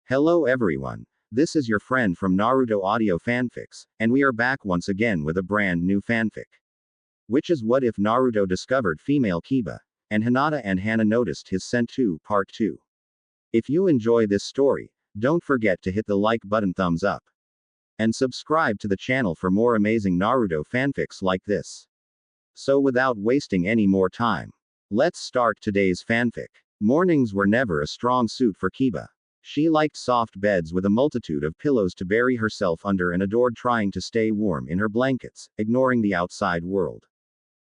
Hello everyone. This is your friend from Naruto Audio Fanfics, and we are back once again with a brand new fanfic. Which is what if Naruto discovered female Kiba, and Hinata and Hana noticed his scent too, part 2. If you enjoy this story, don't forget to hit the like button, thumbs up, and subscribe to the channel for more amazing Naruto fanfics like this. So without wasting any more time, let's start today's fanfic. Mornings were never a strong suit for Kiba. She liked soft beds with a multitude of pillows to bury herself under and adored trying to stay warm in her blankets, ignoring the outside world.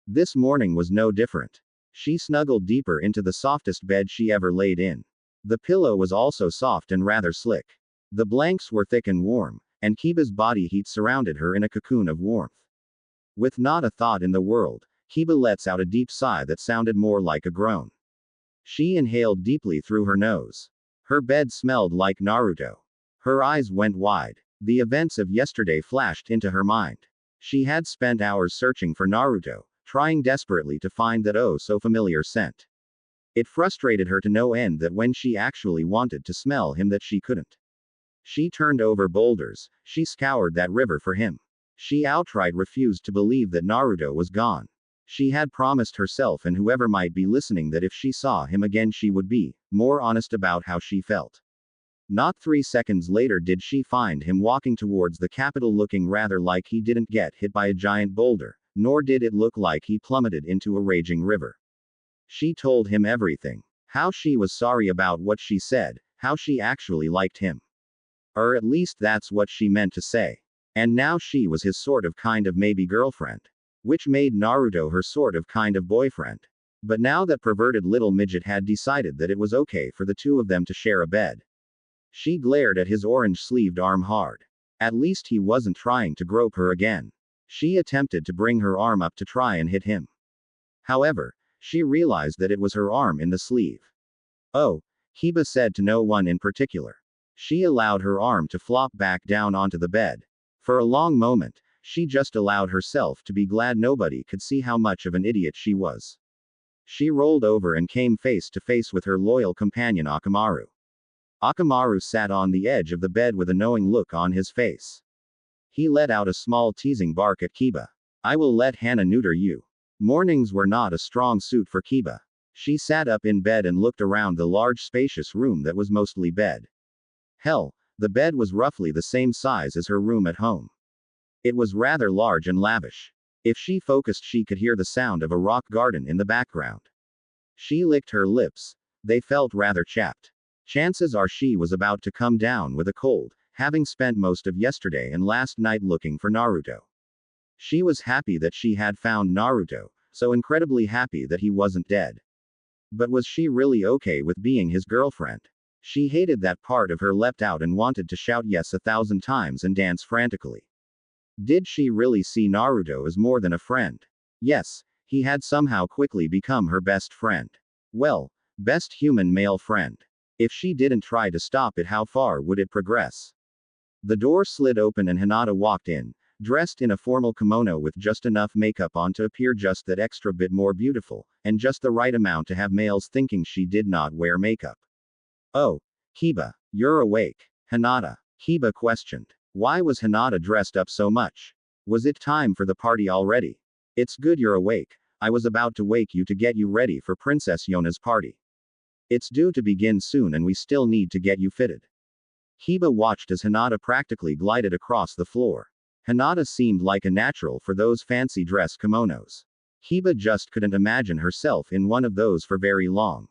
This morning was no different. She snuggled deeper into the softest bed she ever laid in. The pillow was also soft and rather slick. The blanks were thick and warm, and Kiba's body heat surrounded her in a cocoon of warmth. With not a thought in the world, Kiba lets out a deep sigh that sounded more like a groan. She inhaled deeply through her nose. Her bed smelled like Naruto. Her eyes went wide. The events of yesterday flashed into her mind. She had spent hours searching for Naruto, trying desperately to find that oh so familiar scent. It frustrated her to no end that when she actually wanted to smell him that she couldn't. She turned over boulders, she scoured that river for him. She outright refused to believe that Naruto was gone. She had promised herself and whoever might be listening that if she saw him again she would be more honest about how she felt. Not 3 seconds later did she find him walking towards the capital looking rather like he didn't get hit by a giant boulder, nor did it look like he plummeted into a raging river. She told him everything. How she was sorry about what she said, how she actually liked him. Or at least that's what she meant to say. And now she was his sort of kind of maybe girlfriend. Which made Naruto her sort of kind of boyfriend. But now that perverted little midget had decided that it was okay for the two of them to share a bed. She glared at his orange-sleeved arm hard. At least he wasn't trying to grope her again. She attempted to bring her arm up to try and hit him. However, she realized that it was her arm in the sleeve. Oh, Kiba said to no one in particular. She allowed her arm to flop back down onto the bed. For a long moment, she just allowed herself to be glad nobody could see how much of an idiot she was. She rolled over and came face to face with her loyal companion Akamaru. Akamaru sat on the edge of the bed with a knowing look on his face. He let out a small teasing bark at Kiba. I will let Hana neuter you. Mornings were not a strong suit for Kiba. She sat up in bed and looked around the large spacious room that was mostly bed. Hell, the bed was roughly the same size as her room at home. It was rather large and lavish. If she focused she could hear the sound of a rock garden in the background. She licked her lips. They felt rather chapped. Chances are she was about to come down with a cold, having spent most of yesterday and last night looking for Naruto. She was happy that she had found Naruto, so incredibly happy that he wasn't dead. But was she really okay with being his girlfriend? She hated that part of her leapt out and wanted to shout yes 1,000 times and dance frantically. Did she really see Naruto as more than a friend? Yes, he had somehow quickly become her best friend. Well, best human male friend. If she didn't try to stop it, how far would it progress? The door slid open and Hinata walked in, dressed in a formal kimono with just enough makeup on to appear just that extra bit more beautiful, and just the right amount to have males thinking she did not wear makeup. Oh, Kiba, you're awake. Hinata. Kiba questioned. Why was Hinata dressed up so much? Was it time for the party already? It's good you're awake. I was about to wake you to get you ready for Princess Yona's party. It's due to begin soon and we still need to get you fitted. Kiba watched as Hinata practically glided across the floor. Hinata seemed like a natural for those fancy dress kimonos. Kiba just couldn't imagine herself in one of those for very long.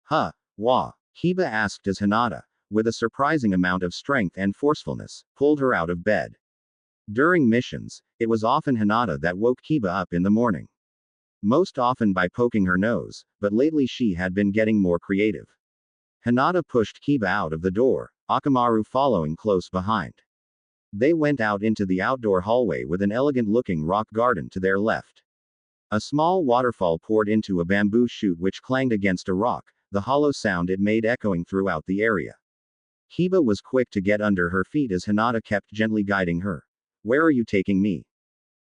Huh, wah? Kiba asked as Hinata, with a surprising amount of strength and forcefulness, pulled her out of bed. During missions, it was often Hinata that woke Kiba up in the morning. Most often by poking her nose, but lately she had been getting more creative. Hinata pushed Kiba out of the door, Akamaru following close behind. They went out into the outdoor hallway with an elegant-looking rock garden to their left. A small waterfall poured into a bamboo shoot which clanged against a rock, the hollow sound it made echoing throughout the area. Kiba was quick to get under her feet as Hinata kept gently guiding her. Where are you taking me?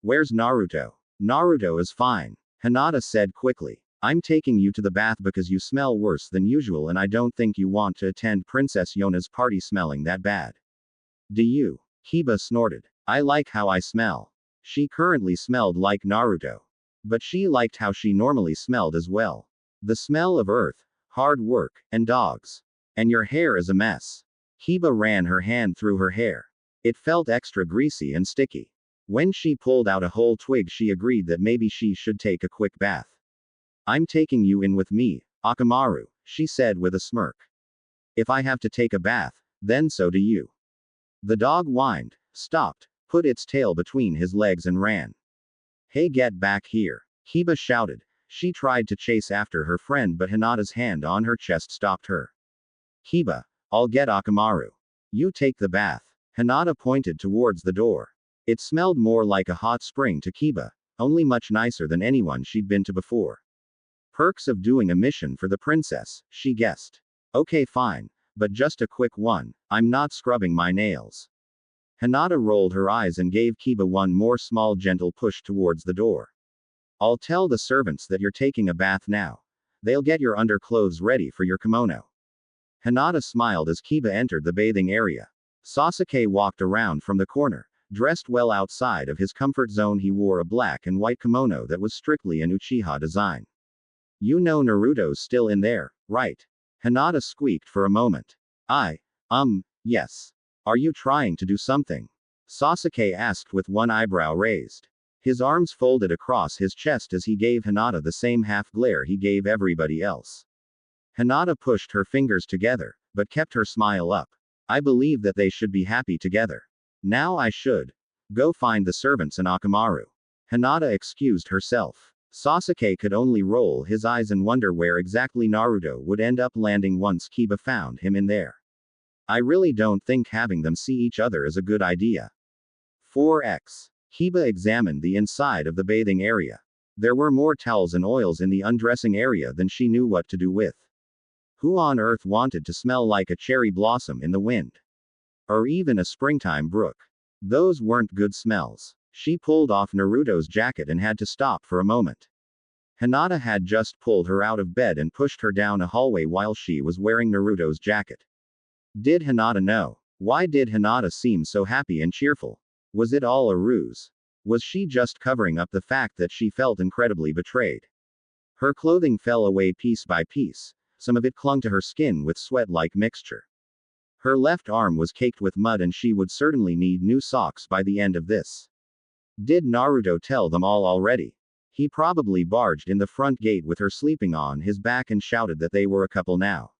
Where's Naruto? Naruto is fine, Hinata said quickly. I'm taking you to the bath because you smell worse than usual and I don't think you want to attend Princess Yona's party smelling that bad. Do you? Kiba snorted. I like how I smell. She currently smelled like Naruto. But she liked how she normally smelled as well. The smell of earth, hard work, and dogs. And your hair is a mess. Kiba ran her hand through her hair. It felt extra greasy and sticky. When she pulled out a whole twig, she agreed that maybe she should take a quick bath. I'm taking you in with me, Akamaru, she said with a smirk. If I have to take a bath, then so do you. The dog whined, stopped, put its tail between his legs and ran. Hey, get back here, Kiba shouted. She tried to chase after her friend, but Hinata's hand on her chest stopped her. Kiba, I'll get Akamaru. You take the bath. Hinata pointed towards the door. It smelled more like a hot spring to Kiba, only much nicer than anyone she'd been to before. Perks of doing a mission for the princess, she guessed. Okay, fine, but just a quick one, I'm not scrubbing my nails. Hinata rolled her eyes and gave Kiba one more small gentle push towards the door. I'll tell the servants that you're taking a bath now. They'll get your underclothes ready for your kimono. Hinata smiled as Kiba entered the bathing area. Sasuke walked around from the corner, dressed well outside of his comfort zone. He wore a black and white kimono that was strictly an Uchiha design. You know Naruto's still in there, right? Hinata squeaked for a moment. Yes. Are you trying to do something? Sasuke asked with one eyebrow raised. His arms folded across his chest as he gave Hinata the same half glare he gave everybody else. Hinata pushed her fingers together, but kept her smile up. I believe that they should be happy together. Now I should go find the servants and Akamaru. Hinata excused herself. Sasuke could only roll his eyes and wonder where exactly Naruto would end up landing once Kiba found him in there. I really don't think having them see each other is a good idea. 4x. Kiba examined the inside of the bathing area. There were more towels and oils in the undressing area than she knew what to do with. Who on earth wanted to smell like a cherry blossom in the wind? Or even a springtime brook? Those weren't good smells. She pulled off Naruto's jacket and had to stop for a moment. Hinata had just pulled her out of bed and pushed her down a hallway while she was wearing Naruto's jacket. Did Hinata know? Why did Hinata seem so happy and cheerful? Was it all a ruse? Was she just covering up the fact that she felt incredibly betrayed? Her clothing fell away piece by piece. Some of it clung to her skin with sweat-like mixture. Her left arm was caked with mud and she would certainly need new socks by the end of this. Did Naruto tell them all already? He probably barged in the front gate with her sleeping on his back and shouted that they were a couple now.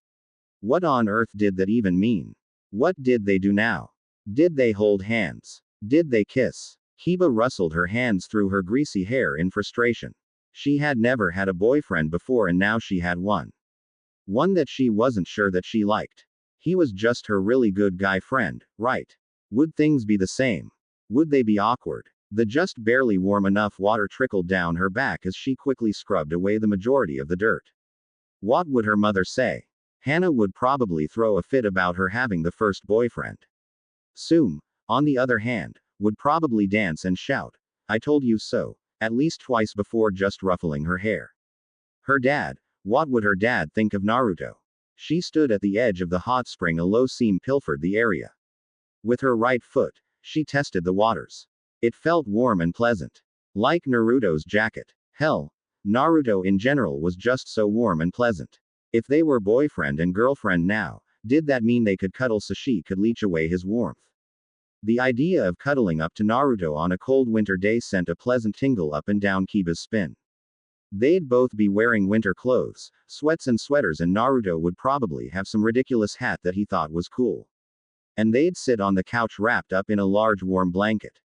What on earth did that even mean? What did they do now? Did they hold hands? Did they kiss? Kiba rustled her hands through her greasy hair in frustration. She had never had a boyfriend before and now she had one. One that she wasn't sure that she liked. He was just her really good guy friend, right? Would things be the same? Would they be awkward? The just barely warm enough water trickled down her back as she quickly scrubbed away the majority of the dirt. What would her mother say? Hana would probably throw a fit about her having the first boyfriend. Sum, on the other hand, would probably dance and shout, I told you so, at least twice before just ruffling her hair. Her dad, what would her dad think of Naruto? She stood at the edge of the hot spring. A low seam pilfered the area. With her right foot, she tested the waters. It felt warm and pleasant. Like Naruto's jacket. Hell, Naruto in general was just so warm and pleasant. If they were boyfriend and girlfriend now, did that mean they could cuddle so she could leech away his warmth? The idea of cuddling up to Naruto on a cold winter day sent a pleasant tingle up and down Kiba's spine. They'd both be wearing winter clothes, sweats and sweaters, and Naruto would probably have some ridiculous hat that he thought was cool. And they'd sit on the couch wrapped up in a large warm blanket.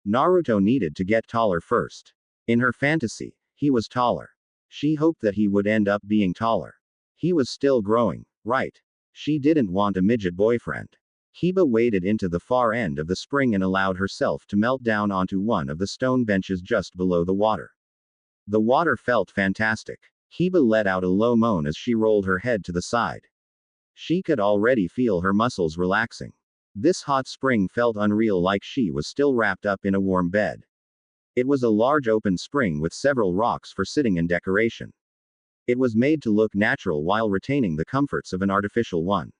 Naruto needed to get taller first. In her fantasy, he was taller. She hoped that he would end up being taller. He was still growing, right? She didn't want a midget boyfriend. Kiba waded into the far end of the spring and allowed herself to melt down onto one of the stone benches just below the water. The water felt fantastic. Kiba let out a low moan as she rolled her head to the side. She could already feel her muscles relaxing. This hot spring felt unreal, like she was still wrapped up in a warm bed. It was a large open spring with several rocks for sitting and decoration. It was made to look natural while retaining the comforts of an artificial one.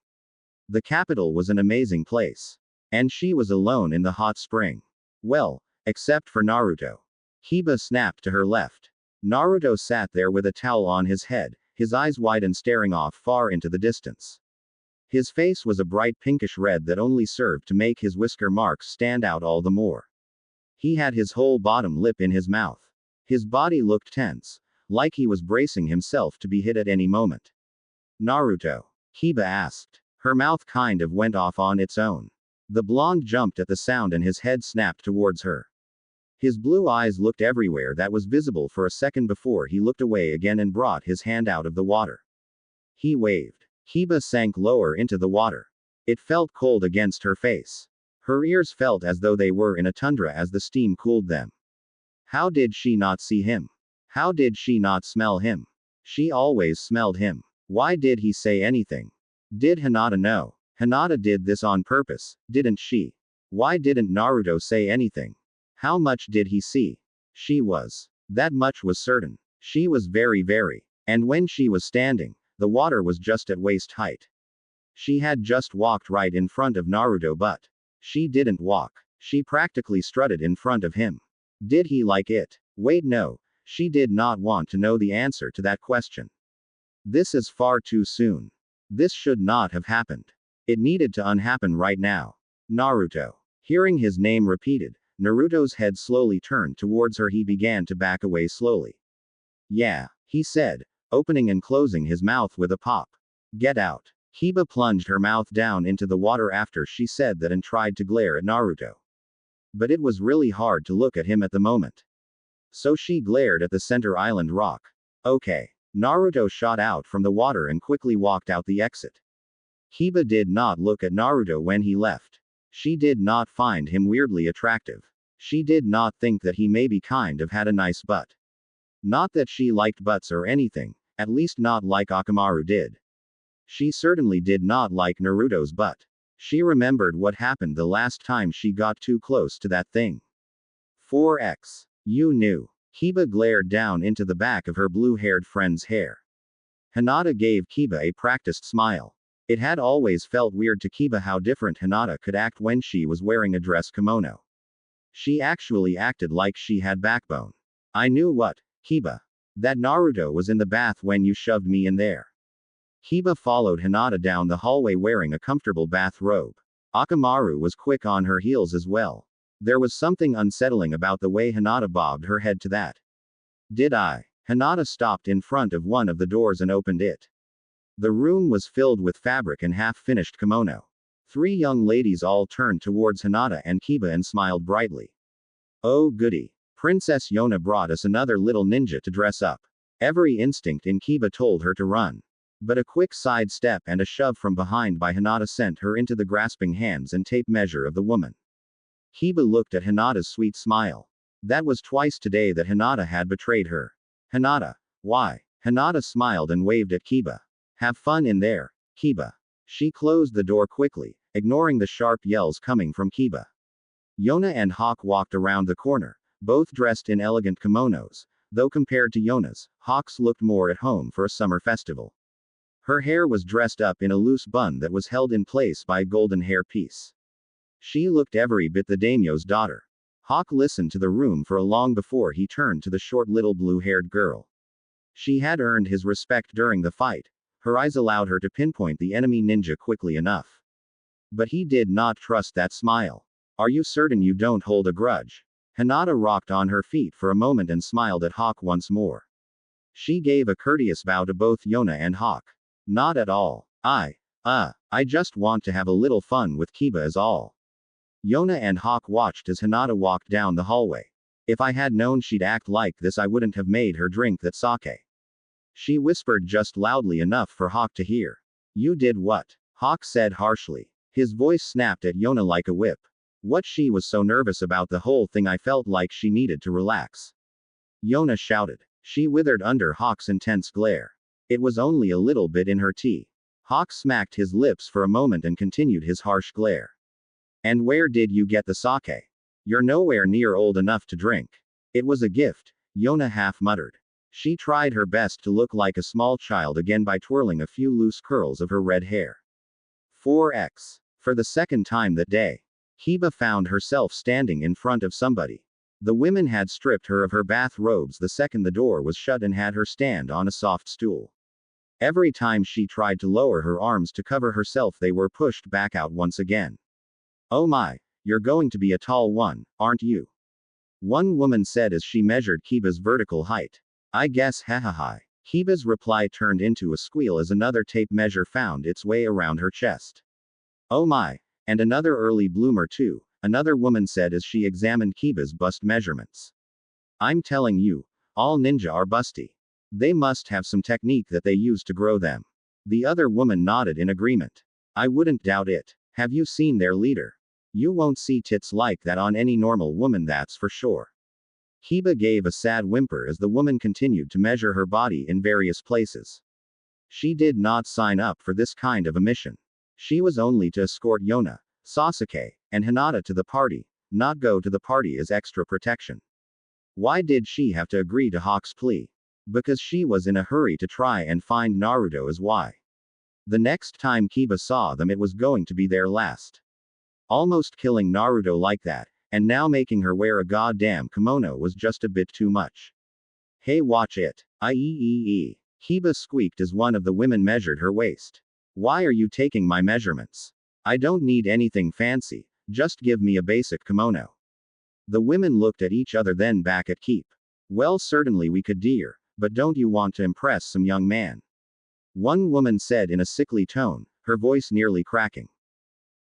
The capital was an amazing place. And she was alone in the hot spring. Well, except for Naruto. Kiba snapped to her left. Naruto sat there with a towel on his head, his eyes wide and staring off far into the distance. His face was a bright pinkish red that only served to make his whisker marks stand out all the more. He had his whole bottom lip in his mouth. His body looked tense, like he was bracing himself to be hit at any moment. Naruto? Kiba asked. Her mouth kind of went off on its own. The blonde jumped at the sound and his head snapped towards her. His blue eyes looked everywhere that was visible for a second before he looked away again and brought his hand out of the water. He waved. Kiba sank lower into the water. It felt cold against her face. Her ears felt as though they were in a tundra as the steam cooled them. How did she not see him? How did she not smell him? She always smelled him. Why did he say anything? Did Hinata know? Hinata did this on purpose, didn't she? Why didn't Naruto say anything? How much did he see? She was. That much was certain. She was very. And when she was standing, the water was just at waist height. She had just walked right in front of Naruto, but she didn't walk. She practically strutted in front of him. Did he like it? Wait, no. She did not want to know the answer to that question. This is far too soon. This should not have happened. It needed to unhappen right now. Naruto. Hearing his name repeated, Naruto's head slowly turned towards her. He began to back away slowly. Yeah, he said, opening and closing his mouth with a pop. Get out. Kiba plunged her mouth down into the water after she said that and tried to glare at Naruto. But it was really hard to look at him at the moment. So she glared at the center island rock. Okay. Naruto shot out from the water and quickly walked out the exit. Kiba did not look at Naruto when he left. She did not find him weirdly attractive. She did not think that he maybe kind of had a nice butt. Not that she liked butts or anything, at least not like Akamaru did. She certainly did not like Naruto's butt. She remembered what happened the last time she got too close to that thing. 4x. You knew. Kiba glared down into the back of her blue-haired friend's hair. Hinata gave Kiba a practiced smile. It had always felt weird to Kiba how different Hinata could act when she was wearing a dress kimono. She actually acted like she had backbone. I knew what, Kiba. That Naruto was in the bath when you shoved me in there. Kiba followed Hinata down the hallway wearing a comfortable bath robe. Akamaru was quick on her heels as well. There was something unsettling about the way Hinata bobbed her head to that. Did I? Hinata stopped in front of one of the doors and opened it. The room was filled with fabric and half-finished kimono. 3 young ladies all turned towards Hinata and Kiba and smiled brightly. Oh goody. Princess Yona brought us another little ninja to dress up. Every instinct in Kiba told her to run. But a quick side step and a shove from behind by Hinata sent her into the grasping hands and tape measure of the woman. Kiba looked at Hinata's sweet smile. That was twice today that Hinata had betrayed her. Hinata. Why? Hinata smiled and waved at Kiba. Have fun in there, Kiba. She closed the door quickly, ignoring the sharp yells coming from Kiba. Yona and Hawk walked around the corner, both dressed in elegant kimonos, though compared to Yona's, Hawk's looked more at home for a summer festival. Her hair was dressed up in a loose bun that was held in place by a golden hair piece. She looked every bit the daimyo's daughter. Hawk listened to the room for a long before he turned to the short little blue-haired girl. She had earned his respect during the fight. Her eyes allowed her to pinpoint the enemy ninja quickly enough. But he did not trust that smile. Are you certain you don't hold a grudge? Hinata rocked on her feet for a moment and smiled at Hawk once more. She gave a courteous bow to both Yona and Hawk. Not at all. I just want to have a little fun with Kiba is all. Yona and Hawk watched as Hinata walked down the hallway. If I had known she'd act like this, I wouldn't have made her drink that sake. She whispered just loudly enough for Hawk to hear. You did what? Hawk said harshly. His voice snapped at Yona like a whip. What? She was so nervous about the whole thing I felt like she needed to relax. Yona shouted. She withered under Hawk's intense glare. It was only a little bit in her tea. Hawk smacked his lips for a moment and continued his harsh glare. And where did you get the sake? You're nowhere near old enough to drink. It was a gift, Yona half muttered. She tried her best to look like a small child again by twirling a few loose curls of her red hair. 4x. For the second time that day, Kiba found herself standing in front of somebody. The women had stripped her of her bath robes the second the door was shut and had her stand on a soft stool. Every time she tried to lower her arms to cover herself, they were pushed back out once again. "Oh my, you're going to be a tall one, aren't you?" one woman said as she measured Kiba's vertical height. "I guess, hahaha." Kiba's reply turned into a squeal as another tape measure found its way around her chest. "Oh my, and another early bloomer too," another woman said as she examined Kiba's bust measurements. "I'm telling you, all ninja are busty. They must have some technique that they use to grow them." The other woman nodded in agreement. "I wouldn't doubt it. Have you seen their leader? You won't see tits like that on any normal woman, that's for sure." Kiba gave a sad whimper as the woman continued to measure her body in various places. She did not sign up for this kind of a mission. She was only to escort Yona, Sasuke, and Hinata to the party, not go to the party as extra protection. Why did she have to agree to Hawk's plea? Because she was in a hurry to try and find Naruto, is why. The next time Kiba saw them, it was going to be their last. Almost killing Naruto like that, and now making her wear a goddamn kimono was just a bit too much. "Hey, watch it. Iee. Kiba squeaked as one of the women measured her waist. "Why are you taking my measurements? I don't need anything fancy, just give me a basic kimono." The women looked at each other, then back at Keep. "Well, certainly we could, dear, but don't you want to impress some young man?" one woman said in a sickly tone, her voice nearly cracking.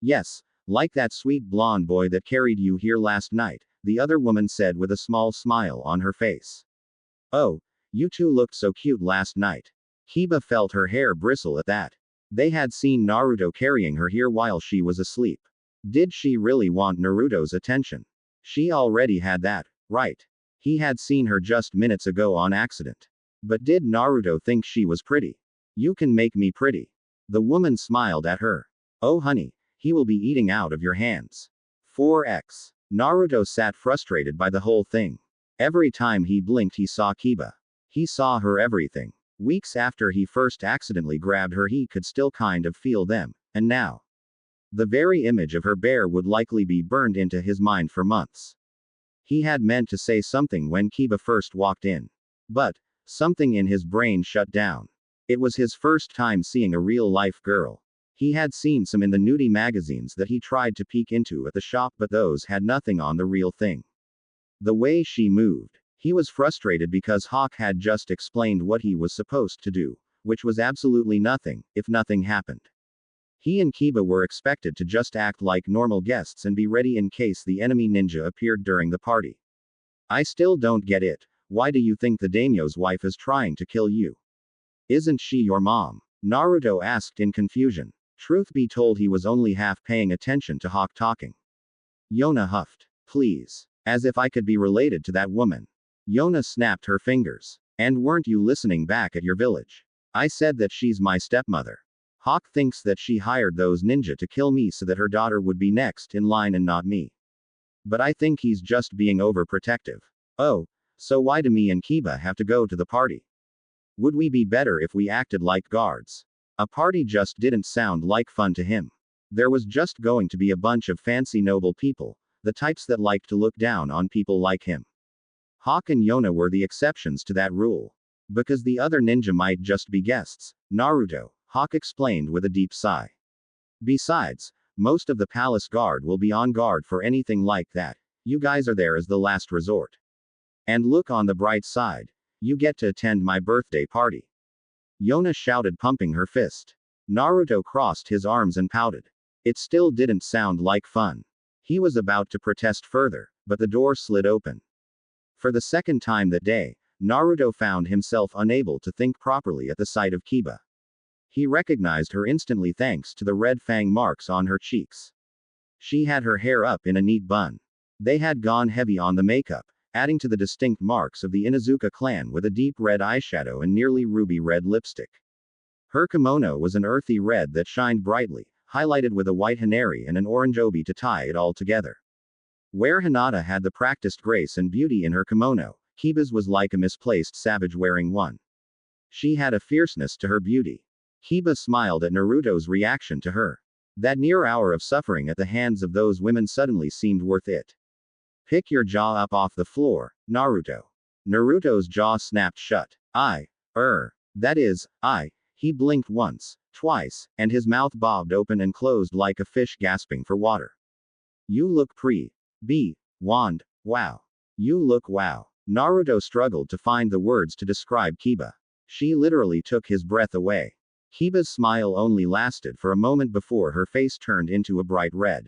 "Yes, like that sweet blonde boy that carried you here last night," the other woman said with a small smile on her face. "Oh, you two looked so cute last night." Kiba felt her hair bristle at that. They had seen Naruto carrying her here while she was asleep. Did she really want Naruto's attention? She already had that, right? He had seen her just minutes ago on accident. But did Naruto think she was pretty? "You can make me pretty." The woman smiled at her. "Oh honey, he will be eating out of your hands." 4x. Naruto sat frustrated by the whole thing. Every time he blinked, he saw Kiba. He saw her everything. Weeks after he first accidentally grabbed her, he could still kind of feel them, and now, the very image of her bare would likely be burned into his mind for months. He had meant to say something when Kiba first walked in. But, something in his brain shut down. It was his first time seeing a real-life girl. He had seen some in the nudie magazines that he tried to peek into at the shop, but those had nothing on the real thing. The way she moved. He was frustrated because Hawk had just explained what he was supposed to do, which was absolutely nothing, if nothing happened. He and Kiba were expected to just act like normal guests and be ready in case the enemy ninja appeared during the party. "I still don't get it. Why do you think the daimyo's wife is trying to kill you? Isn't she your mom?" Naruto asked in confusion. Truth be told, he was only half paying attention to Hawk talking. Yona huffed. "Please. As if I could be related to that woman." Yona snapped her fingers. "And weren't you listening back at your village? I said that she's my stepmother. Hawk thinks that she hired those ninja to kill me so that her daughter would be next in line and not me. But I think he's just being overprotective." "Oh, so why do me and Kiba have to go to the party? Would we be better if we acted like guards?" A party just didn't sound like fun to him. There was just going to be a bunch of fancy noble people, the types that liked to look down on people like him. Hawk and Yona were the exceptions to that rule. Because the other ninja might just be guests. "Naruto," Hawk explained with a deep sigh. "Besides, most of the palace guard will be on guard for anything like that. You guys are there as the last resort. And look on the bright side. You get to attend my birthday party." Yona shouted, pumping her fist. Naruto crossed his arms and pouted. It still didn't sound like fun. He was about to protest further, but the door slid open. For the second time that day, Naruto found himself unable to think properly at the sight of Kiba. He recognized her instantly thanks to the red fang marks on her cheeks. She had her hair up in a neat bun. They had gone heavy on the makeup, adding to the distinct marks of the Inuzuka clan with a deep red eyeshadow and nearly ruby red lipstick. Her kimono was an earthy red that shined brightly, highlighted with a white hanari and an orange obi to tie it all together. Where Hinata had the practiced grace and beauty in her kimono, Kiba's was like a misplaced savage wearing one. She had a fierceness to her beauty. Kiba smiled at Naruto's reaction to her. That near hour of suffering at the hands of those women suddenly seemed worth it. Pick your jaw up off the floor, Naruto. Naruto's jaw snapped shut. That is, he blinked once, twice, and his mouth bobbed open and closed like a fish gasping for water. You look wand, wow. You look wow. Naruto struggled to find the words to describe Kiba. She literally took his breath away. Kiba's smile only lasted for a moment before her face turned into a bright red.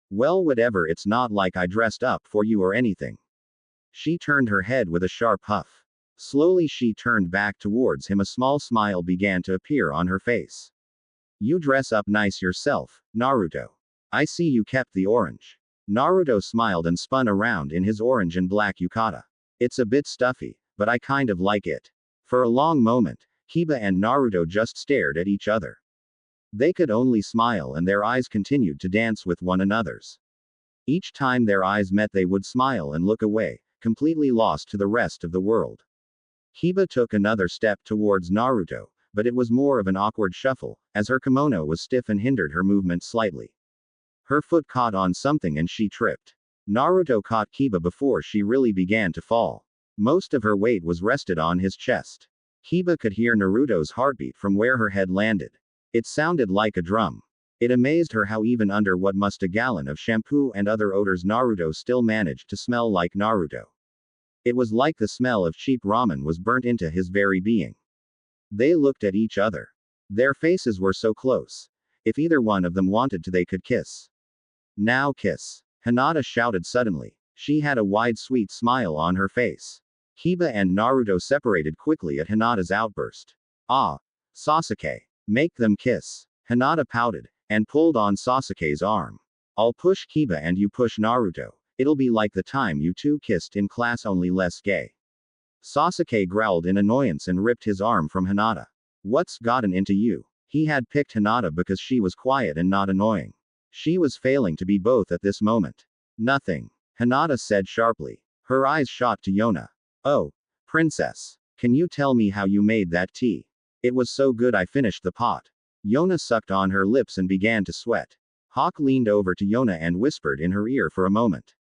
Well, whatever, it's not like I dressed up for you or anything. She turned her head with a sharp huff. Slowly she turned back towards him. A small smile began to appear on her face. You dress up nice yourself, Naruto. I see you kept the orange. Naruto smiled and spun around in his orange and black yukata. It's a bit stuffy, but I kind of like it. For a long moment, Kiba and Naruto just stared at each other. They could only smile and their eyes continued to dance with one another's. Each time their eyes met they would smile and look away, completely lost to the rest of the world. Kiba took another step towards Naruto, but it was more of an awkward shuffle, as her kimono was stiff and hindered her movement slightly. Her foot caught on something and she tripped. Naruto caught Kiba before she really began to fall. Most of her weight was rested on his chest. Kiba could hear Naruto's heartbeat from where her head landed. It sounded like a drum. It amazed her how even under what must a gallon of shampoo and other odors Naruto still managed to smell like Naruto. It was like the smell of cheap ramen was burnt into his very being. They looked at each other. Their faces were so close. If either one of them wanted to, they could kiss. Now kiss. Hinata shouted suddenly. She had a wide sweet smile on her face. Kiba and Naruto separated quickly at Hinata's outburst. Ah! Sasuke. Make them kiss. Hinata pouted, and pulled on Sasuke's arm. I'll push Kiba and you push Naruto. It'll be like the time you two kissed in class, only less gay. Sasuke growled in annoyance and ripped his arm from Hinata. What's gotten into you? He had picked Hinata because she was quiet and not annoying. She was failing to be both at this moment. Nothing. Hinata said sharply. Her eyes shot to Yona. Oh, princess. Can you tell me how you made that tea? It was so good I finished the pot. Yona sucked on her lips and began to sweat. Hawk leaned over to Yona and whispered in her ear for a moment.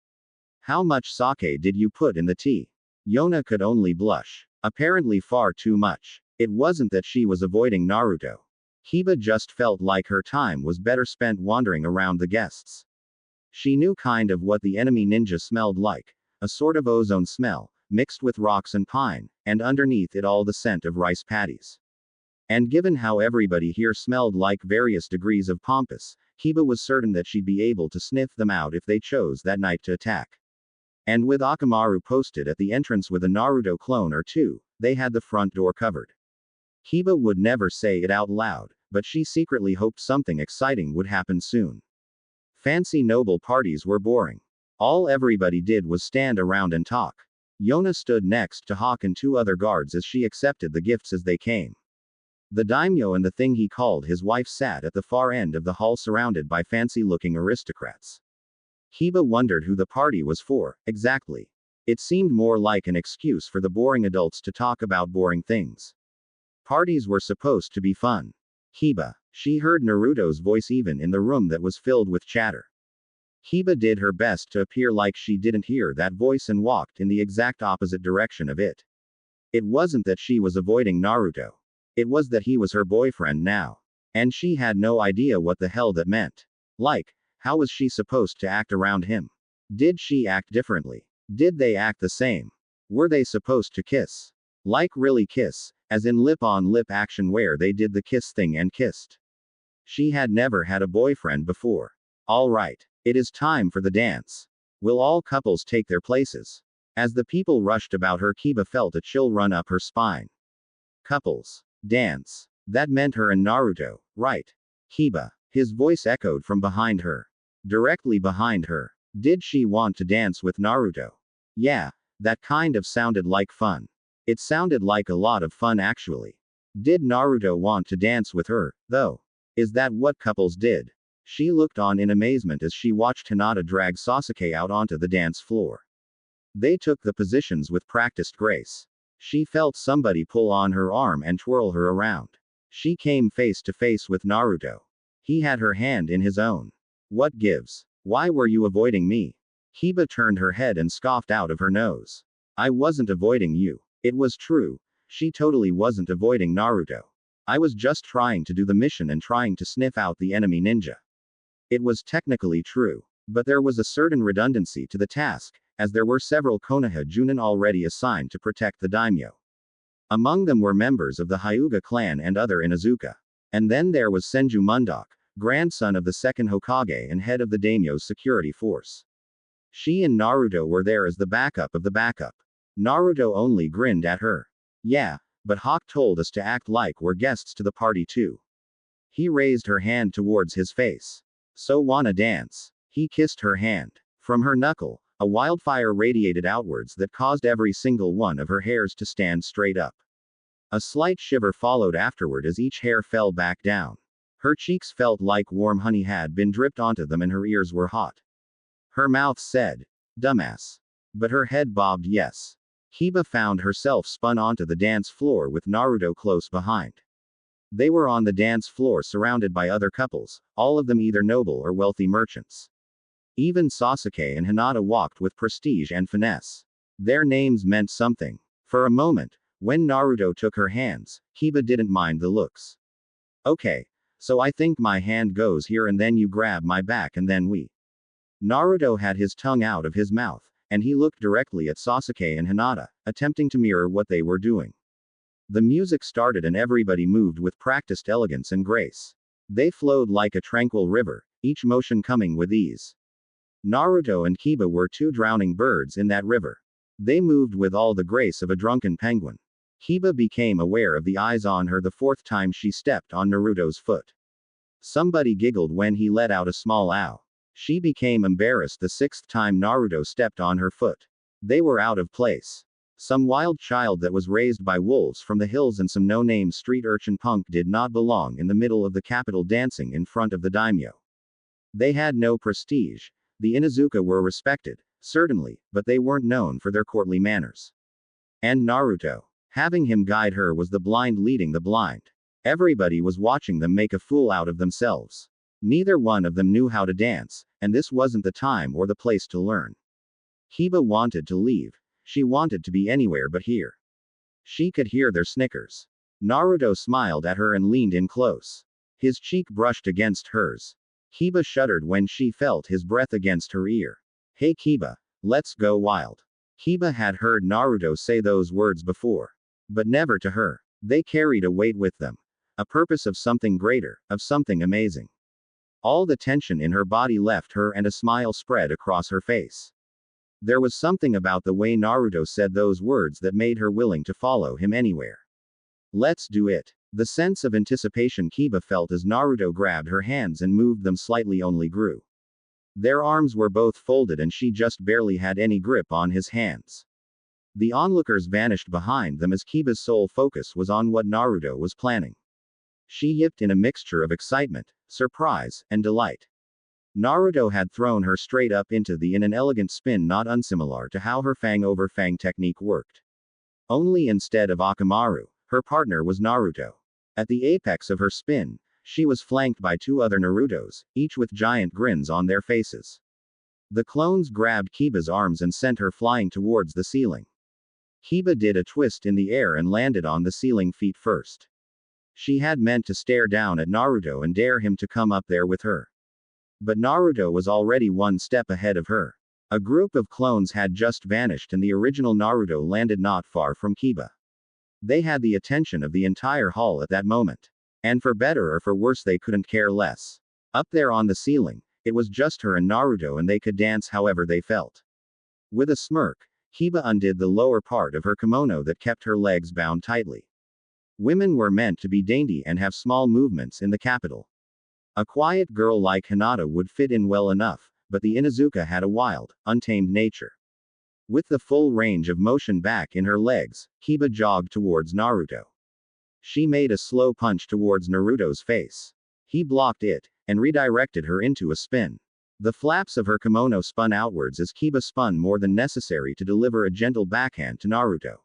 How much sake did you put in the tea? Yona could only blush. Apparently far too much. It wasn't that she was avoiding Naruto. Kiba just felt like her time was better spent wandering around the guests. She knew kind of what the enemy ninja smelled like. A sort of ozone smell, mixed with rocks and pine, and underneath it all the scent of rice paddies. And given how everybody here smelled like various degrees of pompous, Kiba was certain that she'd be able to sniff them out if they chose that night to attack. And with Akamaru posted at the entrance with a Naruto clone or two, they had the front door covered. Kiba would never say it out loud, but she secretly hoped something exciting would happen soon. Fancy noble parties were boring. All everybody did was stand around and talk. Yona stood next to Hawk and two other guards as she accepted the gifts as they came. The daimyo and the thing he called his wife sat at the far end of the hall surrounded by fancy-looking aristocrats. Kiba wondered who the party was for, exactly. It seemed more like an excuse for the boring adults to talk about boring things. Parties were supposed to be fun. Kiba. She heard Naruto's voice even in the room that was filled with chatter. Kiba did her best to appear like she didn't hear that voice and walked in the exact opposite direction of it. It wasn't that she was avoiding Naruto. It was that he was her boyfriend now. And she had no idea what the hell that meant. Like, how was she supposed to act around him? Did she act differently? Did they act the same? Were they supposed to kiss? Like really kiss, as in lip-on-lip action where they did the kiss thing and kissed. She had never had a boyfriend before. Alright, it is time for the dance. Will all couples take their places? As the people rushed about her, Kiba felt a chill run up her spine. Couples. Dance. That meant her and Naruto, right? Kiba. His voice echoed from behind her. Directly behind her. Did she want to dance with Naruto? Yeah, that kind of sounded like fun. It sounded like a lot of fun actually. Did Naruto want to dance with her, though? Is that what couples did? She looked on in amazement as she watched Hinata drag Sasuke out onto the dance floor. They took the positions with practiced grace. She felt somebody pull on her arm and twirl her around. She came face to face with Naruto. He had her hand in his own. What gives? Why were you avoiding me? Kiba turned her head and scoffed out of her nose. I wasn't avoiding you. It was true. She totally wasn't avoiding Naruto. I was just trying to do the mission and trying to sniff out the enemy ninja. It was technically true. But there was a certain redundancy to the task, as there were several Konoha Junin already assigned to protect the daimyo. Among them were members of the Hyuga clan and other Inuzuka. And then there was Senju Mundok, grandson of the second Hokage and head of the daimyo's security force. She and Naruto were there as the backup of the backup. Naruto only grinned at her. Yeah, but Hawk told us to act like we're guests to the party too. He raised her hand towards his face. So wanna dance? He kissed her hand. From her knuckle, a wildfire radiated outwards that caused every single one of her hairs to stand straight up. A slight shiver followed afterward as each hair fell back down. Her cheeks felt like warm honey had been dripped onto them and her ears were hot. Her mouth said, "Dumbass." But her head bobbed yes. Kiba found herself spun onto the dance floor with Naruto close behind. They were on the dance floor surrounded by other couples, all of them either noble or wealthy merchants. Even Sasuke and Hinata walked with prestige and finesse. Their names meant something. For a moment, when Naruto took her hands, Kiba didn't mind the looks. Okay, so I think my hand goes here and then you grab my back and then we. Naruto had his tongue out of his mouth, and he looked directly at Sasuke and Hinata, attempting to mirror what they were doing. The music started and everybody moved with practiced elegance and grace. They flowed like a tranquil river, each motion coming with ease. Naruto and Kiba were two drowning birds in that river. They moved with all the grace of a drunken penguin. Kiba became aware of the eyes on her the fourth time she stepped on Naruto's foot. Somebody giggled when he let out a small ow. She became embarrassed the sixth time Naruto stepped on her foot. They were out of place. Some wild child that was raised by wolves from the hills and some no-name street urchin punk did not belong in the middle of the capital dancing in front of the daimyo. They had no prestige. The Inuzuka were respected, certainly, but they weren't known for their courtly manners. And Naruto. Having him guide her was the blind leading the blind. Everybody was watching them make a fool out of themselves. Neither one of them knew how to dance, and this wasn't the time or the place to learn. Kiba wanted to leave. She wanted to be anywhere but here. She could hear their snickers. Naruto smiled at her and leaned in close. His cheek brushed against hers. Kiba shuddered when she felt his breath against her ear. Hey Kiba, let's go wild. Kiba had heard Naruto say those words before. But never to her. They carried a weight with them. A purpose of something greater, of something amazing. All the tension in her body left her and a smile spread across her face. There was something about the way Naruto said those words that made her willing to follow him anywhere. Let's do it. The sense of anticipation Kiba felt as Naruto grabbed her hands and moved them slightly only grew. Their arms were both folded and she just barely had any grip on his hands. The onlookers vanished behind them as Kiba's sole focus was on what Naruto was planning. She yipped in a mixture of excitement, surprise, and delight. Naruto had thrown her straight up into the in an elegant spin not unsimilar to how her fang over fang technique worked. Only instead of Akamaru, her partner was Naruto. At the apex of her spin, she was flanked by two other Narutos, each with giant grins on their faces. The clones grabbed Kiba's arms and sent her flying towards the ceiling. Kiba did a twist in the air and landed on the ceiling feet first. She had meant to stare down at Naruto and dare him to come up there with her. But Naruto was already one step ahead of her. A group of clones had just vanished and the original Naruto landed not far from Kiba. They had the attention of the entire hall at that moment. And for better or for worse they couldn't care less. Up there on the ceiling, it was just her and Naruto and they could dance however they felt. With a smirk, Kiba undid the lower part of her kimono that kept her legs bound tightly. Women were meant to be dainty and have small movements in the capital. A quiet girl like Hinata would fit in well enough, but the Inuzuka had a wild, untamed nature. With the full range of motion back in her legs, Kiba jogged towards Naruto. She made a slow punch towards Naruto's face. He blocked it, and redirected her into a spin. The flaps of her kimono spun outwards as Kiba spun more than necessary to deliver a gentle backhand to Naruto.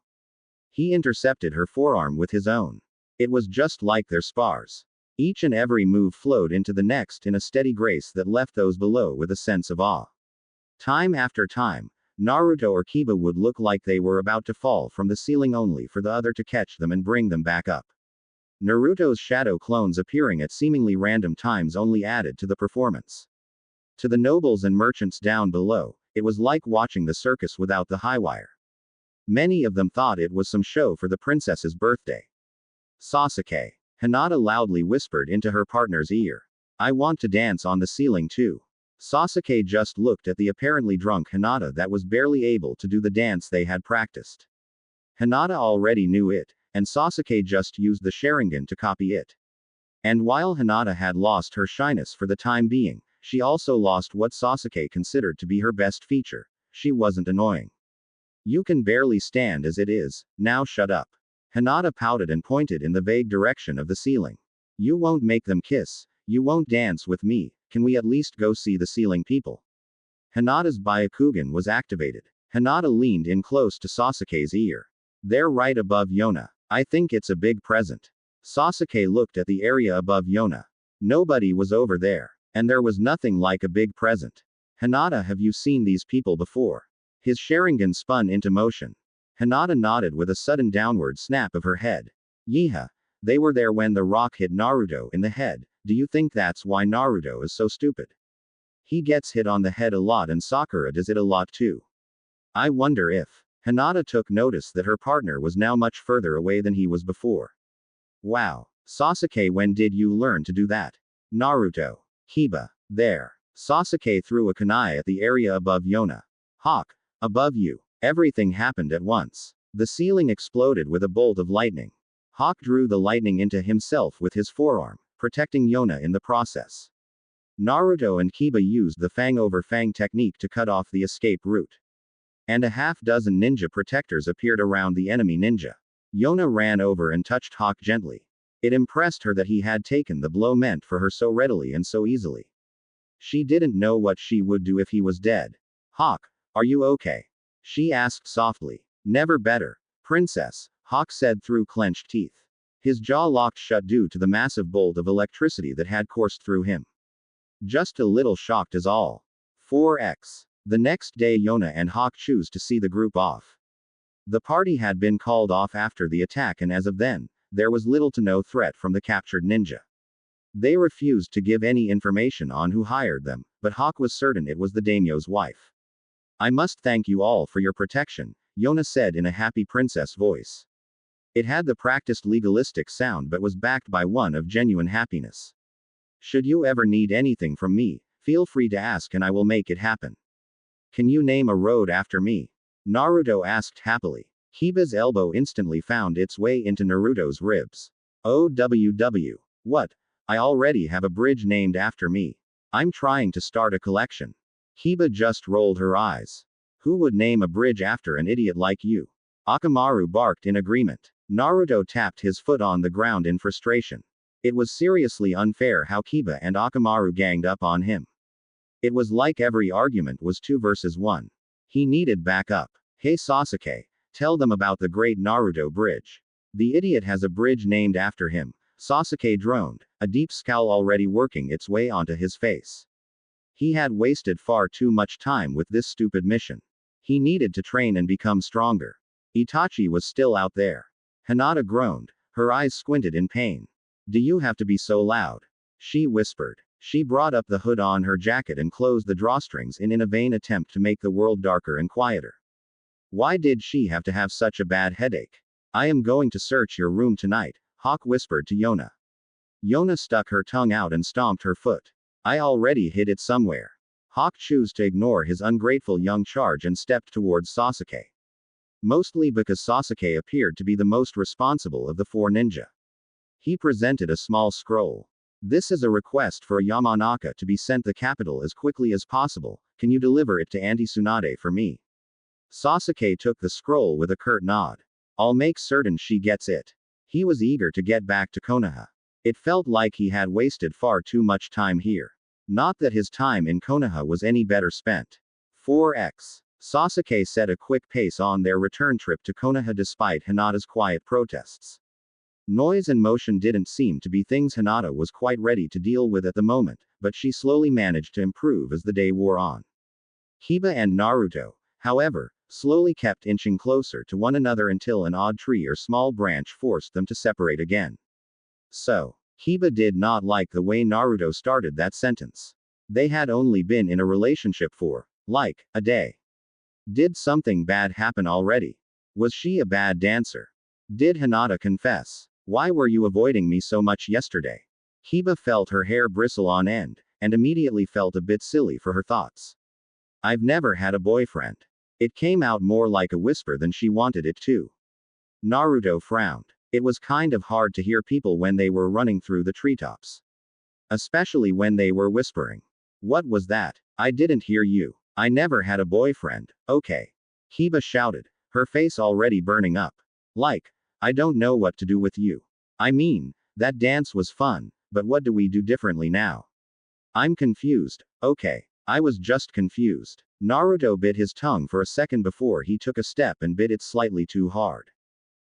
He intercepted her forearm with his own. It was just like their spars. Each and every move flowed into the next in a steady grace that left those below with a sense of awe. Time after time, Naruto or Kiba would look like they were about to fall from the ceiling only for the other to catch them and bring them back up. Naruto's shadow clones appearing at seemingly random times only added to the performance. To the nobles and merchants down below, it was like watching the circus without the high wire. Many of them thought it was some show for the princess's birthday. Sasuke. Hinata loudly whispered into her partner's ear. I want to dance on the ceiling too. Sasuke just looked at the apparently drunk Hinata that was barely able to do the dance they had practiced. Hinata already knew it, and Sasuke just used the Sharingan to copy it. And while Hinata had lost her shyness for the time being, she also lost what Sasuke considered to be her best feature. She wasn't annoying. You can barely stand as it is, now shut up. Hinata pouted and pointed in the vague direction of the ceiling. You won't make them kiss, you won't dance with me, can we at least go see the ceiling people? Hinata's Byakugan was activated. Hinata leaned in close to Sasuke's ear. They're right above Yona. I think it's a big present. Sasuke looked at the area above Yona. Nobody was over there. And there was nothing like a big present. Hinata, have you seen these people before? His Sharingan spun into motion. Hinata nodded with a sudden downward snap of her head. Yeeha. They were there when the rock hit Naruto in the head. Do you think that's why Naruto is so stupid? He gets hit on the head a lot and Sakura does it a lot too. I wonder if. Hinata took notice that her partner was now much further away than he was before. Wow. Sasuke, when did you learn to do that? Naruto. Kiba. There. Sasuke threw a kunai at the area above Yona. Hawk. Above you. Everything happened at once. The ceiling exploded with a bolt of lightning. Hawk drew the lightning into himself with his forearm, protecting Yona in the process. Naruto and Kiba used the fang over fang technique to cut off the escape route. And a half-dozen ninja protectors appeared around the enemy ninja. Yona ran over and touched Hawk gently. It impressed her that he had taken the blow meant for her so readily and so easily. She didn't know what she would do if he was dead. Hawk, are you okay? She asked softly. Never better, princess, Hawk said through clenched teeth. His jaw locked shut due to the massive bolt of electricity that had coursed through him. Just a little shocked is all. 4x. The next day Yona and Hawk choose to see the group off. The party had been called off after the attack and as of then, there was little to no threat from the captured ninja. They refused to give any information on who hired them, but Hawk was certain it was the daimyo's wife. I must thank you all for your protection, Yona said in a happy princess voice. It had the practiced legalistic sound but was backed by one of genuine happiness. Should you ever need anything from me, feel free to ask and I will make it happen. Can you name a road after me? Naruto asked happily. Kiba's elbow instantly found its way into Naruto's ribs. OWW. What? I already have a bridge named after me. I'm trying to start a collection. Kiba just rolled her eyes. Who would name a bridge after an idiot like you? Akamaru barked in agreement. Naruto tapped his foot on the ground in frustration. It was seriously unfair how Kiba and Akamaru ganged up on him. It was like every argument was 2 versus 1. He needed backup. Hey Sasuke, tell them about the great Naruto bridge. The idiot has a bridge named after him, Sasuke droned, a deep scowl already working its way onto his face. He had wasted far too much time with this stupid mission. He needed to train and become stronger. Itachi was still out there. Hinata groaned, her eyes squinted in pain. Do you have to be so loud? She whispered. She brought up the hood on her jacket and closed the drawstrings in a vain attempt to make the world darker and quieter. Why did she have to have such a bad headache? I am going to search your room tonight, Hawk whispered to Yona. Yona stuck her tongue out and stomped her foot. I already hid it somewhere. Hawk chose to ignore his ungrateful young charge and stepped towards Sasuke. Mostly because Sasuke appeared to be the most responsible of the 4 ninja. He presented a small scroll. This is a request for a Yamanaka to be sent the capital as quickly as possible. Can you deliver it to Auntie Tsunade for me? Sasuke took the scroll with a curt nod. I'll make certain she gets it. He was eager to get back to Konoha. It felt like he had wasted far too much time here. Not that his time in Konoha was any better spent. 4x. Sasuke set a quick pace on their return trip to Konoha despite Hinata's quiet protests. Noise and motion didn't seem to be things Hinata was quite ready to deal with at the moment, but she slowly managed to improve as the day wore on. Kiba and Naruto, however, slowly kept inching closer to one another until an odd tree or small branch forced them to separate again. So, Kiba did not like the way Naruto started that sentence. They had only been in a relationship for, like, a day. Did something bad happen already? Was she a bad dancer? Did Hinata confess? Why were you avoiding me so much yesterday? Kiba felt her hair bristle on end, and immediately felt a bit silly for her thoughts. I've never had a boyfriend. It came out more like a whisper than she wanted it to. Naruto frowned. It was kind of hard to hear people when they were running through the treetops. Especially when they were whispering. What was that? I didn't hear you. I never had a boyfriend, okay. Kiba shouted, her face already burning up. Like, I don't know what to do with you. I mean, that dance was fun, but what do we do differently now? I'm confused, okay. I was just confused. Naruto bit his tongue for a second before he took a step and bit it slightly too hard.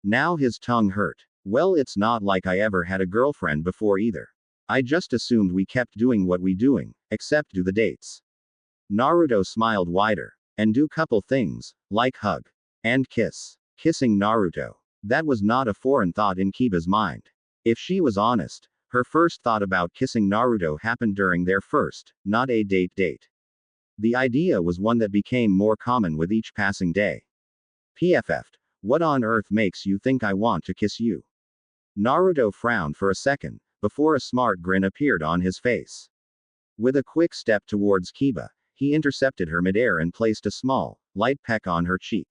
Now his tongue hurt. Well, it's not like I ever had a girlfriend before either. I just assumed we kept doing what we doing, except do the dates. Naruto smiled wider. And do couple things, like hug. And kiss. Kissing Naruto. That was not a foreign thought in Kiba's mind. If she was honest, her first thought about kissing Naruto happened during their first, not a date. The idea was one that became more common with each passing day. PFF'd. What on earth makes you think I want to kiss you? Naruto frowned for a second, before a smart grin appeared on his face. With a quick step towards Kiba, he intercepted her midair and placed a small, light peck on her cheek.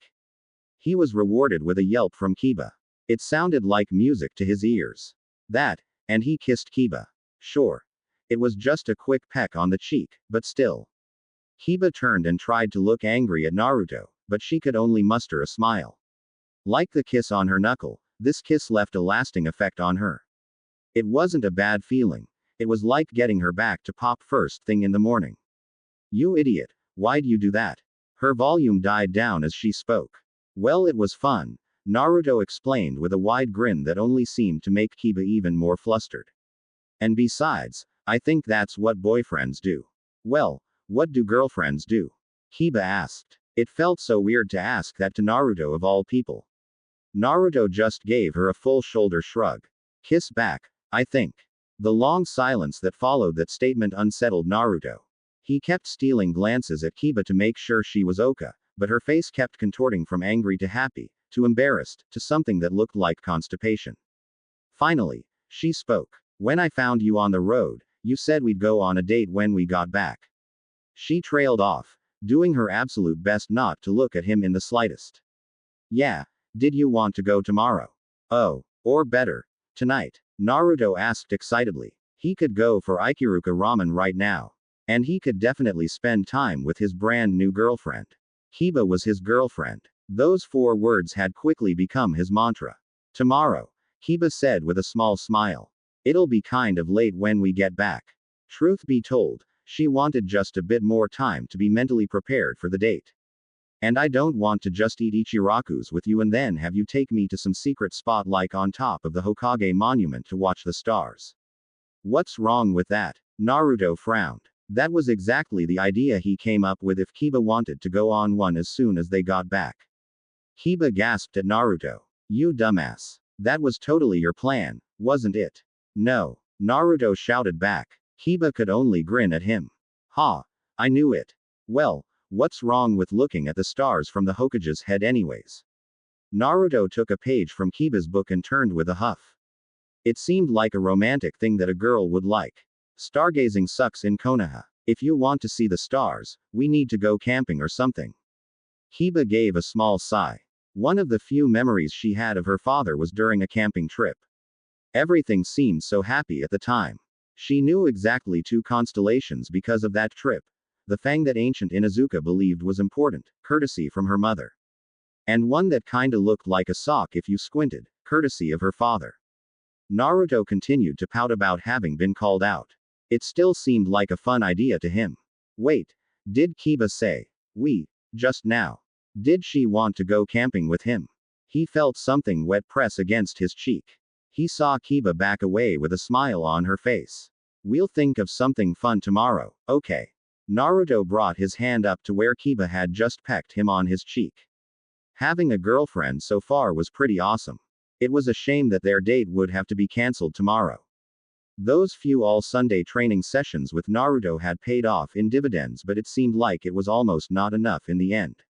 He was rewarded with a yelp from Kiba. It sounded like music to his ears. That, and he kissed Kiba. Sure. It was just a quick peck on the cheek, but still. Kiba turned and tried to look angry at Naruto, but she could only muster a smile. Like the kiss on her knuckle, this kiss left a lasting effect on her. It wasn't a bad feeling. It was like getting her back to pop first thing in the morning. You idiot, why'd you do that? Her volume died down as she spoke. Well, it was fun, Naruto explained with a wide grin that only seemed to make Kiba even more flustered. And besides, I think that's what boyfriends do. Well, what do girlfriends do? Kiba asked. It felt so weird to ask that to Naruto of all people. Naruto just gave her a full shoulder shrug. Kiss back, I think. The long silence that followed that statement unsettled Naruto. He kept stealing glances at Kiba to make sure she was okay, but her face kept contorting from angry to happy, to embarrassed, to something that looked like constipation. Finally, she spoke. When I found you on the road, you said we'd go on a date when we got back. She trailed off, doing her absolute best not to look at him in the slightest. Yeah, did you want to go tomorrow? Oh, or better, tonight? Naruto asked excitedly. He could go for Ikiruka ramen right now. And he could definitely spend time with his brand new girlfriend. Kiba was his girlfriend. Those 4 words had quickly become his mantra. Tomorrow, Kiba said with a small smile. It'll be kind of late when we get back. Truth be told, she wanted just a bit more time to be mentally prepared for the date. And I don't want to just eat Ichirakus with you and then have you take me to some secret spot like on top of the Hokage monument to watch the stars. What's wrong with that? Naruto frowned. That was exactly the idea he came up with if Kiba wanted to go on one as soon as they got back. Kiba gasped at Naruto. You dumbass. That was totally your plan, wasn't it? No. Naruto shouted back. Kiba could only grin at him. Ha. I knew it. Well, what's wrong with looking at the stars from the Hokage's head anyways? Naruto took a page from Kiba's book and turned with a huff. It seemed like a romantic thing that a girl would like. Stargazing sucks in Konoha. If you want to see the stars, we need to go camping or something. Kiba gave a small sigh. One of the few memories she had of her father was during a camping trip. Everything seemed so happy at the time. She knew exactly 2 constellations because of that trip. The fang that ancient Inuzuka believed was important, courtesy from her mother. And one that kinda looked like a sock if you squinted, courtesy of her father. Naruto continued to pout about having been called out. It still seemed like a fun idea to him. Wait, did Kiba say, we, just now? Did she want to go camping with him? He felt something wet press against his cheek. He saw Kiba back away with a smile on her face. We'll think of something fun tomorrow, okay? Naruto brought his hand up to where Kiba had just pecked him on his cheek. Having a girlfriend so far was pretty awesome. It was a shame that their date would have to be cancelled tomorrow. Those few all-Sunday training sessions with Naruto had paid off in dividends, but it seemed like it was almost not enough in the end.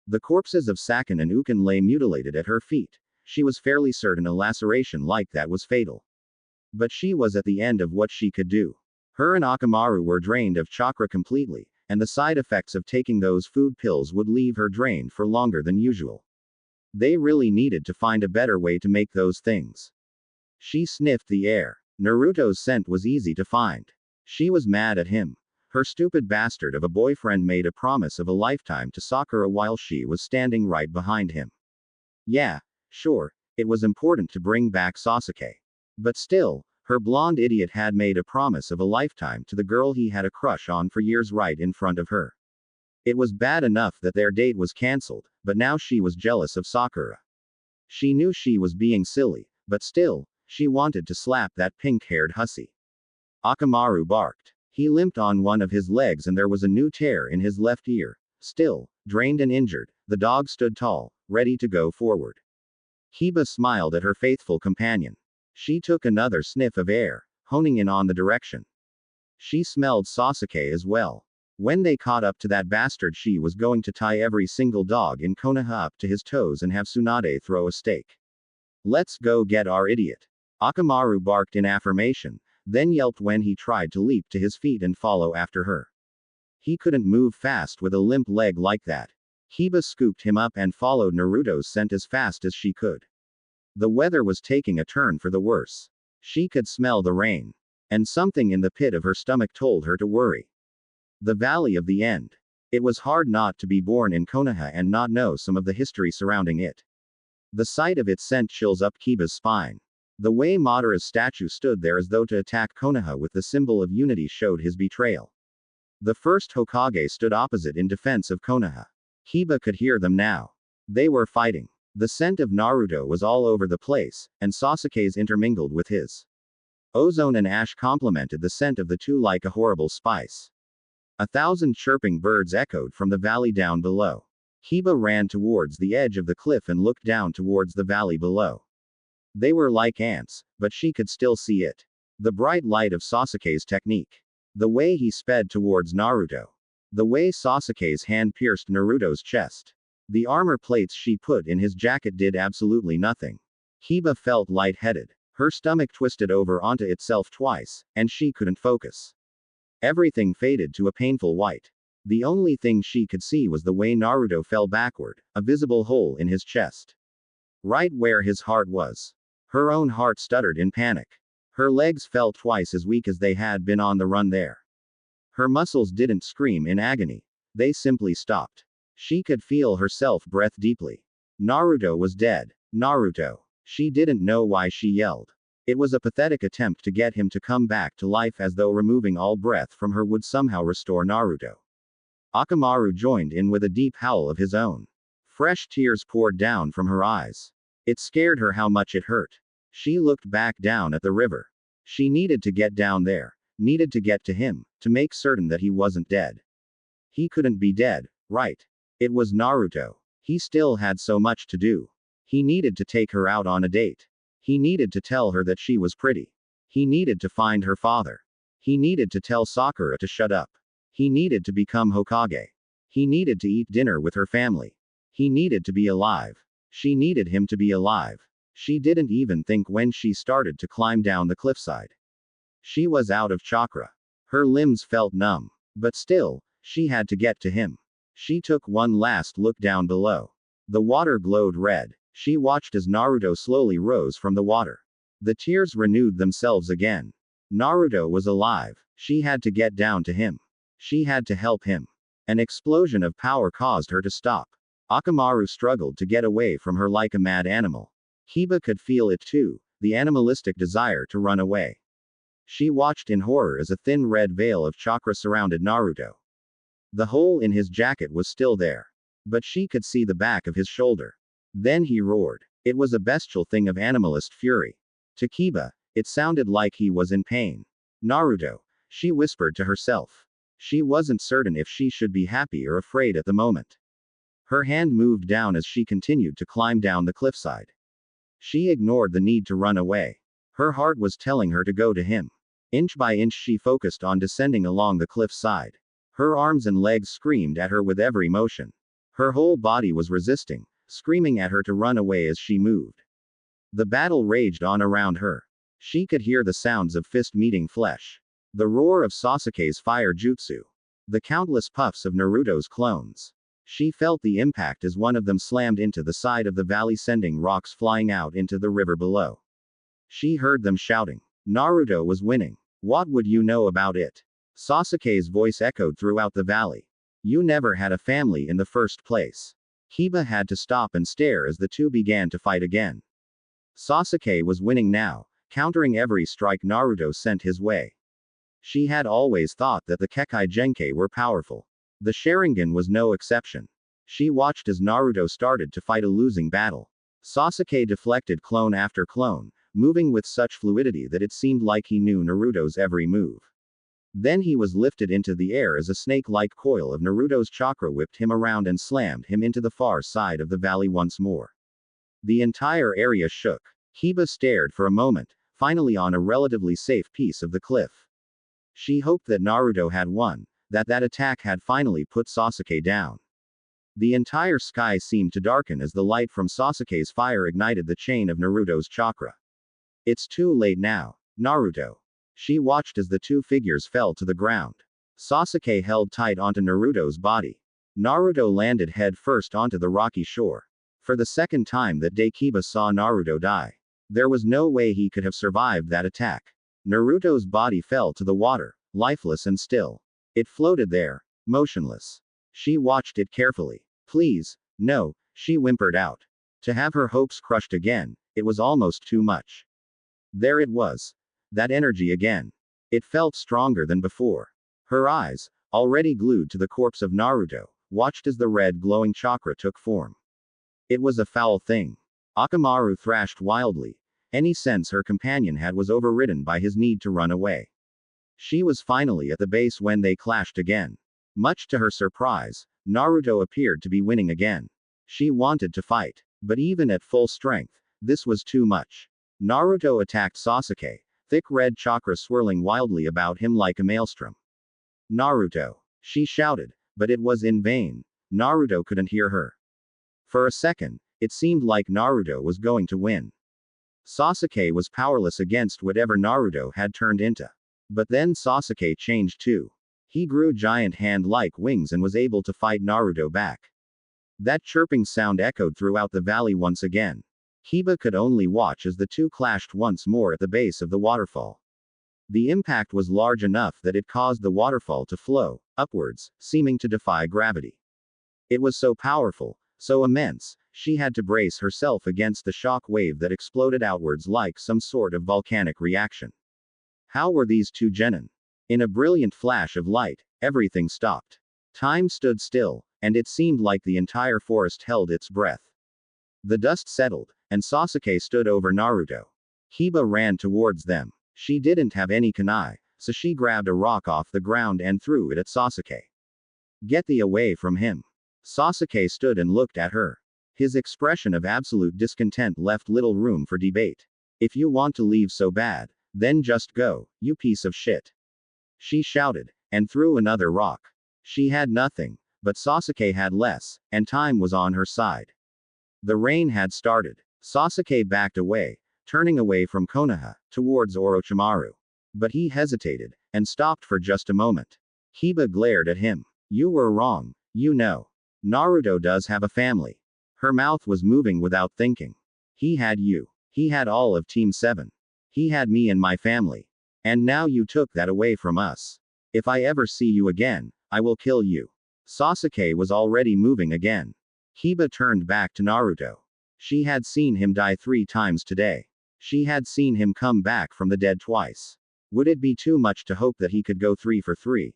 The corpses of Sakin and Ukin lay mutilated at her feet. She was fairly certain a laceration like that was fatal. But she was at the end of what she could do. Her and Akamaru were drained of chakra completely, and the side effects of taking those food pills would leave her drained for longer than usual. They really needed to find a better way to make those things. She sniffed the air. Naruto's scent was easy to find. She was mad at him. Her stupid bastard of a boyfriend made a promise of a lifetime to Sakura while she was standing right behind him. Yeah, sure, it was important to bring back Sasuke. But still, her blonde idiot had made a promise of a lifetime to the girl he had a crush on for years right in front of her. It was bad enough that their date was cancelled, but now she was jealous of Sakura. She knew she was being silly, but still, she wanted to slap that pink-haired hussy. Akamaru barked. He limped on one of his legs and there was a new tear in his left ear. Still, drained and injured, the dog stood tall, ready to go forward. Kiba smiled at her faithful companion. She took another sniff of air, honing in on the direction. She smelled Sasuke as well. When they caught up to that bastard, she was going to tie every single dog in Konoha up to his toes and have Tsunade throw a stake. Let's go get our idiot. Akamaru barked in affirmation, then yelped when he tried to leap to his feet and follow after her. He couldn't move fast with a limp leg like that. Kiba scooped him up and followed Naruto's scent as fast as she could. The weather was taking a turn for the worse. She could smell the rain. And something in the pit of her stomach told her to worry. The Valley of the End. It was hard not to be born in Konoha and not know some of the history surrounding it. The sight of it sent chills up Kiba's spine. The way Madara's statue stood there as though to attack Konoha with the symbol of unity showed his betrayal. The first Hokage stood opposite in defense of Konoha. Kiba could hear them now. They were fighting. The scent of Naruto was all over the place, and Sasuke's intermingled with his. Ozone and ash complemented the scent of the two like a horrible spice. 1,000 chirping birds echoed from the valley down below. Kiba ran towards the edge of the cliff and looked down towards the valley below. They were like ants, but she could still see it. The bright light of Sasuke's technique. The way he sped towards Naruto. The way Sasuke's hand pierced Naruto's chest. The armor plates she put in his jacket did absolutely nothing. Kiba felt lightheaded. Her stomach twisted over onto itself twice, and she couldn't focus. Everything faded to a painful white. The only thing she could see was the way Naruto fell backward, a visible hole in his chest. Right where his heart was. Her own heart stuttered in panic. Her legs felt twice as weak as they had been on the run there. Her muscles didn't scream in agony. They simply stopped. She could feel herself breath deeply. Naruto was dead. Naruto. She didn't know why she yelled. It was a pathetic attempt to get him to come back to life as though removing all breath from her would somehow restore Naruto. Akamaru joined in with a deep howl of his own. Fresh tears poured down from her eyes. It scared her how much it hurt. She looked back down at the river. She needed to get down there. Needed to get to him, to make certain that he wasn't dead. He couldn't be dead, right? It was Naruto. He still had so much to do. He needed to take her out on a date. He needed to tell her that she was pretty. He needed to find her father. He needed to tell Sakura to shut up. He needed to become Hokage. He needed to eat dinner with her family. He needed to be alive. She needed him to be alive. She didn't even think when she started to climb down the cliffside. She was out of chakra. Her limbs felt numb. But still, she had to get to him. She took one last look down below. The water glowed red. She watched as Naruto slowly rose from the water. The tears renewed themselves again. Naruto was alive. She had to get down to him. She had to help him. An explosion of power caused her to stop. Akamaru struggled to get away from her like a mad animal. Kiba could feel it too, the animalistic desire to run away. She watched in horror as a thin red veil of chakra surrounded Naruto. The hole in his jacket was still there. But she could see the back of his shoulder. Then he roared. It was a bestial thing of animalist fury. To Kiba, it sounded like he was in pain. Naruto, she whispered to herself. She wasn't certain if she should be happy or afraid at the moment. Her hand moved down as she continued to climb down the cliffside. She ignored the need to run away. Her heart was telling her to go to him. Inch by inch she focused on descending along the cliff side. Her arms and legs screamed at her with every motion. Her whole body was resisting, screaming at her to run away as she moved. The battle raged on around her. She could hear the sounds of fist meeting flesh. The roar of Sasuke's fire jutsu. The countless puffs of Naruto's clones. She felt the impact as one of them slammed into the side of the valley, sending rocks flying out into the river below. She heard them shouting. Naruto was winning. What would you know about it? Sasuke's voice echoed throughout the valley. You never had a family in the first place. Kiba had to stop and stare as the two began to fight again. Sasuke was winning now, countering every strike Naruto sent his way. She had always thought that the Kekkei Genkai were powerful. The Sharingan was no exception. She watched as Naruto started to fight a losing battle. Sasuke deflected clone after clone, moving with such fluidity that it seemed like he knew Naruto's every move. Then he was lifted into the air as a snake-like coil of Naruto's chakra whipped him around and slammed him into the far side of the valley once more. The entire area shook. Kiba stared for a moment, finally on a relatively safe piece of the cliff. She hoped that Naruto had won, that attack had finally put Sasuke down. The entire sky seemed to darken as the light from Sasuke's fire ignited the chain of Naruto's chakra. It's too late now, Naruto. She watched as the two figures fell to the ground. Sasuke held tight onto Naruto's body. Naruto landed head first onto the rocky shore. For the second time that day Kiba saw Naruto die. There was no way he could have survived that attack. Naruto's body fell to the water, lifeless and still. It floated there, motionless. She watched it carefully. Please, no, she whimpered out. To have her hopes crushed again, it was almost too much. There it was. That energy again. It felt stronger than before. Her eyes, already glued to the corpse of Naruto, watched as the red glowing chakra took form. It was a foul thing. Akamaru thrashed wildly. Any sense her companion had was overridden by his need to run away. She was finally at the base when they clashed again. Much to her surprise, Naruto appeared to be winning again. She wanted to fight. But even at full strength, this was too much. Naruto attacked Sasuke, thick red chakra swirling wildly about him like a maelstrom. Naruto! She shouted, but it was in vain. Naruto couldn't hear her. For a second, it seemed like Naruto was going to win. Sasuke was powerless against whatever Naruto had turned into. But then Sasuke changed too. He grew giant hand-like wings and was able to fight Naruto back. That chirping sound echoed throughout the valley once again. Kiba could only watch as the two clashed once more at the base of the waterfall. The impact was large enough that it caused the waterfall to flow upwards, seeming to defy gravity. It was so powerful, so immense, she had to brace herself against the shock wave that exploded outwards like some sort of volcanic reaction. How were these two genin? In a brilliant flash of light, everything stopped. Time stood still, and it seemed like the entire forest held its breath. The dust settled, and Sasuke stood over Naruto. Kiba ran towards them. She didn't have any kunai, so she grabbed a rock off the ground and threw it at Sasuke. Get thee away from him. Sasuke stood and looked at her. His expression of absolute discontent left little room for debate. If you want to leave so bad, then just go, you piece of shit. She shouted, and threw another rock. She had nothing, but Sasuke had less, and time was on her side. The rain had started. Sasuke backed away, turning away from Konoha, towards Orochimaru. But he hesitated, and stopped for just a moment. Kiba glared at him. You were wrong, you know. Naruto does have a family. Her mouth was moving without thinking. He had you. He had all of Team 7. He had me and my family. And now you took that away from us. If I ever see you again, I will kill you. Sasuke was already moving again. Kiba turned back to Naruto. She had seen him die 3 times today. She had seen him come back from the dead twice. Would it be too much to hope that he could go 3 for 3?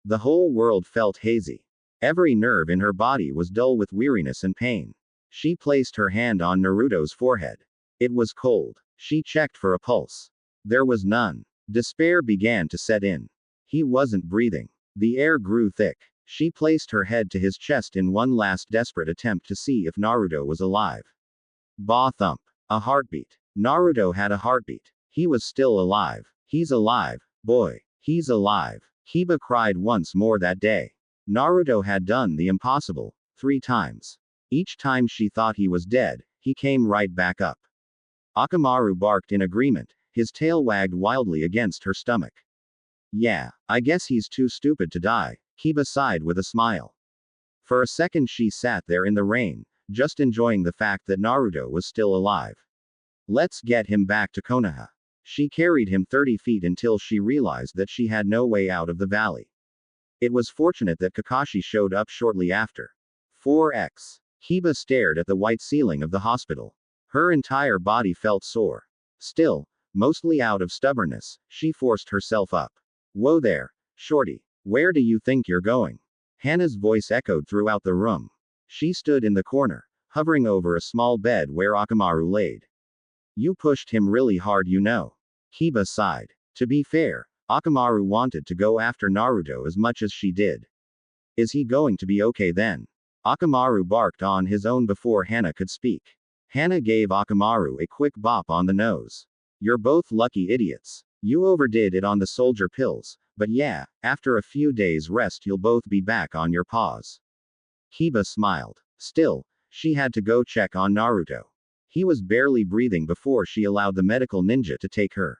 The whole world felt hazy. Every nerve in her body was dull with weariness and pain. She placed her hand on Naruto's forehead. It was cold. She checked for a pulse. There was none. Despair began to set in. He wasn't breathing. The air grew thick. She placed her head to his chest in one last desperate attempt to see if Naruto was alive. Ba thump. A heartbeat. Naruto had a heartbeat. He was still alive. He's alive, boy. He's alive. Kiba cried once more that day. Naruto had done the impossible 3 times. Each time she thought he was dead, he came right back up. Akamaru barked in agreement, his tail wagged wildly against her stomach. Yeah, I guess he's too stupid to die, Kiba sighed with a smile. For a second she sat there in the rain, just enjoying the fact that Naruto was still alive. Let's get him back to Konoha. She carried him 30 feet until she realized that she had no way out of the valley. It was fortunate that Kakashi showed up shortly after. 4x. Kiba stared at the white ceiling of the hospital. Her entire body felt sore. Still, mostly out of stubbornness, she forced herself up. Whoa there, shorty. Where do you think you're going? Hana's voice echoed throughout the room. She stood in the corner, hovering over a small bed where Akamaru laid. You pushed him really hard, you know. Kiba sighed. To be fair, Akamaru wanted to go after Naruto as much as she did. Is he going to be okay then? Akamaru barked on his own before Hana could speak. Hana gave Akamaru a quick bop on the nose. You're both lucky idiots. You overdid it on the soldier pills, but yeah, after a few days rest you'll both be back on your paws. Kiba smiled. Still, she had to go check on Naruto. He was barely breathing before she allowed the medical ninja to take her.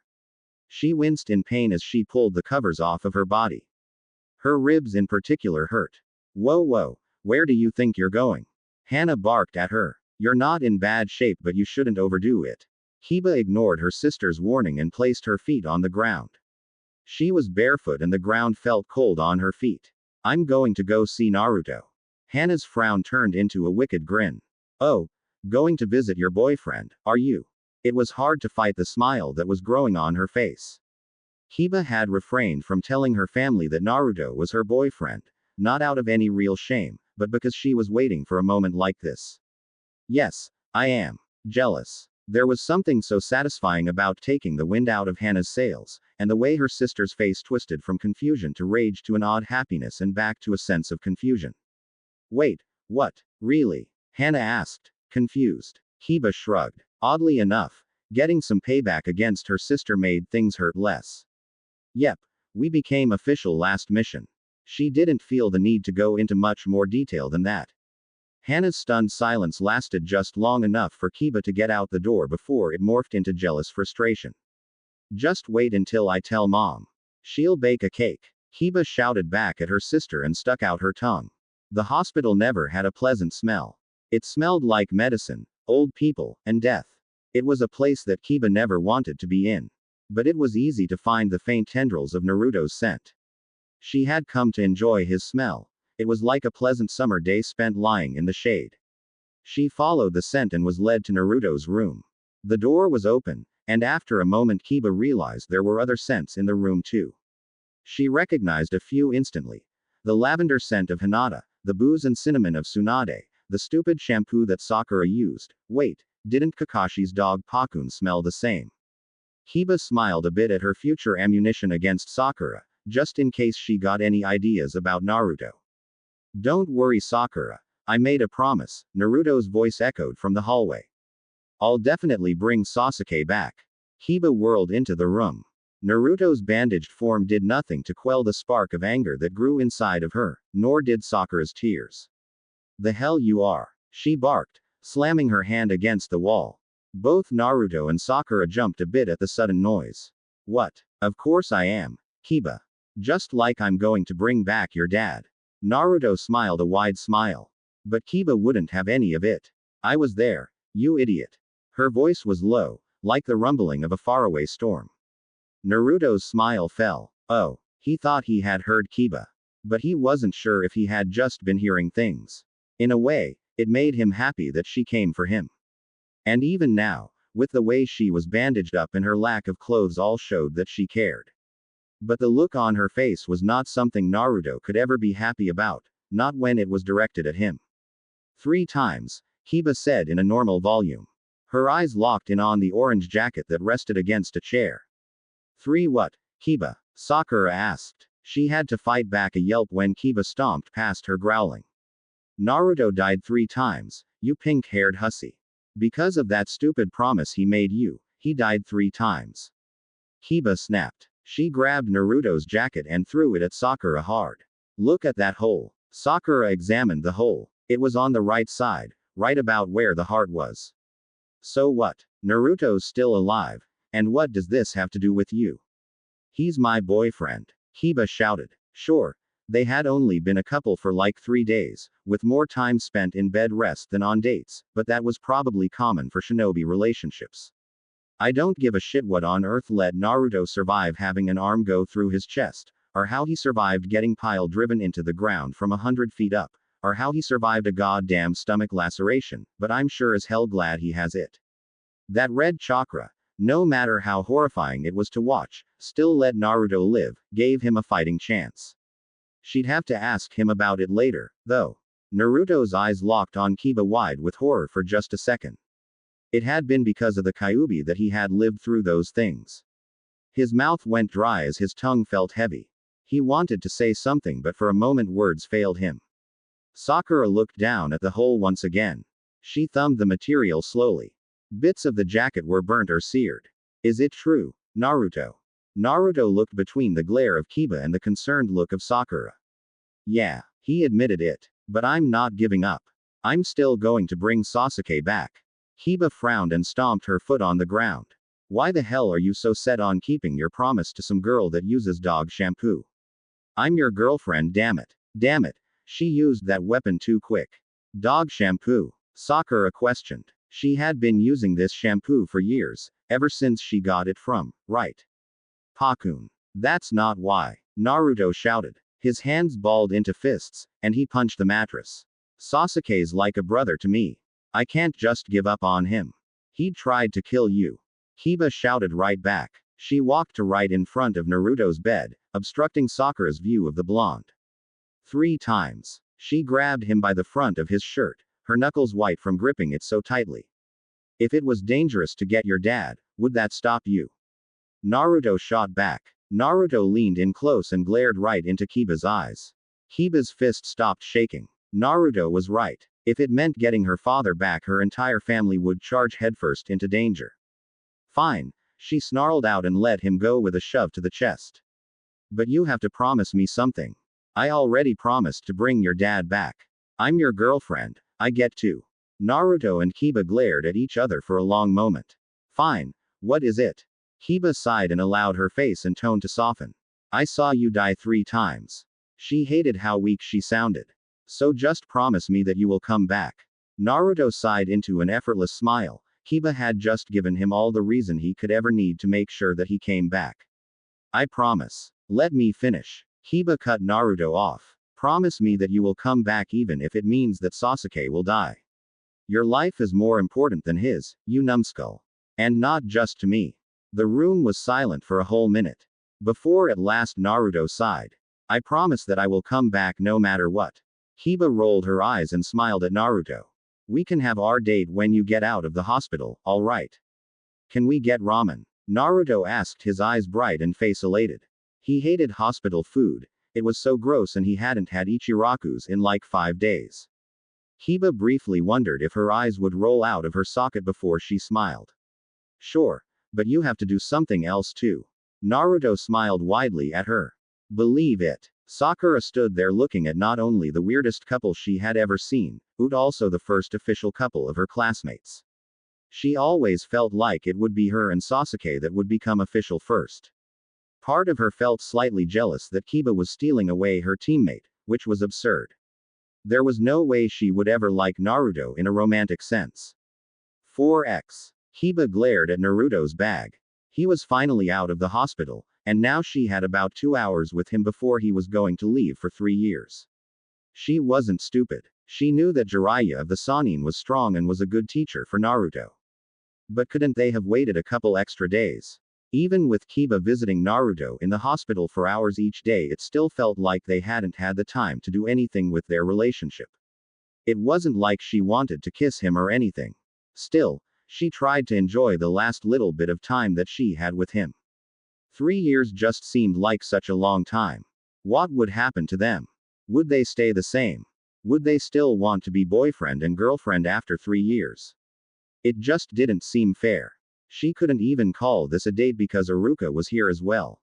She winced in pain as she pulled the covers off of her body. Her ribs in particular hurt. Whoa, where do you think you're going? Hana barked at her. You're not in bad shape, but you shouldn't overdo it. Kiba ignored her sister's warning and placed her feet on the ground. She was barefoot and the ground felt cold on her feet. I'm going to go see Naruto. Hana's frown turned into a wicked grin. Oh, going to visit your boyfriend, are you? It was hard to fight the smile that was growing on her face. Kiba had refrained from telling her family that Naruto was her boyfriend, not out of any real shame, but because she was waiting for a moment like this. Yes, I am jealous. There was something so satisfying about taking the wind out of Hana's sails, and the way her sister's face twisted from confusion to rage to an odd happiness and back to a sense of confusion. Wait, what? Really? Hana asked, confused. Kiba shrugged. Oddly enough, getting some payback against her sister made things hurt less. Yep, we became official last mission. She didn't feel the need to go into much more detail than that. Hana's stunned silence lasted just long enough for Kiba to get out the door before it morphed into jealous frustration. Just wait until I tell Mom. She'll bake a cake. Kiba shouted back at her sister and stuck out her tongue. The hospital never had a pleasant smell. It smelled like medicine, old people, and death. It was a place that Kiba never wanted to be in. But it was easy to find the faint tendrils of Naruto's scent. She had come to enjoy his smell. It was like a pleasant summer day spent lying in the shade. She followed the scent and was led to Naruto's room. The door was open, and after a moment Kiba realized there were other scents in the room too. She recognized a few instantly. The lavender scent of Hinata, the booze and cinnamon of Tsunade, the stupid shampoo that Sakura used. Wait, didn't Kakashi's dog Pakun smell the same? Kiba smiled a bit at her future ammunition against Sakura, just in case she got any ideas about Naruto. Don't worry, Sakura. I made a promise, Naruto's voice echoed from the hallway. I'll definitely bring Sasuke back. Kiba whirled into the room. Naruto's bandaged form did nothing to quell the spark of anger that grew inside of her, nor did Sakura's tears. The hell you are, she barked, slamming her hand against the wall. Both Naruto and Sakura jumped a bit at the sudden noise. What? Of course I am, Kiba. Just like I'm going to bring back your dad. Naruto smiled a wide smile. But Kiba wouldn't have any of it. I was there, you idiot. Her voice was low, like the rumbling of a faraway storm. Naruto's smile fell. Oh, he thought he had heard Kiba. But he wasn't sure if he had just been hearing things. In a way, it made him happy that she came for him. And even now, With the way she was bandaged up and her lack of clothes all showed that she cared. But the look on her face was not something Naruto could ever be happy about, not when it was directed at him. 3 times, Kiba said in a normal volume. Her eyes locked in on the orange jacket that rested against a chair. 3 what? Kiba? Sakura asked. She had to fight back a yelp when Kiba stomped past her growling. Naruto died 3 times, you pink-haired hussy. Because of that stupid promise he made you, he died 3 times. Kiba snapped. She grabbed Naruto's jacket and threw it at Sakura hard. Look at that hole. Sakura examined the hole. It was on the right side, right about where the heart was. So what? Naruto's still alive, and what does this have to do with you? He's my boyfriend. Kiba shouted. Sure, they had only been a couple for like 3 days, with more time spent in bed rest than on dates, but that was probably common for shinobi relationships. I don't give a shit what on earth let Naruto survive having an arm go through his chest, or how he survived getting pile driven into the ground from 100 feet up, or how he survived a goddamn stomach laceration, but I'm sure as hell glad he has it. That red chakra, no matter how horrifying it was to watch, still let Naruto live, gave him a fighting chance. She'd have to ask him about it later, though. Naruto's eyes locked on Kiba wide with horror for just a second. It had been because of the Kyuubi that he had lived through those things. His mouth went dry as his tongue felt heavy. He wanted to say something but for a moment words failed him. Sakura looked down at the hole once again. She thumbed the material slowly. Bits of the jacket were burnt or seared. Is it true, Naruto? Naruto looked between the glare of Kiba and the concerned look of Sakura. Yeah, he admitted it. But I'm not giving up. I'm still going to bring Sasuke back. Kiba frowned and stomped her foot on the ground. Why the hell are you so set on keeping your promise to some girl that uses dog shampoo? I'm your girlfriend, damn it. Damn it, she used that weapon too quick. Dog shampoo? Sakura questioned. She had been using this shampoo for years, ever since she got it from, right? Pakun. That's not why. Naruto shouted. His hands balled into fists, and he punched the mattress. Sasuke's like a brother to me. I can't just give up on him. He tried to kill you. Kiba shouted right back. She walked to right in front of Naruto's bed, obstructing Sakura's view of the blonde. 3 times. She grabbed him by the front of his shirt, her knuckles white from gripping it so tightly. If it was dangerous to get your dad, would that stop you? Naruto shot back. Naruto leaned in close and glared right into Kiba's eyes. Kiba's fist stopped shaking. Naruto was right. If it meant getting her father back, her entire family would charge headfirst into danger. Fine, she snarled out and let him go with a shove to the chest. But you have to promise me something. I already promised to bring your dad back. I'm your girlfriend, I get to. Naruto and Kiba glared at each other for a long moment. Fine, what is it? Kiba sighed and allowed her face and tone to soften. I saw you die 3 times. She hated how weak she sounded. So just promise me that you will come back. Naruto sighed into an effortless smile. Kiba had just given him all the reason he could ever need to make sure that he came back. I promise. Let me finish. Kiba cut Naruto off. Promise me that you will come back even if it means that Sasuke will die. Your life is more important than his, you numbskull. And not just to me. The room was silent for a whole minute. Before at last Naruto sighed. I promise that I will come back no matter what. Kiba rolled her eyes and smiled at Naruto. We can have our date when you get out of the hospital, alright? Can we get ramen? Naruto asked, his eyes bright and face elated. He hated hospital food. It was so gross and he hadn't had Ichiraku's in like 5 days. Kiba briefly wondered if her eyes would roll out of her socket before she smiled. Sure. But you have to do something else too. Naruto smiled widely at her. Believe it. Sakura stood there looking at not only the weirdest couple she had ever seen, but also the first official couple of her classmates. She always felt like it would be her and Sasuke that would become official first. Part of her felt slightly jealous that Kiba was stealing away her teammate, which was absurd. There was no way she would ever like Naruto in a romantic sense. 4x. Kiba glared at Naruto's bag. He was finally out of the hospital, and now she had about 2 hours with him before he was going to leave for 3 years. She wasn't stupid. She knew that Jiraiya of the Sannin was strong and was a good teacher for Naruto. But couldn't they have waited a couple extra days? Even with Kiba visiting Naruto in the hospital for hours each day, it still felt like they hadn't had the time to do anything with their relationship. It wasn't like she wanted to kiss him or anything. Still, she tried to enjoy the last little bit of time that she had with him. 3 years just seemed like such a long time. What would happen to them? Would they stay the same? Would they still want to be boyfriend and girlfriend after 3 years? It just didn't seem fair. She couldn't even call this a date because Iruka was here as well.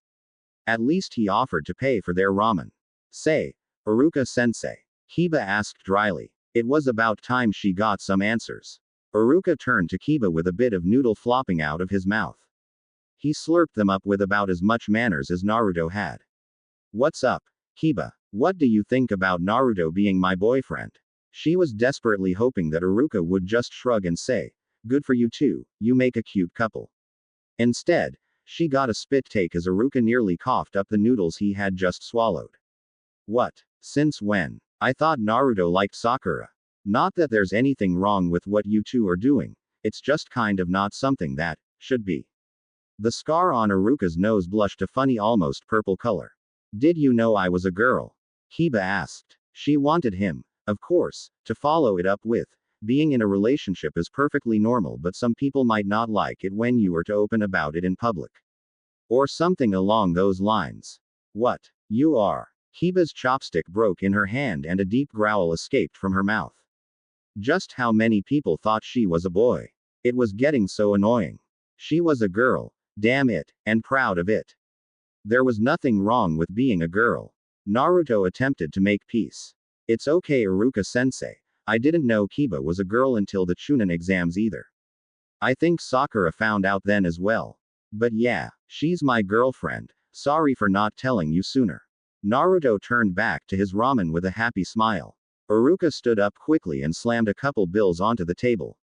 At least he offered to pay for their ramen. Say, Iruka-sensei. Kiba asked dryly. It was about time she got some answers. Iruka turned to Kiba with a bit of noodle flopping out of his mouth. He slurped them up with about as much manners as Naruto had. What's up, Kiba? What do you think about Naruto being my boyfriend? She was desperately hoping that Iruka would just shrug and say, good for you two, you make a cute couple. Instead, she got a spit take as Iruka nearly coughed up the noodles he had just swallowed. What? Since when? I thought Naruto liked Sakura. Not that there's anything wrong with what you two are doing, it's just kind of not something that should be. The scar on Iruka's nose blushed a funny almost purple color. Did you know I was a girl? Kiba asked. She wanted him, of course, to follow it up with, being in a relationship is perfectly normal, but some people might not like it when you are to open about it in public. Or something along those lines. What? You are? Kiba's chopstick broke in her hand and a deep growl escaped from her mouth. Just how many people thought she was a boy? It was getting so annoying. She was a girl, damn it, and proud of it. There was nothing wrong with being a girl. Naruto attempted to make peace. It's okay, Iruka-sensei. I didn't know Kiba was a girl until the Chunin exams either. I think Sakura found out then as well. But yeah, she's my girlfriend. Sorry for not telling you sooner. Naruto turned back to his ramen with a happy smile. Iruka stood up quickly and slammed a couple bills onto the table.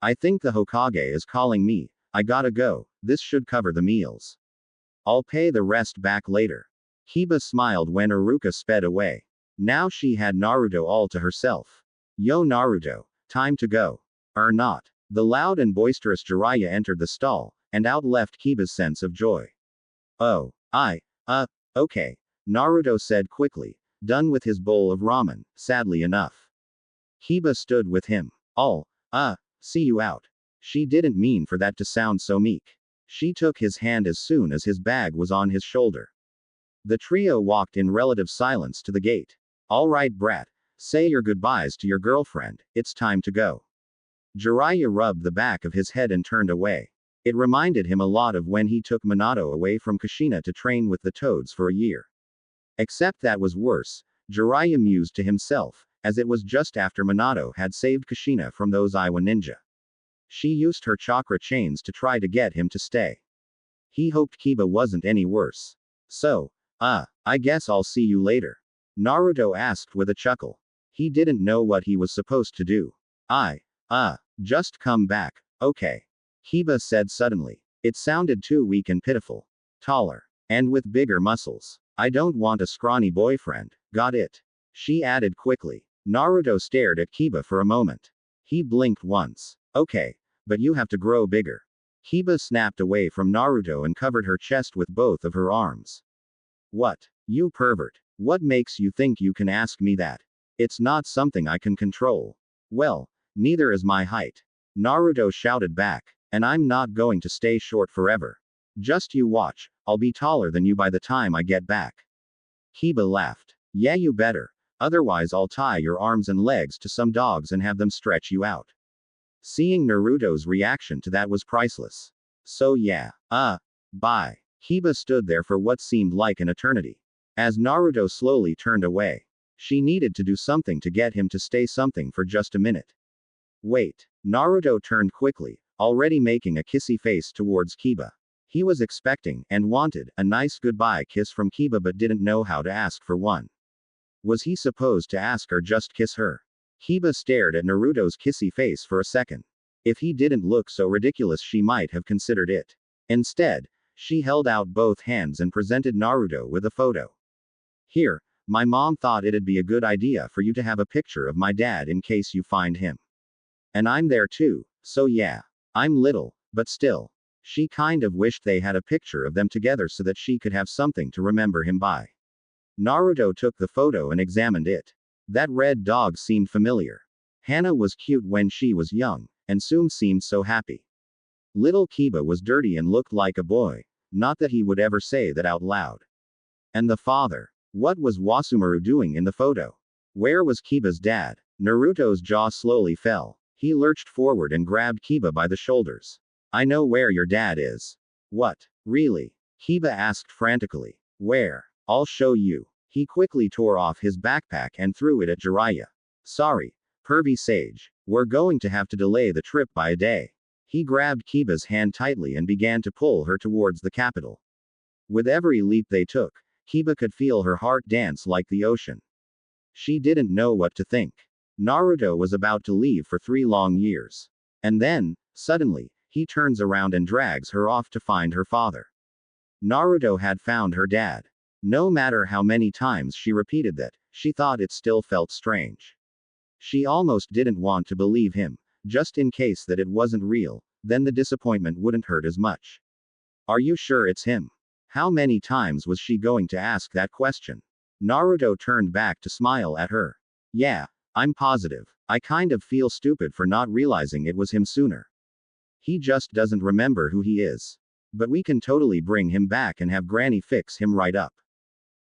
I think the Hokage is calling me. I gotta go. This should cover the meals. I'll pay the rest back later. Kiba smiled when Iruka sped away. Now she had Naruto all to herself. Yo Naruto, time to go. Or not. The loud and boisterous Jiraiya entered the stall, and out left Kiba's sense of joy. Oh, okay. Naruto said quickly, done with his bowl of ramen, sadly enough. Kiba stood with him. See you out. She didn't mean for that to sound so meek. She took his hand as soon as his bag was on his shoulder. The trio walked in relative silence to the gate. All right, brat. Say your goodbyes to your girlfriend, it's time to go. Jiraiya rubbed the back of his head and turned away. It reminded him a lot of when he took Minato away from Kushina to train with the Toads for a year. Except that was worse, Jiraiya mused to himself, as it was just after Minato had saved Kushina from those Iwa ninja. She used her chakra chains to try to get him to stay. He hoped Kiba wasn't any worse. So, I guess I'll see you later. Naruto asked with a chuckle. He didn't know what he was supposed to do. Just come back, okay. Kiba said suddenly. It sounded too weak and pitiful. Taller. And with bigger muscles. I don't want a scrawny boyfriend, got it? She added quickly. Naruto stared at Kiba for a moment. He blinked once. Okay, but you have to grow bigger. Kiba snapped away from Naruto and covered her chest with both of her arms. What? You pervert. What makes you think you can ask me that? It's not something I can control. Well, neither is my height. Naruto shouted back. And I'm not going to stay short forever. Just you watch, I'll be taller than you by the time I get back. Kiba laughed. Yeah, you better. Otherwise I'll tie your arms and legs to some dogs and have them stretch you out. Seeing Naruto's reaction to that was priceless. So yeah, bye. Kiba stood there for what seemed like an eternity. As Naruto slowly turned away. She needed to do something to get him to stay something for just a minute. Wait. Naruto turned quickly, already making a kissy face towards Kiba. He was expecting, and wanted, a nice goodbye kiss from Kiba but didn't know how to ask for one. Was he supposed to ask or just kiss her? Kiba stared at Naruto's kissy face for a second. If he didn't look so ridiculous she might have considered it. Instead, she held out both hands and presented Naruto with a photo. Here, my mom thought it'd be a good idea for you to have a picture of my dad in case you find him. And I'm there too, so yeah. I'm little, but still. She kind of wished they had a picture of them together so that she could have something to remember him by. Naruto took the photo and examined it. That red dog seemed familiar. Hana was cute when she was young, and soon seemed so happy. Little Kiba was dirty and looked like a boy. Not that he would ever say that out loud. And the father. What was Wasumaru doing in the photo? Where was Kiba's dad? Naruto's jaw slowly fell. He lurched forward and grabbed Kiba by the shoulders. I know where your dad is. What? Really? Kiba asked frantically. Where? I'll show you. He quickly tore off his backpack and threw it at Jiraiya. Sorry, pervy sage. We're going to have to delay the trip by a day. He grabbed Kiba's hand tightly and began to pull her towards the capital. With every leap they took, Kiba could feel her heart dance like the ocean. She didn't know what to think. Naruto was about to leave for 3 long years. And then, suddenly, he turns around and drags her off to find her father. Naruto had found her dad. No matter how many times she repeated that, she thought it still felt strange. She almost didn't want to believe him, just in case that it wasn't real, then the disappointment wouldn't hurt as much. Are you sure it's him? How many times was she going to ask that question? Naruto turned back to smile at her. Yeah, I'm positive. I kind of feel stupid for not realizing it was him sooner. He just doesn't remember who he is. But we can totally bring him back and have Granny fix him right up.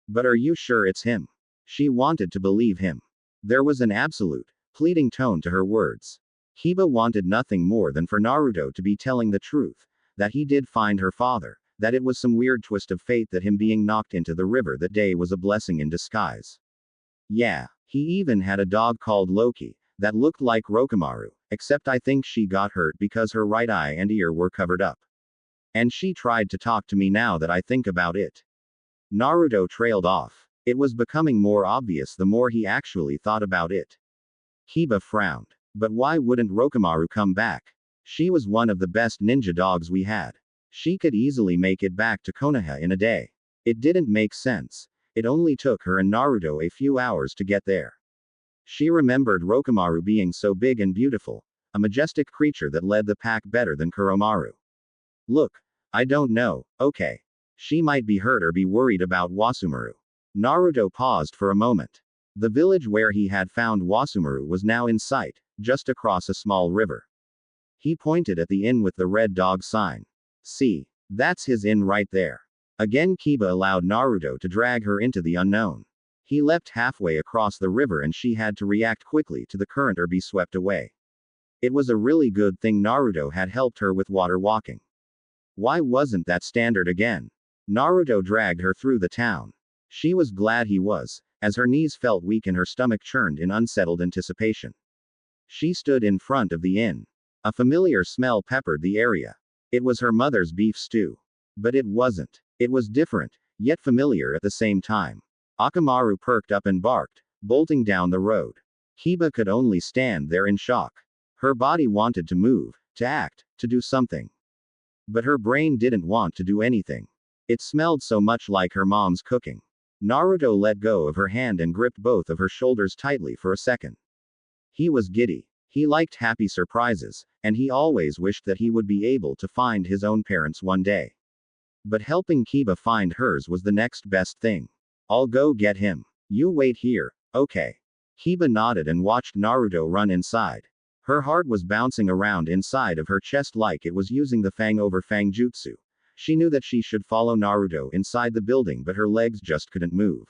But are you sure it's him? She wanted to believe him. There was an absolute, pleading tone to her words. Kiba wanted nothing more than for Naruto to be telling the truth, that he did find her father, that it was some weird twist of fate that him being knocked into the river that day was a blessing in disguise. Yeah, he even had a dog called Loki, that looked like Rokomaru, except I think she got hurt because her right eye and ear were covered up. And she tried to talk to me now that I think about it. Naruto trailed off. It was becoming more obvious the more he actually thought about it. Kiba frowned. But why wouldn't Rokomaru come back? She was one of the best ninja dogs we had. She could easily make it back to Konoha in a day. It didn't make sense. It only took her and Naruto a few hours to get there. She remembered Rokomaru being so big and beautiful, a majestic creature that led the pack better than Kuromaru. Look, I don't know, okay. She might be hurt or be worried about Wasumaru. Naruto paused for a moment. The village where he had found Wasumaru was now in sight, just across a small river. He pointed at the inn with the red dog sign. See, that's his inn right there. Again Kiba allowed Naruto to drag her into the unknown. He leapt halfway across the river and she had to react quickly to the current or be swept away. It was a really good thing Naruto had helped her with water walking. Why wasn't that standard again? Naruto dragged her through the town. She was glad he was, as her knees felt weak and her stomach churned in unsettled anticipation. She stood in front of the inn. A familiar smell peppered the area. It was her mother's beef stew. But it wasn't. It was different, yet familiar at the same time. Akamaru perked up and barked, bolting down the road. Kiba could only stand there in shock. Her body wanted to move, to act, to do something. But her brain didn't want to do anything. It smelled so much like her mom's cooking. Naruto let go of her hand and gripped both of her shoulders tightly for a second. He was giddy. He liked happy surprises, and he always wished that he would be able to find his own parents one day. But helping Kiba find hers was the next best thing. I'll go get him. You wait here, okay? Kiba nodded and watched Naruto run inside. Her heart was bouncing around inside of her chest like it was using the fang over fang jutsu. She knew that she should follow Naruto inside the building, but her legs just couldn't move.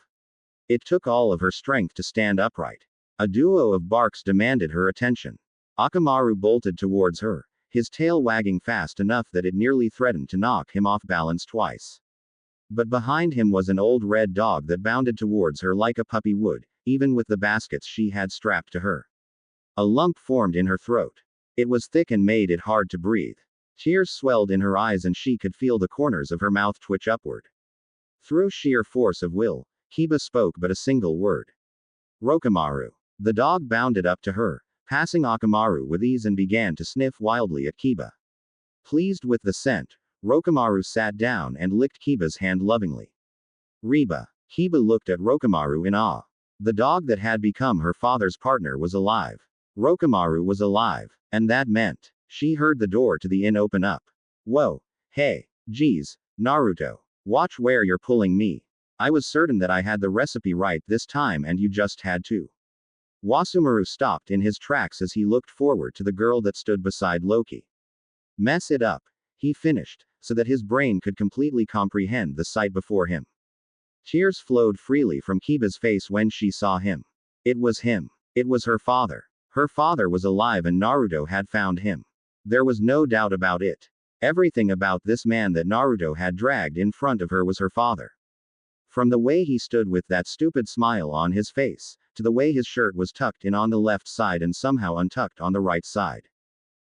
It took all of her strength to stand upright. A duo of barks demanded her attention. Akamaru bolted towards her, his tail wagging fast enough that it nearly threatened to knock him off balance twice. But behind him was an old red dog that bounded towards her like a puppy would, even with the baskets she had strapped to her. A lump formed in her throat. It was thick and made it hard to breathe. Tears swelled in her eyes and she could feel the corners of her mouth twitch upward. Through sheer force of will, Kiba spoke but a single word. Rokomaru. The dog bounded up to her, passing Akamaru with ease and began to sniff wildly at Kiba. Pleased with the scent, Rokomaru sat down and licked Kiba's hand lovingly. Reba. Kiba looked at Rokomaru in awe. The dog that had become her father's partner was alive. Rokomaru was alive, and that meant She heard the door to the inn open up. Whoa. Hey. Geez. Naruto. Watch where you're pulling me. I was certain that I had the recipe right this time and you just had to. Wasumaru stopped in his tracks as he looked forward to the girl that stood beside Loki. Mess it up. He finished, so that his brain could completely comprehend the sight before him. Tears flowed freely from Kiba's face when she saw him. It was him. It was her father. Her father was alive and Naruto had found him. There was no doubt about it. Everything about this man that Naruto had dragged in front of her was her father. From the way he stood with that stupid smile on his face, to the way his shirt was tucked in on the left side and somehow untucked on the right side.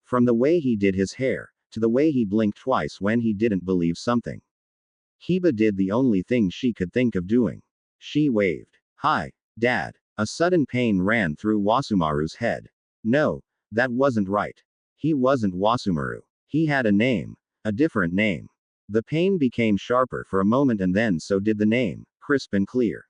From the way he did his hair, to the way he blinked twice when he didn't believe something. Kiba did the only thing she could think of doing. She waved. Hi, Dad. A sudden pain ran through Wasumaru's head. No, that wasn't right. He wasn't Wasumaru. He had a name. A different name. The pain became sharper for a moment and then so did the name, crisp and clear.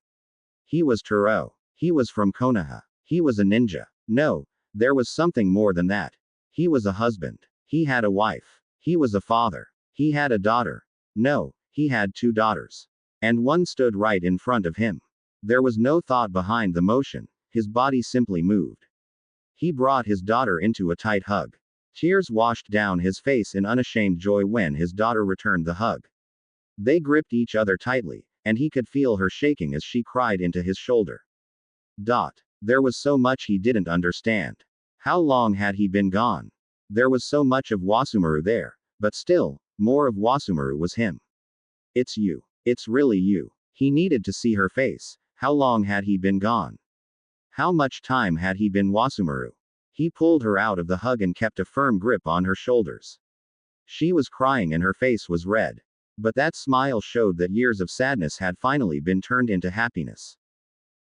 He was Taro. He was from Konoha. He was a ninja. No, there was something more than that. He was a husband. He had a wife. He was a father. He had a daughter. No, he had 2 daughters. And one stood right in front of him. There was no thought behind the motion, his body simply moved. He brought his daughter into a tight hug. Tears washed down his face in unashamed joy when his daughter returned the hug. They gripped each other tightly, and he could feel her shaking as she cried into his shoulder. There was so much he didn't understand. How long had he been gone? There was so much of Wasumaru there, but still, more of Wasumaru was him. It's you. It's really you. He needed to see her face. How long had he been gone? How much time had he been Wasumaru? He pulled her out of the hug and kept a firm grip on her shoulders. She was crying and her face was red. But that smile showed that years of sadness had finally been turned into happiness.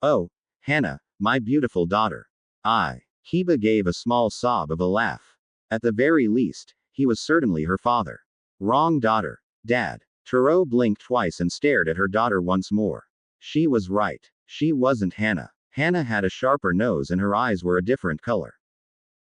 Oh, Hana, my beautiful daughter. Kiba gave a small sob of a laugh. At the very least, he was certainly her father. Wrong daughter. Dad. Taro blinked twice and stared at her daughter once more. She was right. She wasn't Hana. Hana had a sharper nose and her eyes were a different color.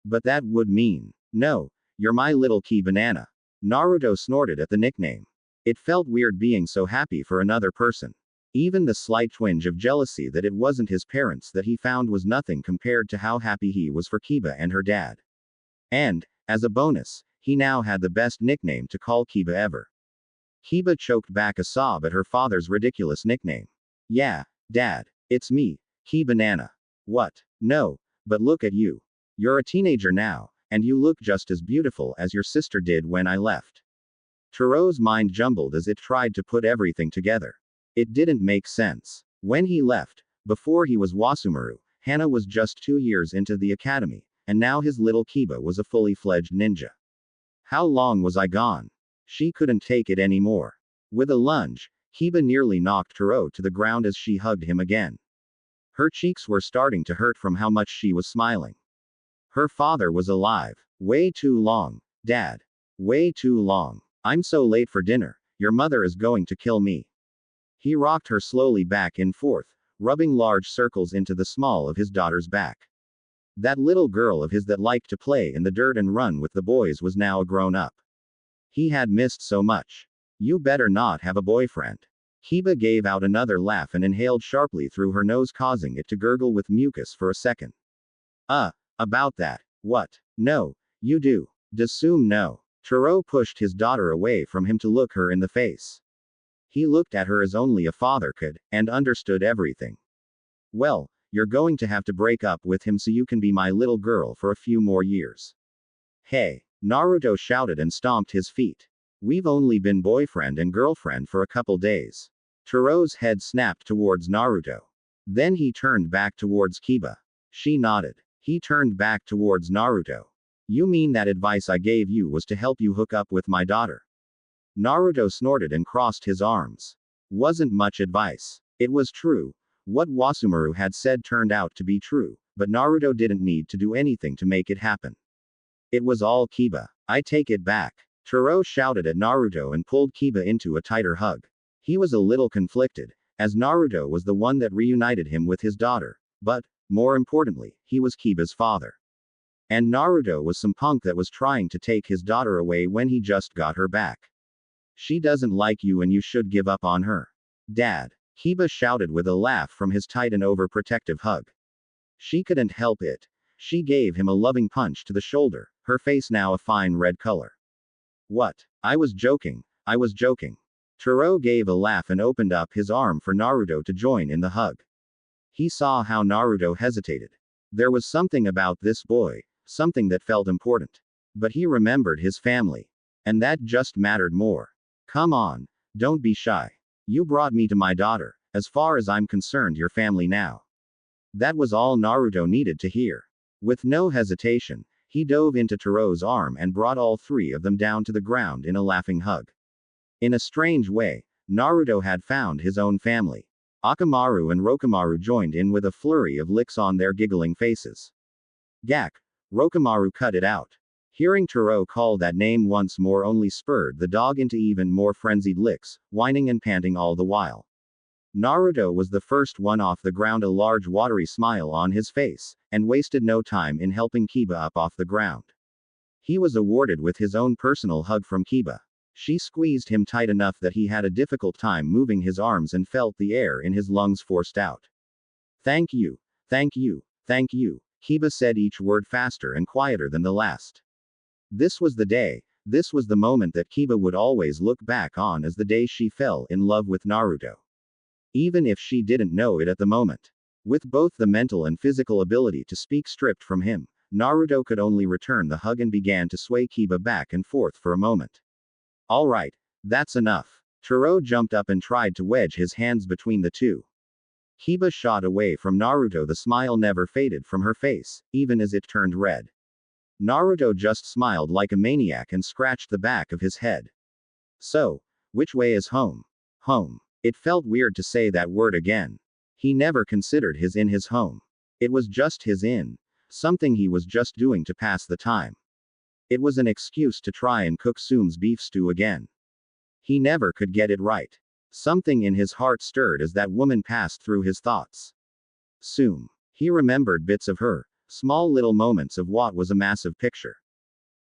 But that would mean, no, you're my little key banana. Naruto snorted at the nickname. It felt weird being so happy for another person. Even the slight twinge of jealousy that it wasn't his parents that he found was nothing compared to how happy he was for Kiba and her dad. And, as a bonus, he now had the best nickname to call Kiba ever. Kiba choked back a sob at her father's ridiculous nickname. Yeah, Dad, it's me, Key Banana. What? No, but look at you. You're a teenager now, and you look just as beautiful as your sister did when I left. Taro's mind jumbled as it tried to put everything together. It didn't make sense. When he left, before he was Wasumaru, Hana was just 2 years into the academy, and now his little Kiba was a fully fledged ninja. How long was I gone? She couldn't take it anymore. With a lunge, Kiba nearly knocked Taro to the ground as she hugged him again. Her cheeks were starting to hurt from how much she was smiling. Her father was alive. Way too long, Dad. Way too long. I'm so late for dinner, your mother is going to kill me. He rocked her slowly back and forth, rubbing large circles into the small of his daughter's back. That little girl of his that liked to play in the dirt and run with the boys was now a grown-up. He had missed so much. You better not have a boyfriend. Kiba gave out another laugh and inhaled sharply through her nose, causing it to gurgle with mucus for a second. About that. What? No, you do. Assume no. Taro pushed his daughter away from him to look her in the face. He looked at her as only a father could, and understood everything. Well, you're going to have to break up with him so you can be my little girl for a few more years. Hey, Naruto shouted and stomped his feet. We've only been boyfriend and girlfriend for a couple days. Taro's head snapped towards Naruto. Then he turned back towards Kiba. She nodded. He turned back towards Naruto. You mean that advice I gave you was to help you hook up with my daughter? Naruto snorted and crossed his arms. Wasn't much advice. It was true. What Wasumaru had said turned out to be true, but Naruto didn't need to do anything to make it happen. It was all Kiba. I take it back. Taro shouted at Naruto and pulled Kiba into a tighter hug. He was a little conflicted, as Naruto was the one that reunited him with his daughter, but, more importantly, he was Kiba's father. And Naruto was some punk that was trying to take his daughter away when he just got her back. She doesn't like you and you should give up on her. Dad. Kiba shouted with a laugh from his tight and overprotective hug. She couldn't help it. She gave him a loving punch to the shoulder, her face now a fine red color. What? I was joking. I was joking. Taro gave a laugh and opened up his arm for Naruto to join in the hug. He saw how Naruto hesitated. There was something about this boy, something that felt important. But he remembered his family. And that just mattered more. Come on. Don't be shy. You brought me to my daughter. As far as I'm concerned, your family now. That was all Naruto needed to hear. With no hesitation, he dove into Taro's arm and brought all three of them down to the ground in a laughing hug. In a strange way, Naruto had found his own family. Akamaru and Rokomaru joined in with a flurry of licks on their giggling faces. Gak. Rokomaru cut it out. Hearing Taro call that name once more only spurred the dog into even more frenzied licks, whining and panting all the while. Naruto was the first one off the ground, a large watery smile on his face, and wasted no time in helping Kiba up off the ground. He was awarded with his own personal hug from Kiba. She squeezed him tight enough that he had a difficult time moving his arms and felt the air in his lungs forced out. Thank you, thank you, thank you, Kiba said each word faster and quieter than the last. This was the day, this was the moment that Kiba would always look back on as the day she fell in love with Naruto. Even if she didn't know it at the moment. With both the mental and physical ability to speak stripped from him, Naruto could only return the hug and began to sway Kiba back and forth for a moment. Alright, that's enough. Taro jumped up and tried to wedge his hands between the two. Kiba shot away from Naruto. The smile never faded from her face, even as it turned red. Naruto just smiled like a maniac and scratched the back of his head. So, which way is home? Home. It felt weird to say that word again. He never considered his home. It was just his something he was just doing to pass the time. It was an excuse to try and cook Soom's beef stew again. He never could get it right. Something in his heart stirred as that woman passed through his thoughts. Soom. He remembered bits of her, small little moments of what was a massive picture.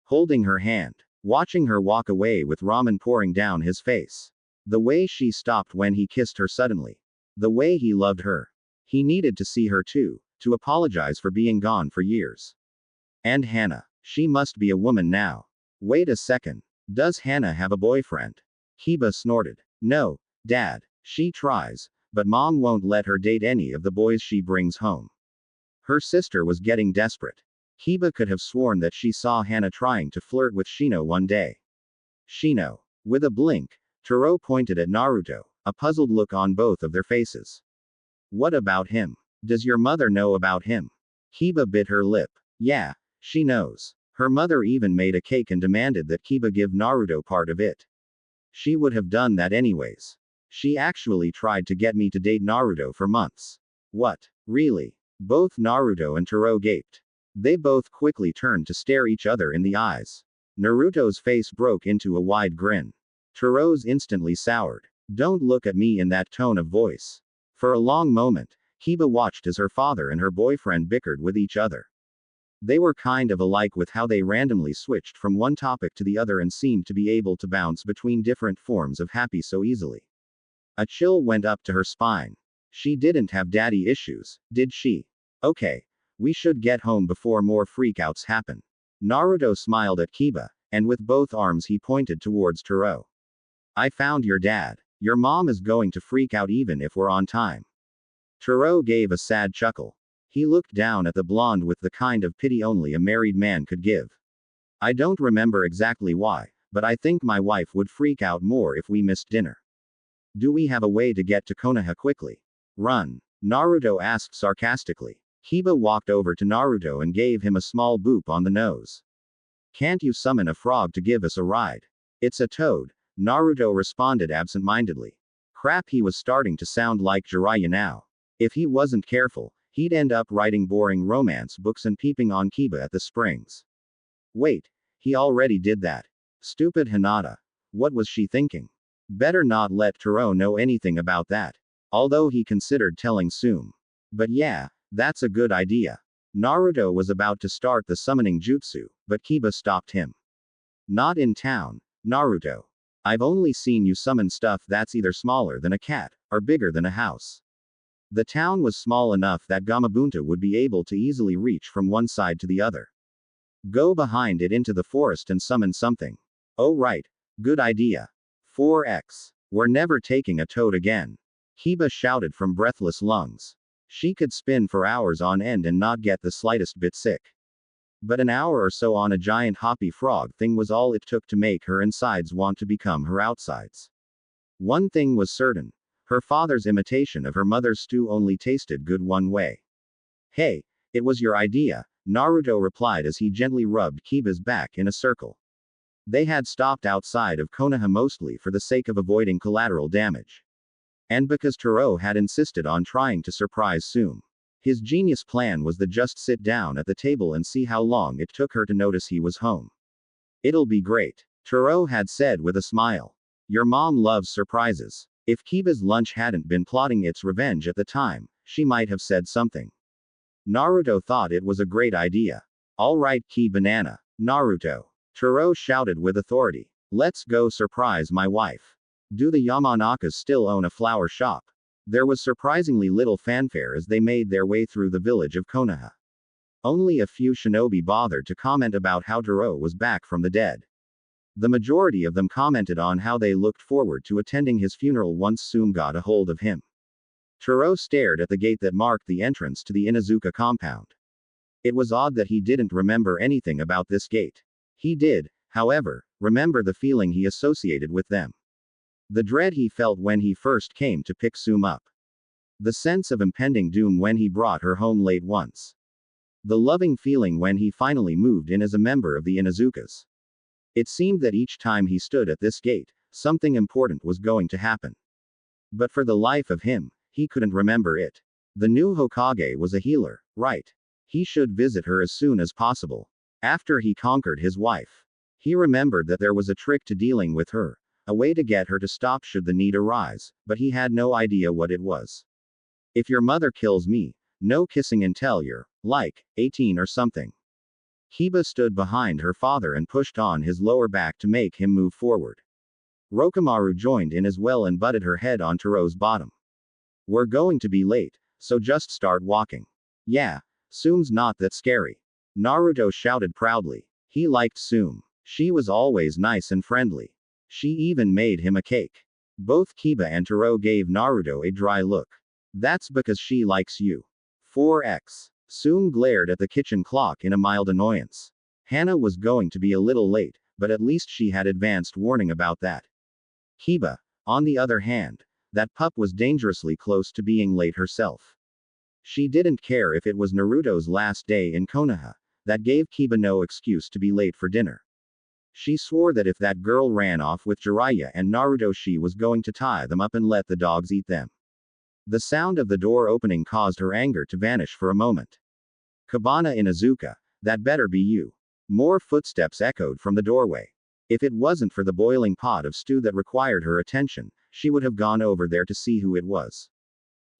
Holding her hand, watching her walk away with ramen pouring down his face. The way she stopped when he kissed her suddenly. The way he loved her. He needed to see her too, to apologize for being gone for years. And Hana. She must be a woman now. Wait a second. Does Hana have a boyfriend? Kiba snorted. No, Dad. She tries, but Mom won't let her date any of the boys she brings home. Her sister was getting desperate. Kiba could have sworn that she saw Hana trying to flirt with Shino one day. Shino. With a blink, Taro pointed at Naruto, a puzzled look on both of their faces. What about him? Does your mother know about him? Kiba bit her lip. Yeah, she knows. Her mother even made a cake and demanded that Kiba give Naruto part of it. She would have done that anyways. She actually tried to get me to date Naruto for months. What? Really? Both Naruto and Taro gaped. They both quickly turned to stare each other in the eyes. Naruto's face broke into a wide grin. Taro's instantly soured. Don't look at me in that tone of voice. For a long moment, Kiba watched as her father and her boyfriend bickered with each other. They were kind of alike with how they randomly switched from one topic to the other and seemed to be able to bounce between different forms of happy so easily. A chill went up to her spine. She didn't have daddy issues, did she? Okay. We should get home before more freakouts happen. Naruto smiled at Kiba, and with both arms he pointed towards Taro. I found your dad. Your mom is going to freak out even if we're on time. Taro gave a sad chuckle. He looked down at the blonde with the kind of pity only a married man could give. I don't remember exactly why, but I think my wife would freak out more if we missed dinner. Do we have a way to get to Konoha quickly? Run. Naruto asked sarcastically. Kiba walked over to Naruto and gave him a small boop on the nose. Can't you summon a frog to give us a ride? It's a toad. Naruto responded absent-mindedly. Crap, he was starting to sound like Jiraiya now. If he wasn't careful, he'd end up writing boring romance books and peeping on Kiba at the springs. Wait, he already did that. Stupid Hinata. What was she thinking? Better not let Taro know anything about that. Although he considered telling Soom. But yeah, that's a good idea. Naruto was about to start the summoning jutsu, but Kiba stopped him. Not in town, Naruto. I've only seen you summon stuff that's either smaller than a cat, or bigger than a house. The town was small enough that Gamabunta would be able to easily reach from one side to the other. Go behind it into the forest and summon something. Oh right. Good idea. 4x. We're never taking a toad again. Kiba shouted from breathless lungs. She could spin for hours on end and not get the slightest bit sick. But an hour or so on a giant hoppy frog thing was all it took to make her insides want to become her outsides. One thing was certain. Her father's imitation of her mother's stew only tasted good one way. Hey, it was your idea, Naruto replied as he gently rubbed Kiba's back in a circle. They had stopped outside of Konoha mostly for the sake of avoiding collateral damage. And because Taro had insisted on trying to surprise Sume. His genius plan was to just sit down at the table and see how long it took her to notice he was home. It'll be great, Taro had said with a smile. Your mom loves surprises. If Kiba's lunch hadn't been plotting its revenge at the time, she might have said something. Naruto thought it was a great idea. All right, Ki banana, Naruto. Taro shouted with authority. Let's go surprise my wife. Do the Yamanakas still own a flower shop? There was surprisingly little fanfare as they made their way through the village of Konoha. Only a few shinobi bothered to comment about how Taro was back from the dead. The majority of them commented on how they looked forward to attending his funeral once Sume got a hold of him. Taro stared at the gate that marked the entrance to the Inuzuka compound. It was odd that he didn't remember anything about this gate. He did, however, remember the feeling he associated with them. The dread he felt when he first came to pick Sume up. The sense of impending doom when he brought her home late once. The loving feeling when he finally moved in as a member of the Inuzukas. It seemed that each time he stood at this gate, something important was going to happen. But for the life of him, he couldn't remember it. The new Hokage was a healer, right? He should visit her as soon as possible. After he conquered his wife. He remembered that there was a trick to dealing with her, a way to get her to stop should the need arise, but he had no idea what it was. If your mother kills me, no kissing until you're, like, 18 or something. Kiba stood behind her father and pushed on his lower back to make him move forward. Rokimaru joined in as well and butted her head on Taro's bottom. We're going to be late, so just start walking. Yeah, Sume's not that scary. Naruto shouted proudly. He liked Sume. She was always nice and friendly. She even made him a cake. Both Kiba and Taro gave Naruto a dry look. That's because she likes you. 4x. Sume glared at the kitchen clock in a mild annoyance. Hana was going to be a little late, but at least she had advanced warning about that. Kiba, on the other hand, that pup was dangerously close to being late herself. She didn't care if it was Naruto's last day in Konoha. That gave Kiba no excuse to be late for dinner. She swore that if that girl ran off with Jiraiya and Naruto, she was going to tie them up and let the dogs eat them. The sound of the door opening caused her anger to vanish for a moment. Kabana Inuzuka, that better be you. More footsteps echoed from the doorway. If it wasn't for the boiling pot of stew that required her attention, she would have gone over there to see who it was.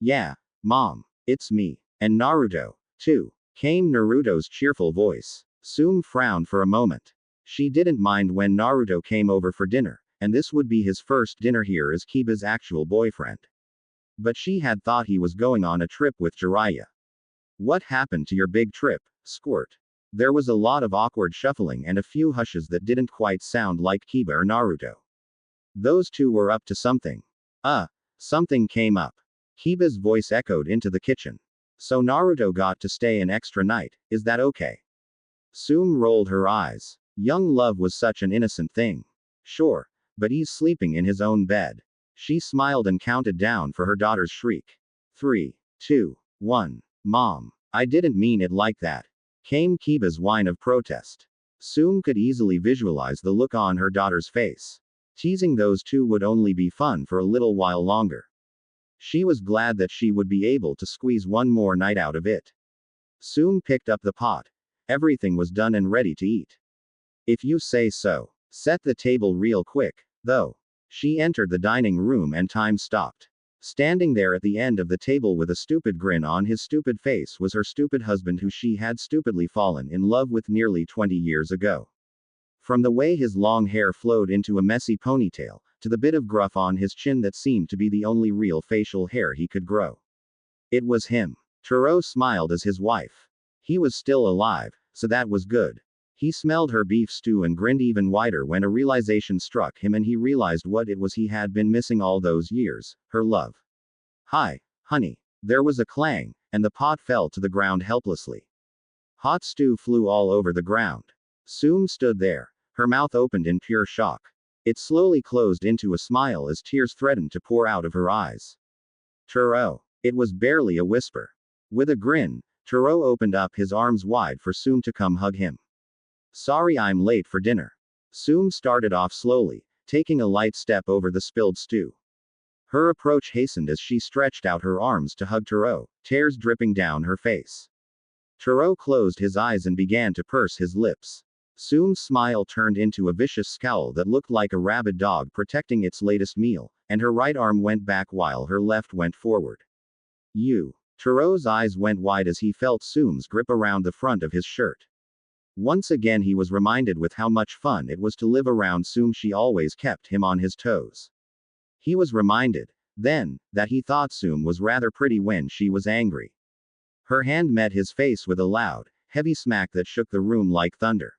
Yeah, Mom, it's me. And Naruto, too, came Naruto's cheerful voice. Sume frowned for a moment. She didn't mind when Naruto came over for dinner, and this would be his first dinner here as Kiba's actual boyfriend. But she had thought he was going on a trip with Jiraiya. What happened to your big trip, Squirt? There was a lot of awkward shuffling and a few hushes that didn't quite sound like Kiba or Naruto. Those two were up to something. Something came up. Kiba's voice echoed into the kitchen. So Naruto got to stay an extra night, is that okay? Sume rolled her eyes. Young love was such an innocent thing. Sure, but he's sleeping in his own bed. She smiled and counted down for her daughter's shriek. 3, 2, 1. Mom, I didn't mean it like that. Came Kiba's whine of protest. Sume could easily visualize the look on her daughter's face. Teasing those two would only be fun for a little while longer. She was glad that she would be able to squeeze one more night out of it. Sume picked up the pot. Everything was done and ready to eat. If you say so. Set the table real quick, though. She entered the dining room and time stopped. Standing there at the end of the table with a stupid grin on his stupid face was her stupid husband who she had stupidly fallen in love with nearly 20 years ago. From the way his long hair flowed into a messy ponytail, to the bit of gruff on his chin that seemed to be the only real facial hair he could grow. It was him. Turo smiled as his wife. He was still alive, so that was good. He smelled her beef stew and grinned even wider when a realization struck him and he realized what it was he had been missing all those years, her love. Hi, honey. There was a clang, and the pot fell to the ground helplessly. Hot stew flew all over the ground. Soom stood there, her mouth opened in pure shock. It slowly closed into a smile as tears threatened to pour out of her eyes. Turo. It was barely a whisper. With a grin, Turo opened up his arms wide for Soom to come hug him. Sorry I'm late for dinner. Soom started off slowly, taking a light step over the spilled stew. Her approach hastened as she stretched out her arms to hug Turo, tears dripping down her face. Turo closed his eyes and began to purse his lips. Soom's smile turned into a vicious scowl that looked like a rabid dog protecting its latest meal, and her right arm went back while her left went forward. You. Turo's eyes went wide as he felt Soom's grip around the front of his shirt. Once again he was reminded with how much fun it was to live around Soom. She always kept him on his toes. He was reminded, then, that he thought Soom was rather pretty when she was angry. Her hand met his face with a loud, heavy smack that shook the room like thunder.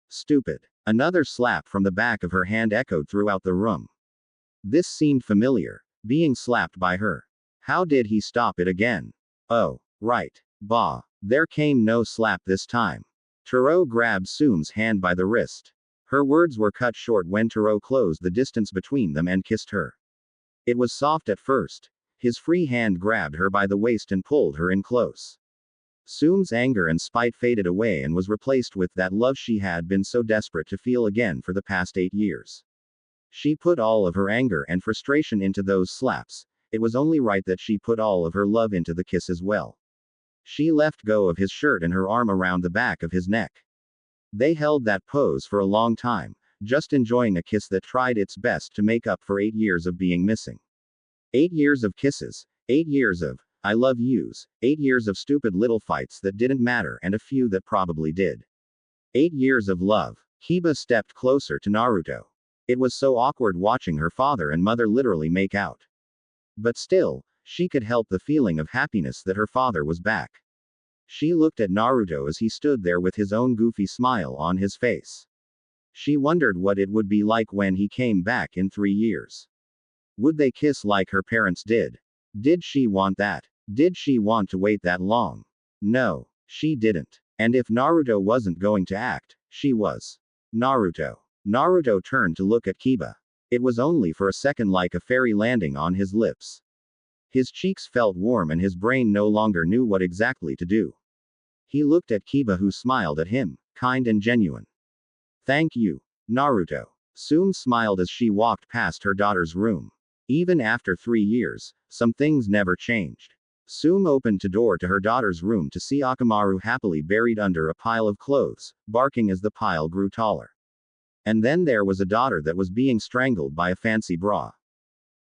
Stupid. Another slap from the back of her hand echoed throughout the room. This seemed familiar, being slapped by her. How did he stop it again? Oh, right. Bah. There came no slap this time. Turo grabbed Soom's hand by the wrist. Her words were cut short when Turo closed the distance between them and kissed her. It was soft at first. His free hand grabbed her by the waist and pulled her in close. Soom's anger and spite faded away and was replaced with that love she had been so desperate to feel again for the past 8 years. She put all of her anger and frustration into those slaps. It was only right that she put all of her love into the kiss as well. She left go of his shirt and her arm around the back of his neck. They held that pose for a long time, just enjoying a kiss that tried its best to make up for 8 years of being missing. 8 years of kisses, 8 years of I love yous, 8 years of stupid little fights that didn't matter and a few that probably did. 8 years of love. Kiba stepped closer to Naruto. It was so awkward watching her father and mother literally make out. But still, she could help the feeling of happiness that her father was back. She looked at Naruto as he stood there with his own goofy smile on his face. She wondered what it would be like when he came back in 3 years. Would they kiss like her parents did? Did she want that? Did she want to wait that long? No, she didn't. And if Naruto wasn't going to act, she was. Naruto. Naruto turned to look at Kiba. It was only for a second like a fairy landing on his lips. His cheeks felt warm and his brain no longer knew what exactly to do. He looked at Kiba who smiled at him, kind and genuine. Thank you, Naruto. Soom smiled as she walked past her daughter's room. Even after 3 years, some things never changed. Soom opened the door to her daughter's room to see Akamaru happily buried under a pile of clothes, barking as the pile grew taller. And then there was a daughter that was being strangled by a fancy bra.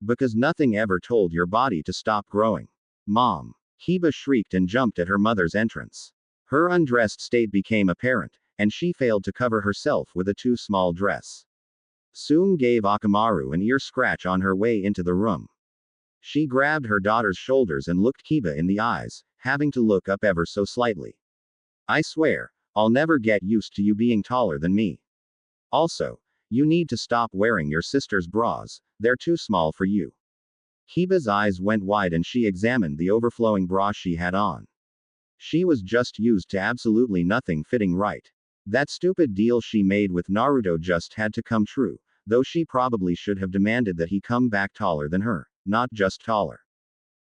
Because nothing ever told your body to stop growing. Mom. Kiba shrieked and jumped at her mother's entrance. Her undressed state became apparent, and she failed to cover herself with a too small dress. Soom gave Akamaru an ear scratch on her way into the room. She grabbed her daughter's shoulders and looked Kiba in the eyes, having to look up ever so slightly. I swear, I'll never get used to you being taller than me. Also, you need to stop wearing your sister's bras, they're too small for you. Kiba's eyes went wide and she examined the overflowing bra she had on. She was just used to absolutely nothing fitting right. That stupid deal she made with Naruto just had to come true, though she probably should have demanded that he come back taller than her, not just taller.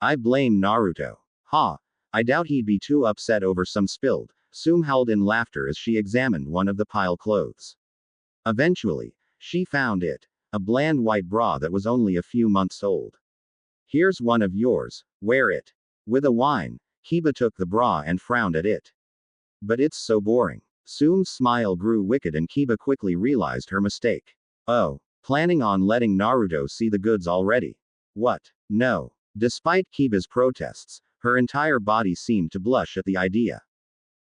I blame Naruto. Ha! I doubt he'd be too upset over some spilled. Soom howled in laughter as she examined one of the pile clothes. Eventually, she found it. A bland white bra that was only a few months old. Here's one of yours, wear it. With a whine, Kiba took the bra and frowned at it. But it's so boring. Soom's smile grew wicked and Kiba quickly realized her mistake. Oh, planning on letting Naruto see the goods already. What? No. Despite Kiba's protests, her entire body seemed to blush at the idea.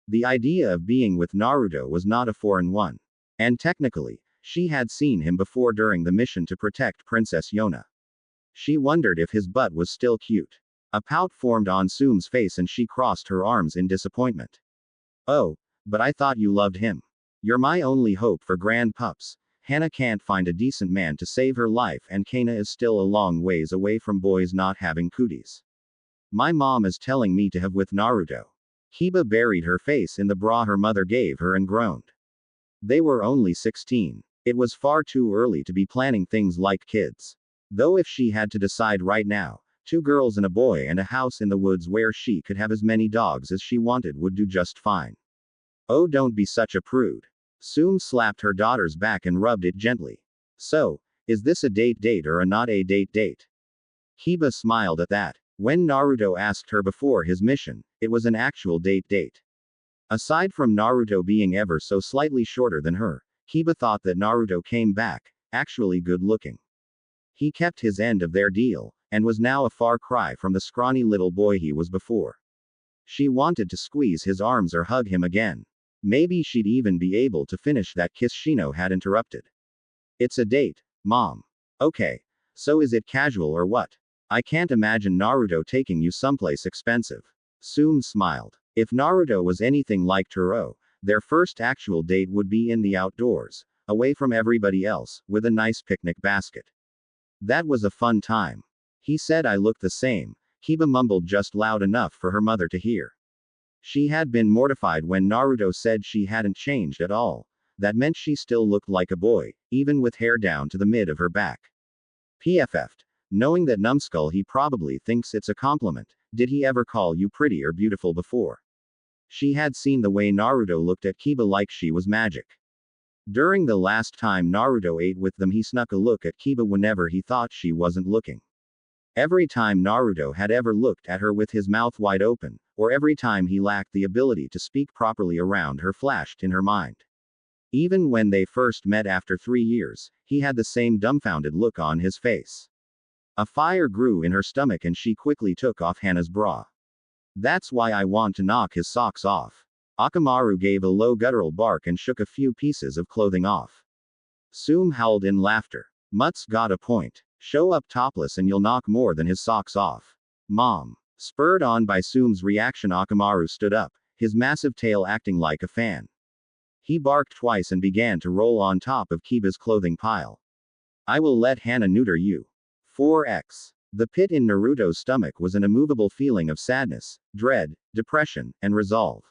The idea of being with Naruto was not a foreign one. And technically, she had seen him before during the mission to protect Princess Yona. She wondered if his butt was still cute. A pout formed on Sum's face and she crossed her arms in disappointment. Oh, but I thought you loved him. You're my only hope for grand pups. Hana can't find a decent man to save her life and Kana is still a long ways away from boys not having cooties. My mom is telling me to have with Naruto. Kiba buried her face in the bra her mother gave her and groaned. They were only 16. It was far too early to be planning things like kids. Though if she had to decide right now, 2 girls and a boy and a house in the woods where she could have as many dogs as she wanted would do just fine. Oh, don't be such a prude. Sum slapped her daughter's back and rubbed it gently. So, is this a date or a not a date? Kiba smiled at that. When Naruto asked her before his mission, it was an actual date. Aside from Naruto being ever so slightly shorter than her, Kiba thought that Naruto came back, actually good looking. He kept his end of their deal, and was now a far cry from the scrawny little boy he was before. She wanted to squeeze his arms or hug him again. Maybe she'd even be able to finish that kiss Shino had interrupted. It's a date, Mom. Okay. So is it casual or what? I can't imagine Naruto taking you someplace expensive. Sum smiled. If Naruto was anything like Turo, their first actual date would be in the outdoors, away from everybody else, with a nice picnic basket. That was a fun time. He said I look the same, Kiba mumbled just loud enough for her mother to hear. She had been mortified when Naruto said she hadn't changed at all. That meant she still looked like a boy, even with hair down to the mid of her back. PFF'd. Knowing that numbskull he probably thinks it's a compliment. Did he ever call you pretty or beautiful before? She had seen the way Naruto looked at Kiba like she was magic. During the last time Naruto ate with them he snuck a look at Kiba whenever he thought she wasn't looking. Every time Naruto had ever looked at her with his mouth wide open, or every time he lacked the ability to speak properly around her flashed in her mind. Even when they first met after 3 years, he had the same dumbfounded look on his face. A fire grew in her stomach and she quickly took off Hana's bra. That's why I want to knock his socks off. Akamaru gave a low guttural bark and shook a few pieces of clothing off. Sum howled in laughter. Mutt's got a point. Show up topless and you'll knock more than his socks off. Mom. Spurred on by Sum's reaction, Akamaru stood up, his massive tail acting like a fan. He barked twice and began to roll on top of Kiba's clothing pile. I will let Hana neuter you. 4x. The pit in Naruto's stomach was an immovable feeling of sadness, dread, depression, and resolve.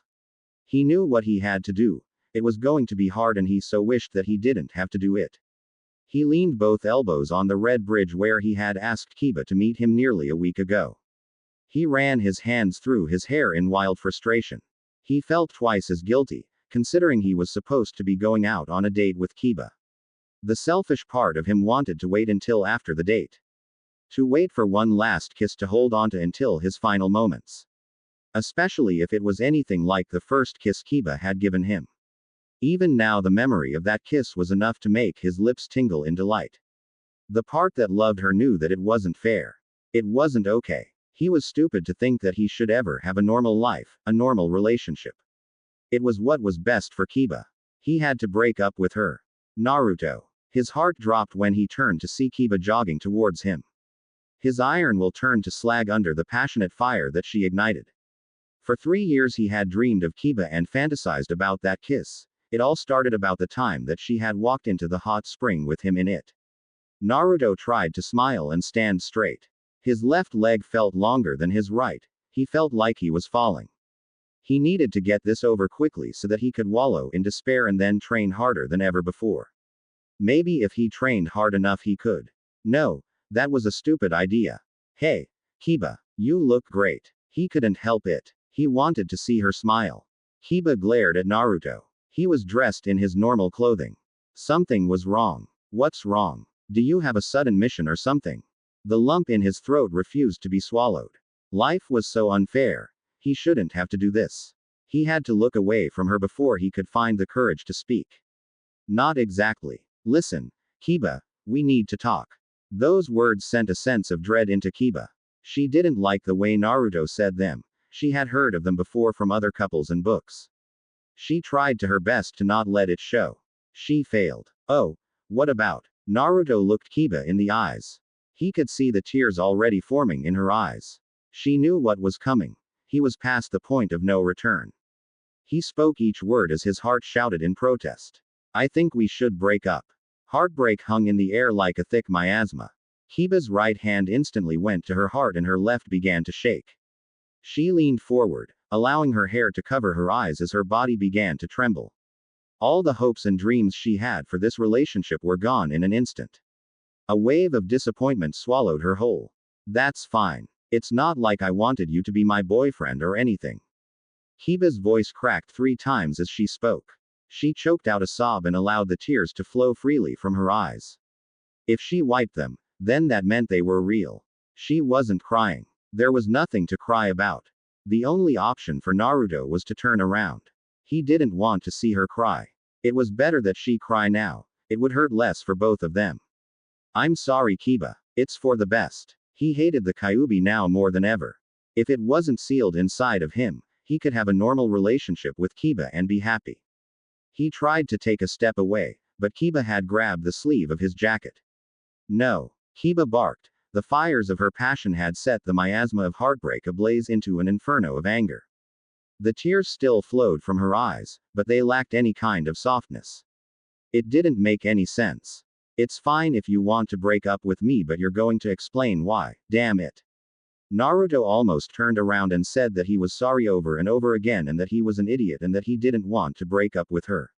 He knew what he had to do. It was going to be hard and he so wished that he didn't have to do it. He leaned both elbows on the red bridge where he had asked Kiba to meet him nearly a week ago. He ran his hands through his hair in wild frustration. He felt twice as guilty, considering he was supposed to be going out on a date with Kiba. The selfish part of him wanted to wait until after the date. To wait for one last kiss to hold onto until his final moments. Especially if it was anything like the first kiss Kiba had given him. Even now the memory of that kiss was enough to make his lips tingle in delight. The part that loved her knew that it wasn't fair. It wasn't okay. He was stupid to think that he should ever have a normal life, a normal relationship. It was what was best for Kiba. He had to break up with her. Naruto. His heart dropped when he turned to see Kiba jogging towards him. His iron will turn to slag under the passionate fire that she ignited. For 3 years he had dreamed of Kiba and fantasized about that kiss. It all started about the time that she had walked into the hot spring with him in it. Naruto tried to smile and stand straight. His left leg felt longer than his right. He felt like he was falling. He needed to get this over quickly so that he could wallow in despair and then train harder than ever before. Maybe if he trained hard enough he could. No, that was a stupid idea. Hey, Kiba, you look great. He couldn't help it. He wanted to see her smile. Kiba glared at Naruto. He was dressed in his normal clothing. Something was wrong. What's wrong? Do you have a sudden mission or something? The lump in his throat refused to be swallowed. Life was so unfair. He shouldn't have to do this. He had to look away from her before he could find the courage to speak. Not exactly. Listen, Kiba, we need to talk. Those words sent a sense of dread into Kiba. She didn't like the way Naruto said them. She had heard of them before from other couples and books. She tried to her best to not let it show. She failed. Oh, what about? Naruto looked Kiba in the eyes. He could see the tears already forming in her eyes. She knew what was coming. He was past the point of no return. He spoke each word as his heart shouted in protest. I think we should break up. Heartbreak hung in the air like a thick miasma. Kiba's right hand instantly went to her heart and her left began to shake. She leaned forward, allowing her hair to cover her eyes as her body began to tremble. All the hopes and dreams she had for this relationship were gone in an instant. A wave of disappointment swallowed her whole. That's fine. It's not like I wanted you to be my boyfriend or anything. Kiba's voice cracked 3 times as she spoke. She choked out a sob and allowed the tears to flow freely from her eyes. If she wiped them, then that meant they were real. She wasn't crying. There was nothing to cry about. The only option for Naruto was to turn around. He didn't want to see her cry. It was better that she cry now. It would hurt less for both of them. I'm sorry, Kiba. It's for the best. He hated the Kyuubi now more than ever. If it wasn't sealed inside of him, he could have a normal relationship with Kiba and be happy. He tried to take a step away, but Kiba had grabbed the sleeve of his jacket. No. Kiba barked. The fires of her passion had set the miasma of heartbreak ablaze into an inferno of anger. The tears still flowed from her eyes, but they lacked any kind of softness. It didn't make any sense. It's fine if you want to break up with me, but you're going to explain why, damn it. Naruto almost turned around and said that he was sorry over and over again and that he was an idiot and that he didn't want to break up with her.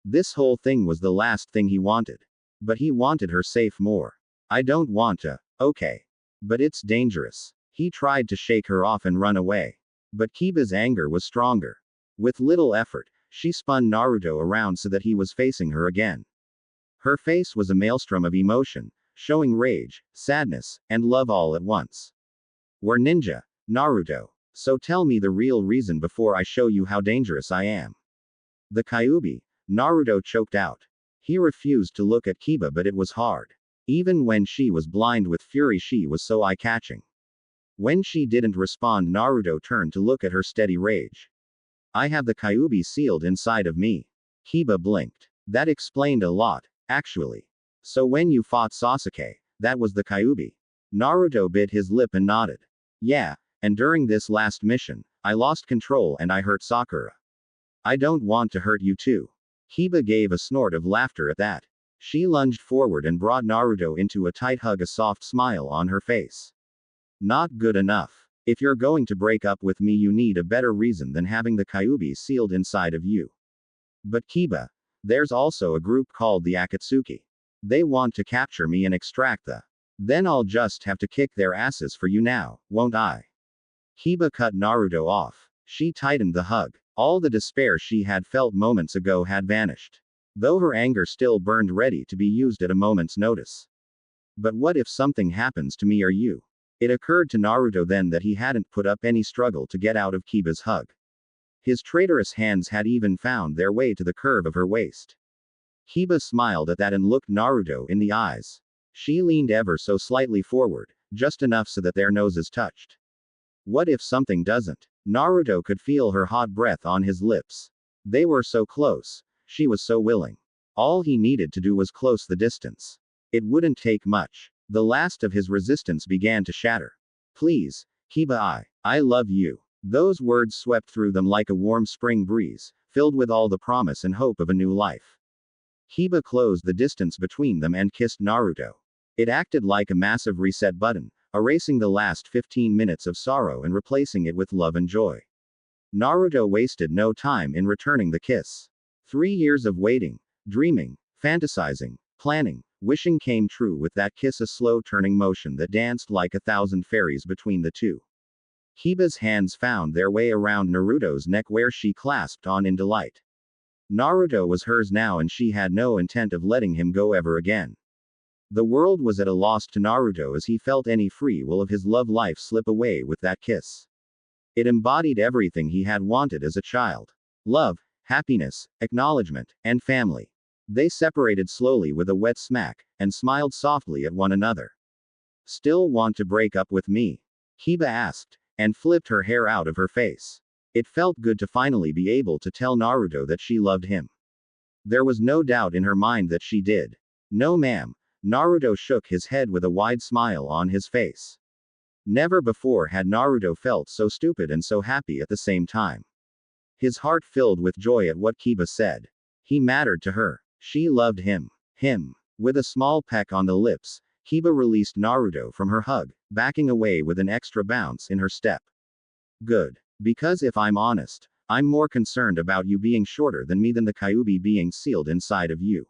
This whole thing was the last thing he wanted. But he wanted her safe more. I don't want to. Okay. But it's dangerous. He tried to shake her off and run away. But Kiba's anger was stronger. With little effort, she spun Naruto around so that he was facing her again. Her face was a maelstrom of emotion, showing rage, sadness, and love all at once. We're ninja, Naruto. So tell me the real reason before I show you how dangerous I am. The Kyuubi, Naruto choked out. He refused to look at Kiba, but it was hard. Even when she was blind with fury, she was so eye-catching. When she didn't respond, Naruto turned to look at her steady rage. I have the Kyuubi sealed inside of me. Kiba blinked. That explained a lot, actually. So when you fought Sasuke, that was the Kyuubi. Naruto bit his lip and nodded. Yeah, and during this last mission, I lost control and I hurt Sakura. I don't want to hurt you too. Kiba gave a snort of laughter at that. She lunged forward and brought Naruto into a tight hug, a soft smile on her face. Not good enough. If you're going to break up with me, you need a better reason than having the Kyuubi sealed inside of you. But Kiba, there's also a group called the Akatsuki. They want to capture me and extract the. Then I'll just have to kick their asses for you now, won't I? Kiba cut Naruto off. She tightened the hug. All the despair she had felt moments ago had vanished. Though her anger still burned, ready to be used at a moment's notice. But what if something happens to me or you? It occurred to Naruto then that he hadn't put up any struggle to get out of Kiba's hug. His traitorous hands had even found their way to the curve of her waist. Kiba smiled at that and looked Naruto in the eyes. She leaned ever so slightly forward, just enough so that their noses touched. What if something doesn't? Naruto could feel her hot breath on his lips. They were so close. She was so willing. All he needed to do was close the distance. It wouldn't take much. The last of his resistance began to shatter. Please, Kiba, I love you. Those words swept through them like a warm spring breeze, filled with all the promise and hope of a new life. Kiba closed the distance between them and kissed Naruto. It acted like a massive reset button, erasing the last 15 minutes of sorrow and replacing it with love and joy. Naruto wasted no time in returning the kiss. 3 years of waiting, dreaming, fantasizing, planning, wishing came true with that kiss, a slow turning motion that danced like 1,000 fairies between the two. Kiba's hands found their way around Naruto's neck where she clasped on in delight. Naruto was hers now and she had no intent of letting him go ever again. The world was at a loss to Naruto as he felt any free will of his love life slip away with that kiss. It embodied everything he had wanted as a child. Love, happiness, acknowledgement, and family. They separated slowly with a wet smack, and smiled softly at one another. Still want to break up with me? Kiba asked, and flipped her hair out of her face. It felt good to finally be able to tell Naruto that she loved him. There was no doubt in her mind that she did. No ma'am. Naruto shook his head with a wide smile on his face. Never before had Naruto felt so stupid and so happy at the same time. His heart filled with joy at what Kiba said. He mattered to her. She loved him. Him. With a small peck on the lips, Kiba released Naruto from her hug, backing away with an extra bounce in her step. Good. Because if I'm honest, I'm more concerned about you being shorter than me than the Kyuubi being sealed inside of you.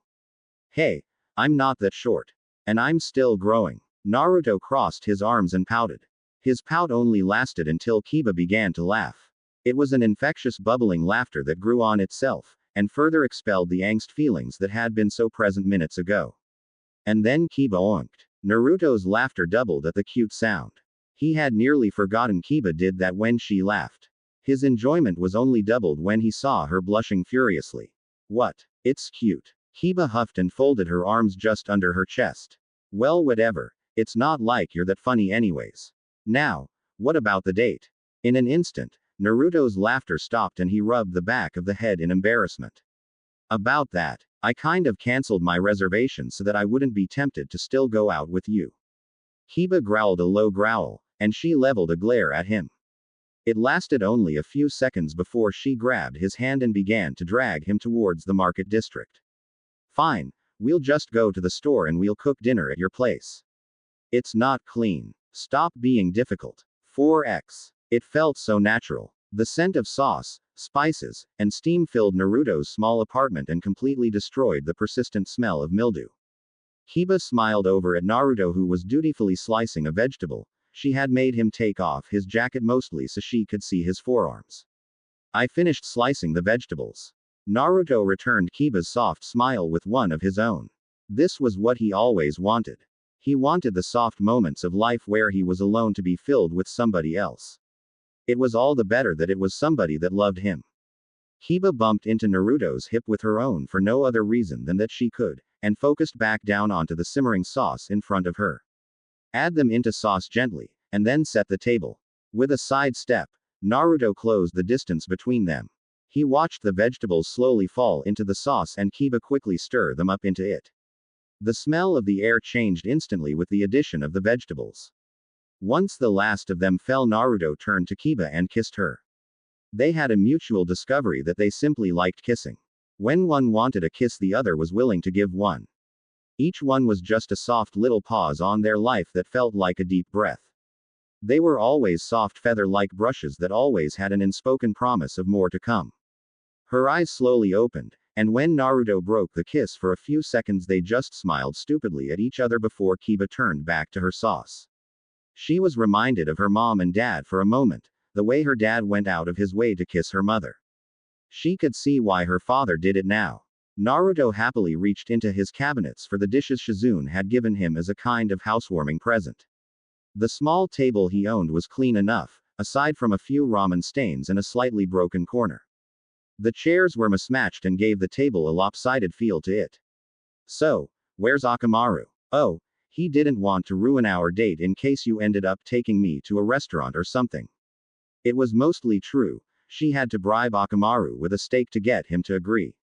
Hey, I'm not that short. And I'm still growing. Naruto crossed his arms and pouted. His pout only lasted until Kiba began to laugh. It was an infectious bubbling laughter that grew on itself, and further expelled the angst feelings that had been so present minutes ago. And then Kiba oinked. Naruto's laughter doubled at the cute sound. He had nearly forgotten Kiba did that when she laughed. His enjoyment was only doubled when he saw her blushing furiously. What? It's cute. Kiba huffed and folded her arms just under her chest. Well, whatever. It's not like you're that funny anyways. Now, what about the date? In an instant, Naruto's laughter stopped and he rubbed the back of the head in embarrassment. About that, I kind of cancelled my reservation so that I wouldn't be tempted to still go out with you. Kiba growled a low growl, and she leveled a glare at him. It lasted only a few seconds before she grabbed his hand and began to drag him towards the market district. Fine, we'll just go to the store and we'll cook dinner at your place. It's not clean. Stop being difficult. 4x. It felt so natural. The scent of sauce, spices, and steam filled Naruto's small apartment and completely destroyed the persistent smell of mildew. Kiba smiled over at Naruto, who was dutifully slicing a vegetable. She had made him take off his jacket mostly so she could see his forearms. I finished slicing the vegetables. Naruto returned Kiba's soft smile with one of his own. This was what he always wanted. He wanted the soft moments of life where he was alone to be filled with somebody else. It was all the better that it was somebody that loved him. Kiba bumped into Naruto's hip with her own for no other reason than that she could, and focused back down onto the simmering sauce in front of her. Add them into sauce gently, and then set the table. With a side step, Naruto closed the distance between them. He watched the vegetables slowly fall into the sauce and Kiba quickly stir them up into it. The smell of the air changed instantly with the addition of the vegetables. Once the last of them fell, Naruto turned to Kiba and kissed her. They had a mutual discovery that they simply liked kissing. When one wanted a kiss, the other was willing to give one. Each one was just a soft little pause on their life that felt like a deep breath. They were always soft feather-like brushes that always had an unspoken promise of more to come. Her eyes slowly opened, and when Naruto broke the kiss for a few seconds, they just smiled stupidly at each other before Kiba turned back to her sauce. She was reminded of her mom and dad for a moment, the way her dad went out of his way to kiss her mother. She could see why her father did it now. Naruto happily reached into his cabinets for the dishes Shizune had given him as a kind of housewarming present. The small table he owned was clean enough, aside from a few ramen stains and a slightly broken corner. The chairs were mismatched and gave the table a lopsided feel to it. So, where's Akamaru? Oh, he didn't want to ruin our date in case you ended up taking me to a restaurant or something. It was mostly true. She had to bribe Akamaru with a steak to get him to agree.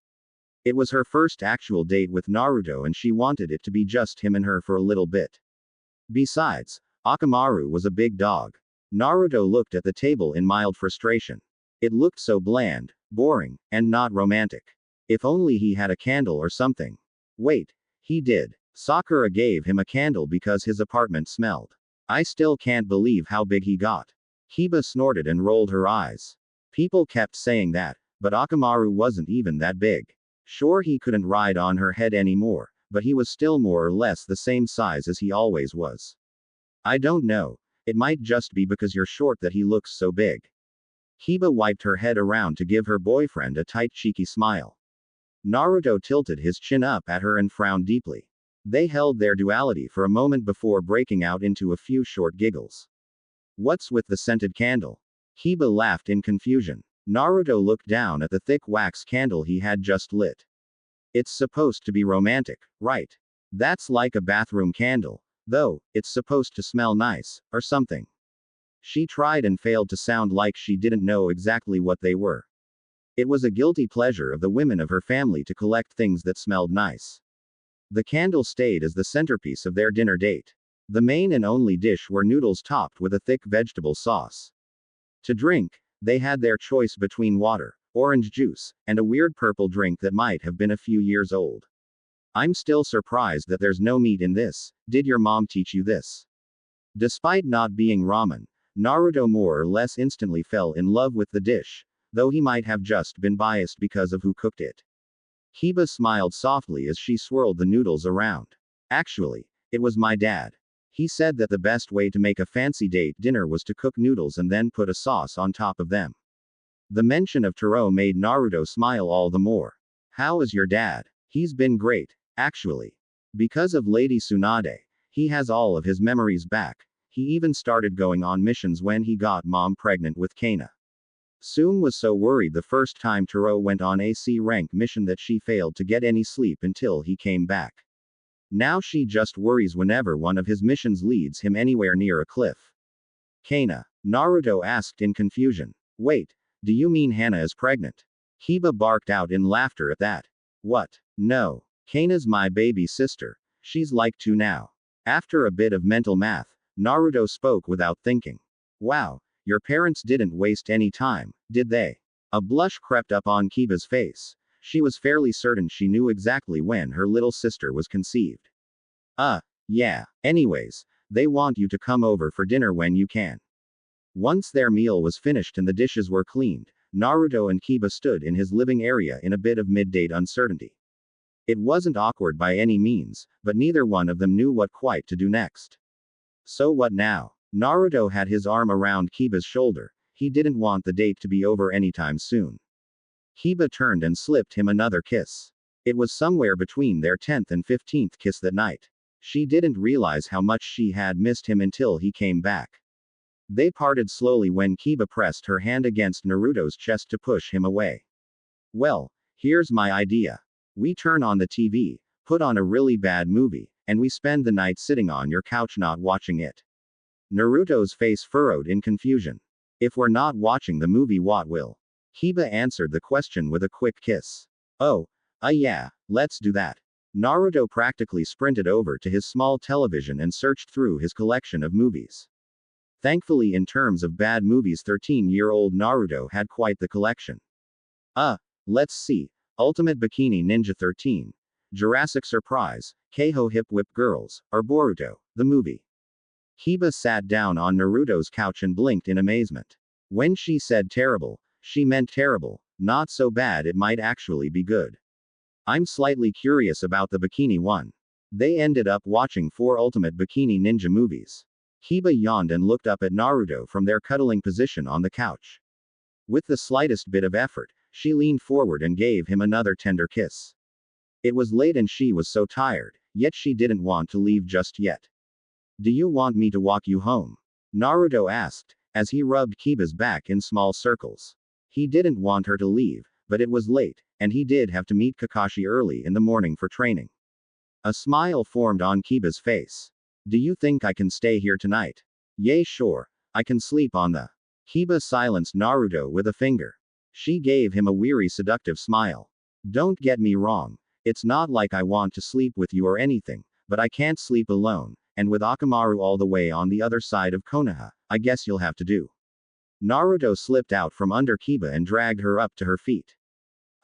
It was her first actual date with Naruto and she wanted it to be just him and her for a little bit. Besides, Akamaru was a big dog. Naruto looked at the table in mild frustration. It looked so bland, boring, and not romantic. If only he had a candle or something. Wait, he did. Sakura gave him a candle because his apartment smelled. I still can't believe how big he got. Kiba snorted and rolled her eyes. People kept saying that, but Akamaru wasn't even that big. Sure, he couldn't ride on her head anymore, but he was still more or less the same size as he always was. I don't know. It might just be because you're short that he looks so big. Kiba wiped her head around to give her boyfriend a tight, cheeky smile. Naruto tilted his chin up at her and frowned deeply. They held their duality for a moment before breaking out into a few short giggles. What's with the scented candle? Kiba laughed in confusion. Naruto looked down at the thick wax candle he had just lit. It's supposed to be romantic, right? That's like a bathroom candle. Though, it's supposed to smell nice, or something. She tried and failed to sound like she didn't know exactly what they were. It was a guilty pleasure of the women of her family to collect things that smelled nice. The candle stayed as the centerpiece of their dinner date. The main and only dish were noodles topped with a thick vegetable sauce. To drink, they had their choice between water, orange juice, and a weird purple drink that might have been a few years old. I'm still surprised that there's no meat in this. Did your mom teach you this? Despite not being ramen, Naruto more or less instantly fell in love with the dish, though he might have just been biased because of who cooked it. Kiba smiled softly as she swirled the noodles around. Actually, it was my dad. He said that the best way to make a fancy date dinner was to cook noodles and then put a sauce on top of them. The mention of Taro made Naruto smile all the more. How is your dad? He's been great, actually. Because of Lady Tsunade, he has all of his memories back. He even started going on missions when he got mom pregnant with Kana. Soon was so worried the first time Taro went on a C rank mission that she failed to get any sleep until he came back. Now she just worries whenever one of his missions leads him anywhere near a cliff. Kana? Naruto asked in confusion. Wait, do you mean Hana is pregnant? Kiba barked out in laughter at that. What? No. Kana's my baby sister. She's like 2 now. After a bit of mental math, Naruto spoke without thinking. Wow, your parents didn't waste any time, did they? A blush crept up on Kiba's face. She was fairly certain she knew exactly when her little sister was conceived. Yeah. Anyways, they want you to come over for dinner when you can. Once their meal was finished and the dishes were cleaned, Naruto and Kiba stood in his living area in a bit of mid-date uncertainty. It wasn't awkward by any means, but neither one of them knew what quite to do next. So what now? Naruto had his arm around Kiba's shoulder. He didn't want the date to be over anytime soon. Kiba turned and slipped him another kiss. It was somewhere between their 10th and 15th kiss that night. She didn't realize how much she had missed him until he came back. They parted slowly when Kiba pressed her hand against Naruto's chest to push him away. Well, here's my idea. We turn on the TV, put on a really bad movie, and we spend the night sitting on your couch not watching it. Naruto's face furrowed in confusion. If we're not watching the movie, what will? Kiba answered the question with a quick kiss. Oh, yeah, let's do that. Naruto practically sprinted over to his small television and searched through his collection of movies. Thankfully, in terms of bad movies, 13-year-old Naruto had quite the collection. Let's see. Ultimate Bikini Ninja 13. Jurassic Surprise, Keiho Hip Whip Girls, or Boruto, the movie. Kiba sat down on Naruto's couch and blinked in amazement. When she said terrible, she meant terrible, not so bad it might actually be good. I'm slightly curious about the bikini one. They ended up watching 4 Ultimate Bikini Ninja movies. Kiba yawned and looked up at Naruto from their cuddling position on the couch. With the slightest bit of effort, she leaned forward and gave him another tender kiss. It was late and she was so tired, yet she didn't want to leave just yet. Do you want me to walk you home? Naruto asked, as he rubbed Kiba's back in small circles. He didn't want her to leave, but it was late, and he did have to meet Kakashi early in the morning for training. A smile formed on Kiba's face. Do you think I can stay here tonight? Yay, sure. I can sleep on the. Kiba silenced Naruto with a finger. She gave him a weary, seductive smile. Don't get me wrong. It's not like I want to sleep with you or anything, but I can't sleep alone, and with Akamaru all the way on the other side of Konoha, I guess you'll have to do. Naruto slipped out from under Kiba and dragged her up to her feet.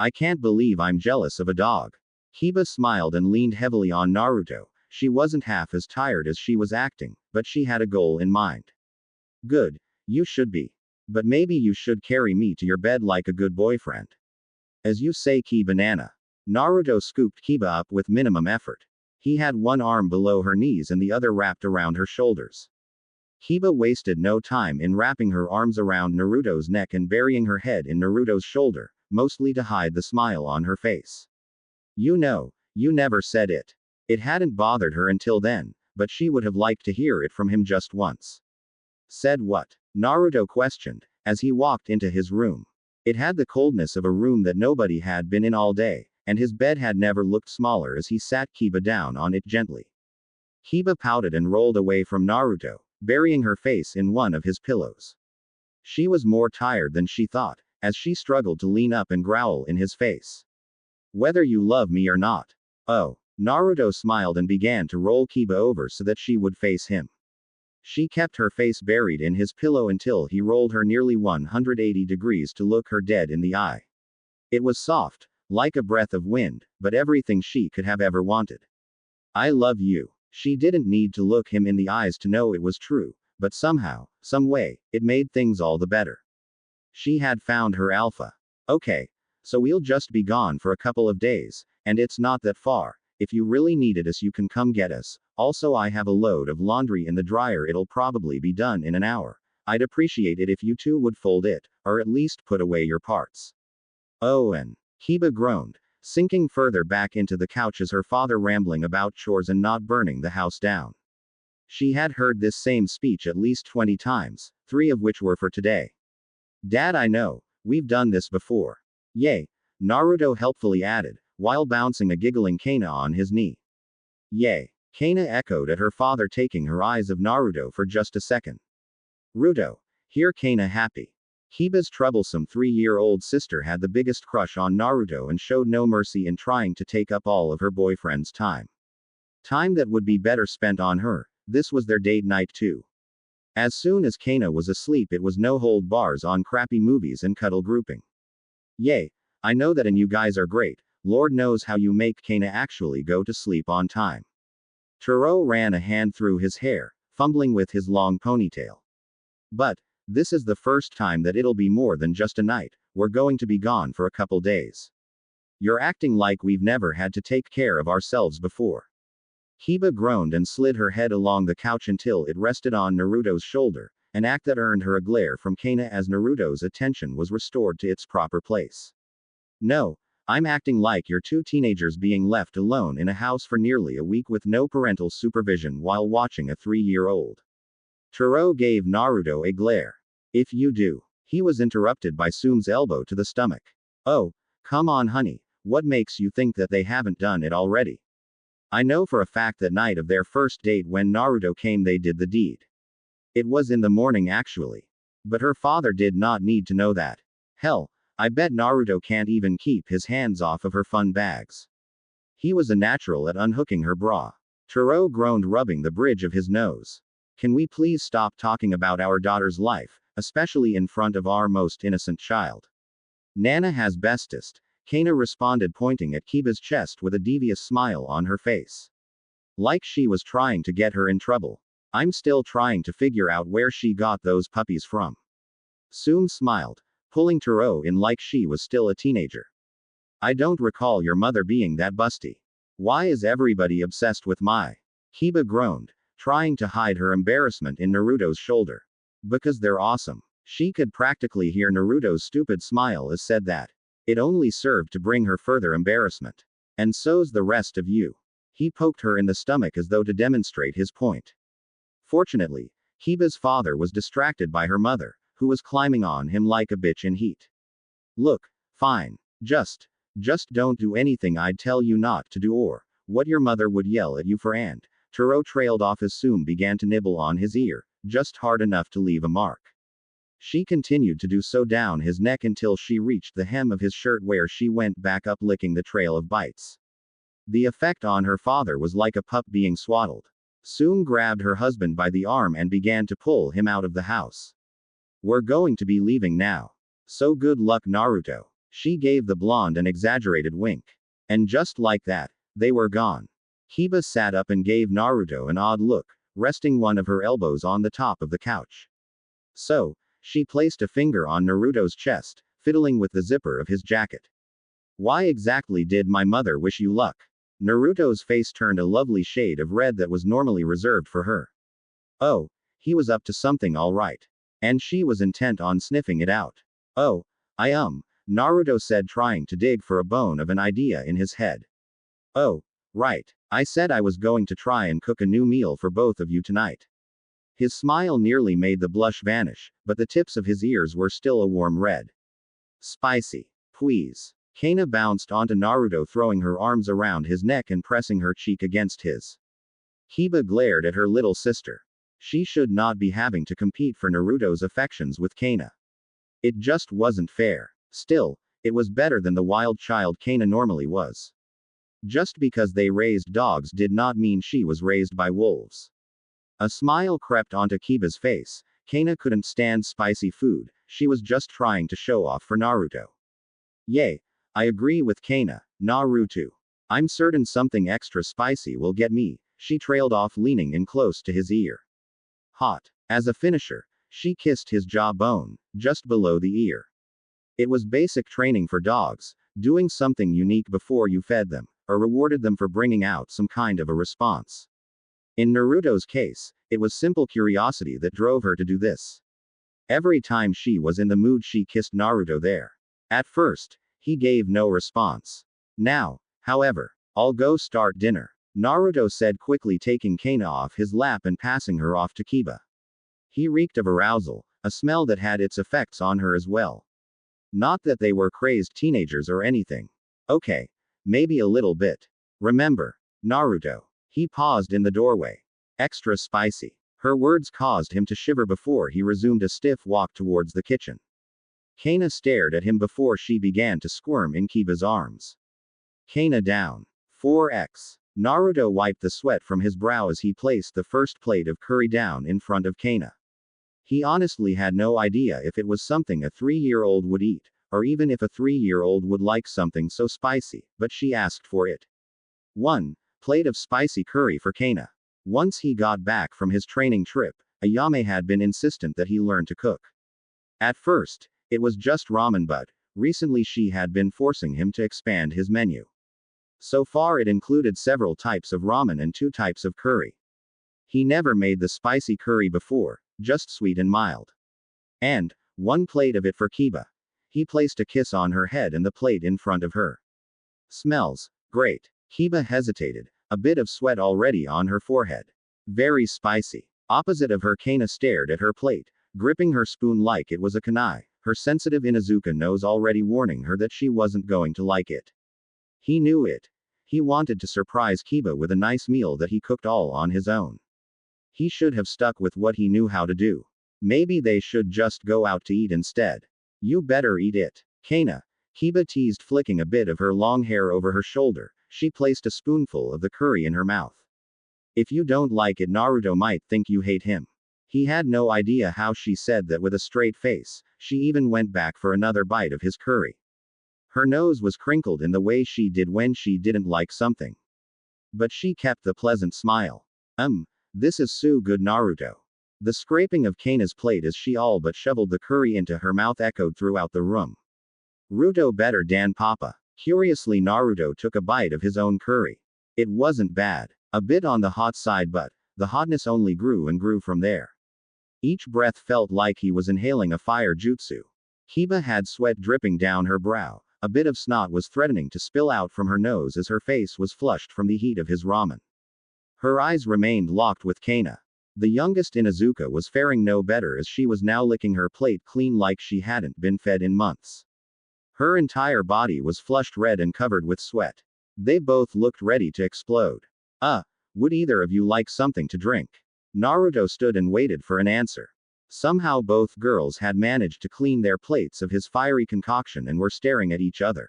I can't believe I'm jealous of a dog. Kiba smiled and leaned heavily on Naruto. She wasn't half as tired as she was acting, but she had a goal in mind. Good. You should be. But maybe you should carry me to your bed like a good boyfriend. As you say, Ki banana. Naruto scooped Kiba up with minimum effort. He had one arm below her knees and the other wrapped around her shoulders. Kiba wasted no time in wrapping her arms around Naruto's neck and burying her head in Naruto's shoulder, mostly to hide the smile on her face. You know, you never said it. It hadn't bothered her until then, but she would have liked to hear it from him just once. Said what? Naruto questioned, as he walked into his room. It had the coldness of a room that nobody had been in all day, and his bed had never looked smaller as he sat Kiba down on it gently. Kiba pouted and rolled away from Naruto, burying her face in one of his pillows. She was more tired than she thought, as she struggled to lean up and growl in his face. Whether you love me or not. Oh. Naruto smiled and began to roll Kiba over so that she would face him. She kept her face buried in his pillow until he rolled her nearly 180 degrees to look her dead in the eye. It was soft, like a breath of wind, but everything she could have ever wanted. I love you. She didn't need to look him in the eyes to know it was true, but somehow, some way, it made things all the better. She had found her alpha. Okay. So we'll just be gone for a couple of days, and it's not that far. If you really needed us, you can come get us. Also, I have a load of laundry in the dryer. It'll probably be done in an hour. I'd appreciate it if you two would fold it, or at least put away your parts. Oh, and Kiba groaned, sinking further back into the couch as her father rambling about chores and not burning the house down. She had heard this same speech at least 20 times, 3 of which were for today. Dad, I know, we've done this before. Yay, Naruto helpfully added, while bouncing a giggling Kana on his knee. Yay, Kana echoed at her father, taking her eyes off Naruto for just a second. Ruto. Hear Kana happy. Kiba's troublesome 3-year-old sister had the biggest crush on Naruto and showed no mercy in trying to take up all of her boyfriend's time. Time that would be better spent on her. This was their date night too. As soon as Kana was asleep, it was no hold bars on crappy movies and cuddle grouping. Yay, I know that, and you guys are great. Lord knows how you make Kana actually go to sleep on time. Taro ran a hand through his hair, fumbling with his long ponytail. But this is the first time that it'll be more than just a night. We're going to be gone for a couple days. You're acting like we've never had to take care of ourselves before. Kiba groaned and slid her head along the couch until it rested on Naruto's shoulder, an act that earned her a glare from Kana as Naruto's attention was restored to its proper place. No, I'm acting like you're 2 teenagers being left alone in a house for nearly a week with no parental supervision while watching a 3-year-old. Taro gave Naruto a glare. If you do. He was interrupted by Sum's elbow to the stomach. Oh, come on honey, what makes you think that they haven't done it already? I know for a fact that night of their first date when Naruto came they did the deed. It was in the morning actually. But her father did not need to know that. Hell, I bet Naruto can't even keep his hands off of her fun bags. He was a natural at unhooking her bra. Taro groaned, rubbing the bridge of his nose. Can we please stop talking about our daughter's life, especially in front of our most innocent child? Nana has bestest, Kana responded, pointing at Kiba's chest with a devious smile on her face. Like she was trying to get her in trouble. I'm still trying to figure out where she got those puppies from. Sum smiled, pulling Taro in like she was still a teenager. I don't recall your mother being that busty. Why is everybody obsessed with my? Kiba groaned, trying to hide her embarrassment in Naruto's shoulder. Because they're awesome. She could practically hear Naruto's stupid smile as said that. It only served to bring her further embarrassment. And so's the rest of you. He poked her in the stomach as though to demonstrate his point. Fortunately, Kiba's father was distracted by her mother, who was climbing on him like a bitch in heat. Look, fine. Just don't do anything I'd tell you not to do or what your mother would yell at you for. And Taro trailed off as Sum began to nibble on his ear, just hard enough to leave a mark. She continued to do so down his neck until she reached the hem of his shirt, where she went back up, licking the trail of bites. The effect on her father was like a pup being swaddled. Sum grabbed her husband by the arm and began to pull him out of the house. We're going to be leaving now. So good luck, Naruto. She gave the blonde an exaggerated wink. And just like that, they were gone. Kiba sat up and gave Naruto an odd look, resting one of her elbows on the top of the couch. So, she placed a finger on Naruto's chest, fiddling with the zipper of his jacket. Why exactly did my mother wish you luck? Naruto's face turned a lovely shade of red that was normally reserved for her. Oh, he was up to something all right. And she was intent on sniffing it out. Oh, Naruto said, trying to dig for a bone of an idea in his head. Oh, right. I said I was going to try and cook a new meal for both of you tonight. His smile nearly made the blush vanish, but the tips of his ears were still a warm red. Spicy. Please. Kana bounced onto Naruto, throwing her arms around his neck and pressing her cheek against his. Kiba glared at her little sister. She should not be having to compete for Naruto's affections with Kana. It just wasn't fair. Still, it was better than the wild child Kana normally was. Just because they raised dogs did not mean she was raised by wolves. A smile crept onto Kiba's face. Kana couldn't stand spicy food, she was just trying to show off for Naruto. Yay. I agree with Kana, Naruto. I'm certain something extra spicy will get me, she trailed off, leaning in close to his ear. Hot. As a finisher, she kissed his jawbone, just below the ear. It was basic training for dogs, doing something unique before you fed them, or rewarded them for bringing out some kind of a response. In Naruto's case, it was simple curiosity that drove her to do this. Every time she was in the mood, she kissed Naruto there. At first, he gave no response. Now, however, I'll go start dinner, Naruto said quickly, taking Kana off his lap and passing her off to Kiba. He reeked of arousal, a smell that had its effects on her as well. Not that they were crazed teenagers or anything. Okay. Maybe a little bit. Remember, Naruto. He paused in the doorway. Extra spicy. Her words caused him to shiver before he resumed a stiff walk towards the kitchen. Kana stared at him before she began to squirm in Kiba's arms. Kana down. 4x. Naruto wiped the sweat from his brow as he placed the first plate of curry down in front of Kana. He honestly had no idea if it was something a 3-year-old would eat, or even if a 3-year-old would like something so spicy, but she asked for it. 1 plate of spicy curry for Kana. Once he got back from his training trip, Ayame had been insistent that he learn to cook. At first, it was just ramen, but recently she had been forcing him to expand his menu. So far it included several types of ramen and 2 types of curry. He never made the spicy curry before, just sweet and mild. And 1 plate of it for Kiba. He placed a kiss on her head and the plate in front of her. Smells great. Kiba hesitated, a bit of sweat already on her forehead. Very spicy. Opposite of her, Kana stared at her plate, gripping her spoon like it was a kunai, her sensitive Inuzuka nose already warning her that she wasn't going to like it. He knew it. He wanted to surprise Kiba with a nice meal that he cooked all on his own. He should have stuck with what he knew how to do. Maybe they should just go out to eat instead. You better eat it. Kana. Kiba teased, flicking a bit of her long hair over her shoulder. She placed a spoonful of the curry in her mouth. If you don't like it, Naruto might think you hate him. He had no idea how she said that with a straight face. She even went back for another bite of his curry. Her nose was crinkled in the way she did when she didn't like something. But she kept the pleasant smile. This is so good, Naruto. The scraping of Kana's plate as she all but shoveled the curry into her mouth echoed throughout the room. Ruto better than Papa. Curiously, Naruto took a bite of his own curry. It wasn't bad. A bit on the hot side, but the hotness only grew and grew from there. Each breath felt like he was inhaling a fire jutsu. Kiba had sweat dripping down her brow. A bit of snot was threatening to spill out from her nose as her face was flushed from the heat of his ramen. Her eyes remained locked with Kana. The youngest Inuzuka was faring no better as she was now licking her plate clean like she hadn't been fed in months. Her entire body was flushed red and covered with sweat. They both looked ready to explode. Would either of you like something to drink? Naruto stood and waited for an answer. Somehow both girls had managed to clean their plates of his fiery concoction and were staring at each other.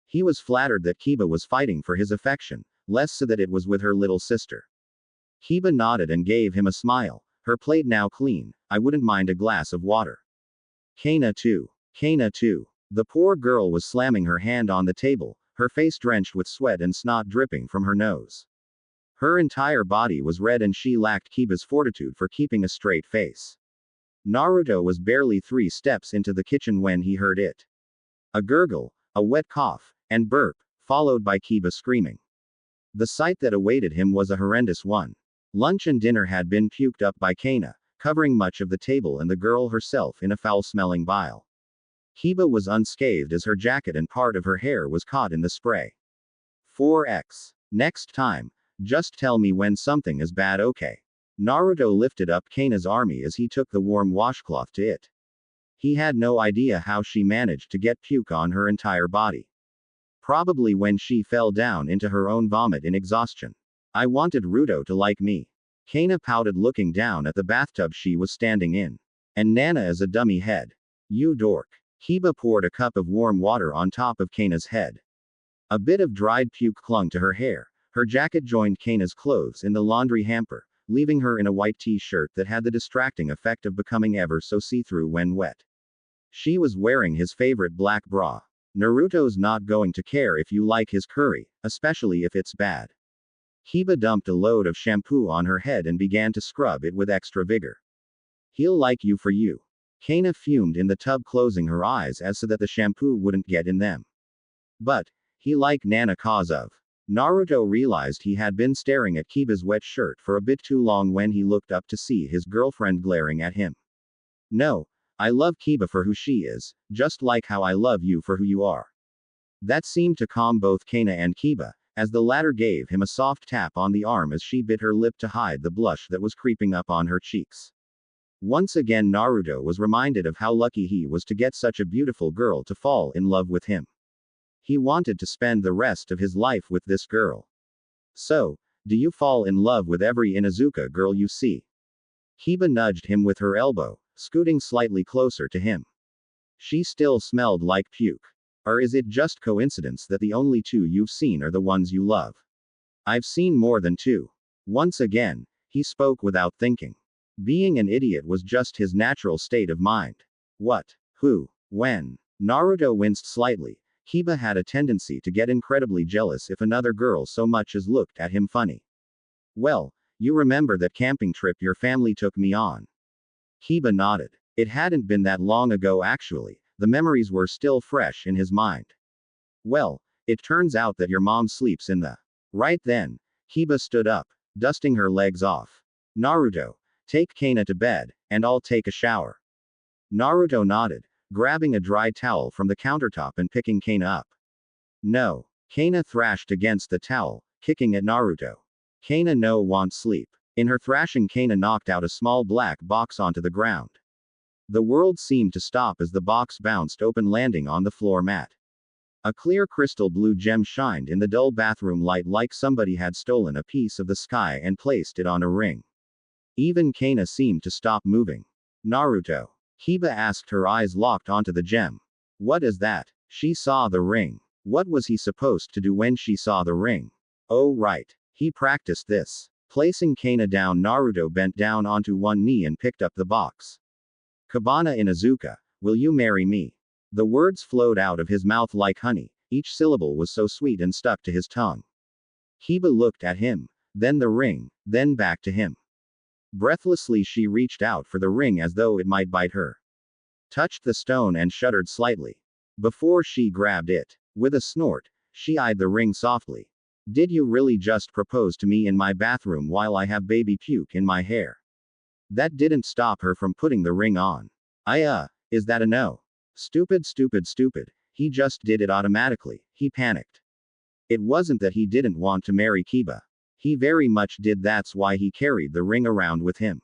He was flattered that Kiba was fighting for his affection, less so that it was with her little sister. Kiba nodded and gave him a smile. Her plate now clean, I wouldn't mind a glass of water. Kana too. Kana too. The poor girl was slamming her hand on the table, her face drenched with sweat and snot dripping from her nose. Her entire body was red and she lacked Kiba's fortitude for keeping a straight face. Naruto was barely 3 steps into the kitchen when he heard it. A gurgle, a wet cough, and burp, followed by Kiba screaming. The sight that awaited him was a horrendous one. Lunch and dinner had been puked up by Kana, covering much of the table and the girl herself in a foul-smelling bile. Kiba was unscathed as her jacket and part of her hair was caught in the spray. 4x. Next time, just tell me when something is bad, okay? Naruto lifted up Kana's army as he took the warm washcloth to it. He had no idea how she managed to get puke on her entire body. Probably when she fell down into her own vomit in exhaustion. I wanted Ruto to like me. Kana pouted, looking down at the bathtub she was standing in. And Nana is a dummy head. You dork. Kiba poured a cup of warm water on top of Kana's head. A bit of dried puke clung to her hair. Her jacket joined Kana's clothes in the laundry hamper, leaving her in a white t-shirt that had the distracting effect of becoming ever so see-through when wet. She was wearing his favorite black bra. Naruto's not going to care if you like his curry, especially if it's bad. Kiba dumped a load of shampoo on her head and began to scrub it with extra vigor. He'll like you for you. Kana fumed in the tub, closing her eyes as so that the shampoo wouldn't get in them. But he liked Nana cause of. Naruto realized he had been staring at Kiba's wet shirt for a bit too long when he looked up to see his girlfriend glaring at him. No, I love Kiba for who she is, just like how I love you for who you are. That seemed to calm both Kana and Kiba, as the latter gave him a soft tap on the arm as she bit her lip to hide the blush that was creeping up on her cheeks. Once again Naruto was reminded of how lucky he was to get such a beautiful girl to fall in love with him. He wanted to spend the rest of his life with this girl. So, do you fall in love with every Inuzuka girl you see? Kiba nudged him with her elbow, scooting slightly closer to him. She still smelled like puke. Or is it just coincidence that the only two you've seen are the ones you love? I've seen more than two. Once again, he spoke without thinking. Being an idiot was just his natural state of mind. What? Who? When? Naruto winced slightly. Kiba had a tendency to get incredibly jealous if another girl so much as looked at him funny. Well, you remember that camping trip your family took me on? Kiba nodded. It hadn't been that long ago actually, the memories were still fresh in his mind. Well, it turns out that your mom sleeps in the. Right then, Kiba stood up, dusting her legs off. Naruto, take Kana to bed, and I'll take a shower. Naruto nodded, grabbing a dry towel from the countertop and picking Kana up. No. Kana thrashed against the towel, kicking at Naruto. Kana no want sleep. In her thrashing, Kana knocked out a small black box onto the ground. The world seemed to stop as the box bounced open, landing on the floor mat. A clear crystal blue gem shined in the dull bathroom light like somebody had stolen a piece of the sky and placed it on a ring. Even Kana seemed to stop moving. Naruto? Kiba asked, her eyes locked onto the gem. What is that? She saw the ring. What was he supposed to do when she saw the ring? Oh right. He practiced this. Placing Kana down, Naruto bent down onto one knee and picked up the box. Kabana Inuzuka, will you marry me? The words flowed out of his mouth like honey. Each syllable was so sweet and stuck to his tongue. Kiba looked at him, then the ring, then back to him. Breathlessly she reached out for the ring as though it might bite her. Touched the stone and shuddered slightly. Before she grabbed it. With a snort, she eyed the ring softly. Did you really just propose to me in my bathroom while I have baby puke in my hair? That didn't stop her from putting the ring on. Is that a no? Stupid, stupid, stupid. He just did it automatically. He panicked. It wasn't that he didn't want to marry Kiba. He very much did, that's why he carried the ring around with him.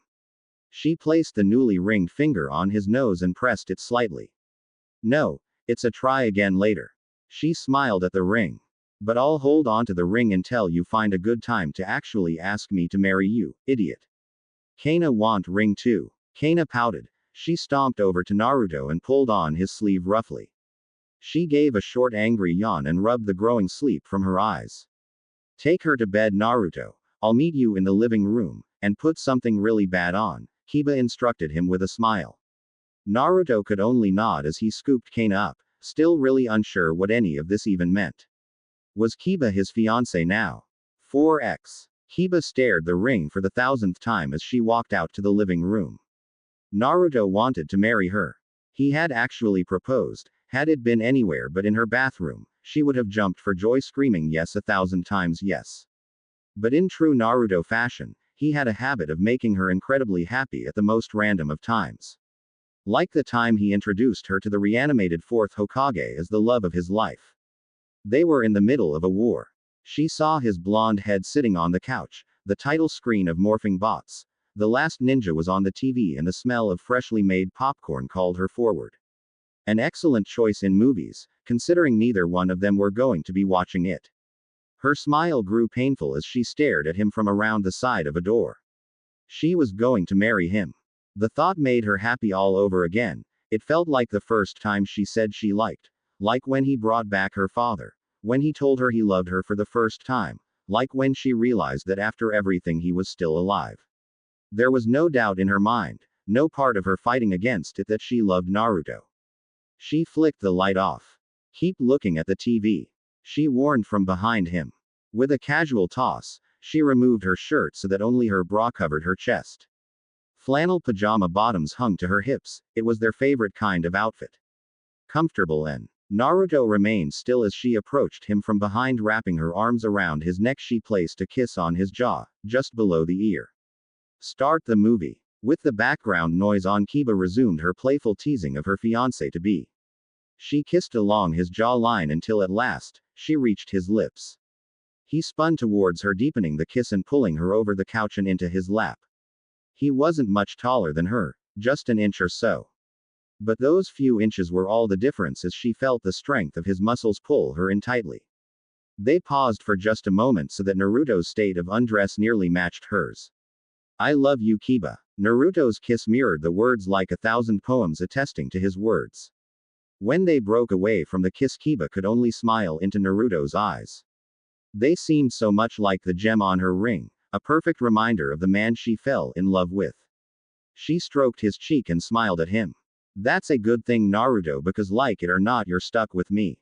She placed the newly ringed finger on his nose and pressed it slightly. No, it's a try again later. She smiled at the ring. But I'll hold on to the ring until you find a good time to actually ask me to marry you, idiot. Kana want ring too. Kana pouted. She stomped over to Naruto and pulled on his sleeve roughly. She gave a short angry yawn and rubbed the growing sleep from her eyes. Take her to bed, Naruto. I'll meet you in the living room, and put something really bad on, Kiba instructed him with a smile. Naruto could only nod as he scooped Kana up, still really unsure what any of this even meant. Was Kiba his fiancé now? 4x. Kiba stared the ring for the 1000th time as she walked out to the living room. Naruto wanted to marry her. He had actually proposed. Had it been anywhere but in her bathroom, she would have jumped for joy, screaming yes 1000 times yes. But in true Naruto fashion, he had a habit of making her incredibly happy at the most random of times. Like the time he introduced her to the reanimated 4th Hokage as the love of his life. They were in the middle of a war. She saw his blonde head sitting on the couch, the title screen of Morphing Bots. The Last Ninja was on the TV and the smell of freshly made popcorn called her forward. An excellent choice in movies, considering neither one of them were going to be watching it. Her smile grew painful as she stared at him from around the side of a door. She was going to marry him. The thought made her happy all over again. It felt like the first time she said she liked. Like when he brought back her father. When he told her he loved her for the first time. Like when she realized that after everything he was still alive. There was no doubt in her mind, no part of her fighting against it, that she loved Naruto. She flicked the light off. Keep looking at the TV. She warned from behind him. With a casual toss, she removed her shirt so that only her bra covered her chest. Flannel pajama bottoms hung to her hips, it was their favorite kind of outfit. Comfortable and Naruto remained still as she approached him from behind, wrapping her arms around his neck. She placed a kiss on his jaw, just below the ear. Start the movie. With the background noise on, Kiba resumed her playful teasing of her fiancé-to-be. She kissed along his jawline until at last, she reached his lips. He spun towards her, deepening the kiss and pulling her over the couch and into his lap. He wasn't much taller than her, just an inch or so. But those few inches were all the difference as she felt the strength of his muscles pull her in tightly. They paused for just a moment so that Naruto's state of undress nearly matched hers. I love you, Kiba. Naruto's kiss mirrored the words like 1,000 poems attesting to his words. When they broke away from the kiss, Kiba could only smile into Naruto's eyes. They seemed so much like the gem on her ring, a perfect reminder of the man she fell in love with. She stroked his cheek and smiled at him. That's a good thing, Naruto, because like it or not, you're stuck with me.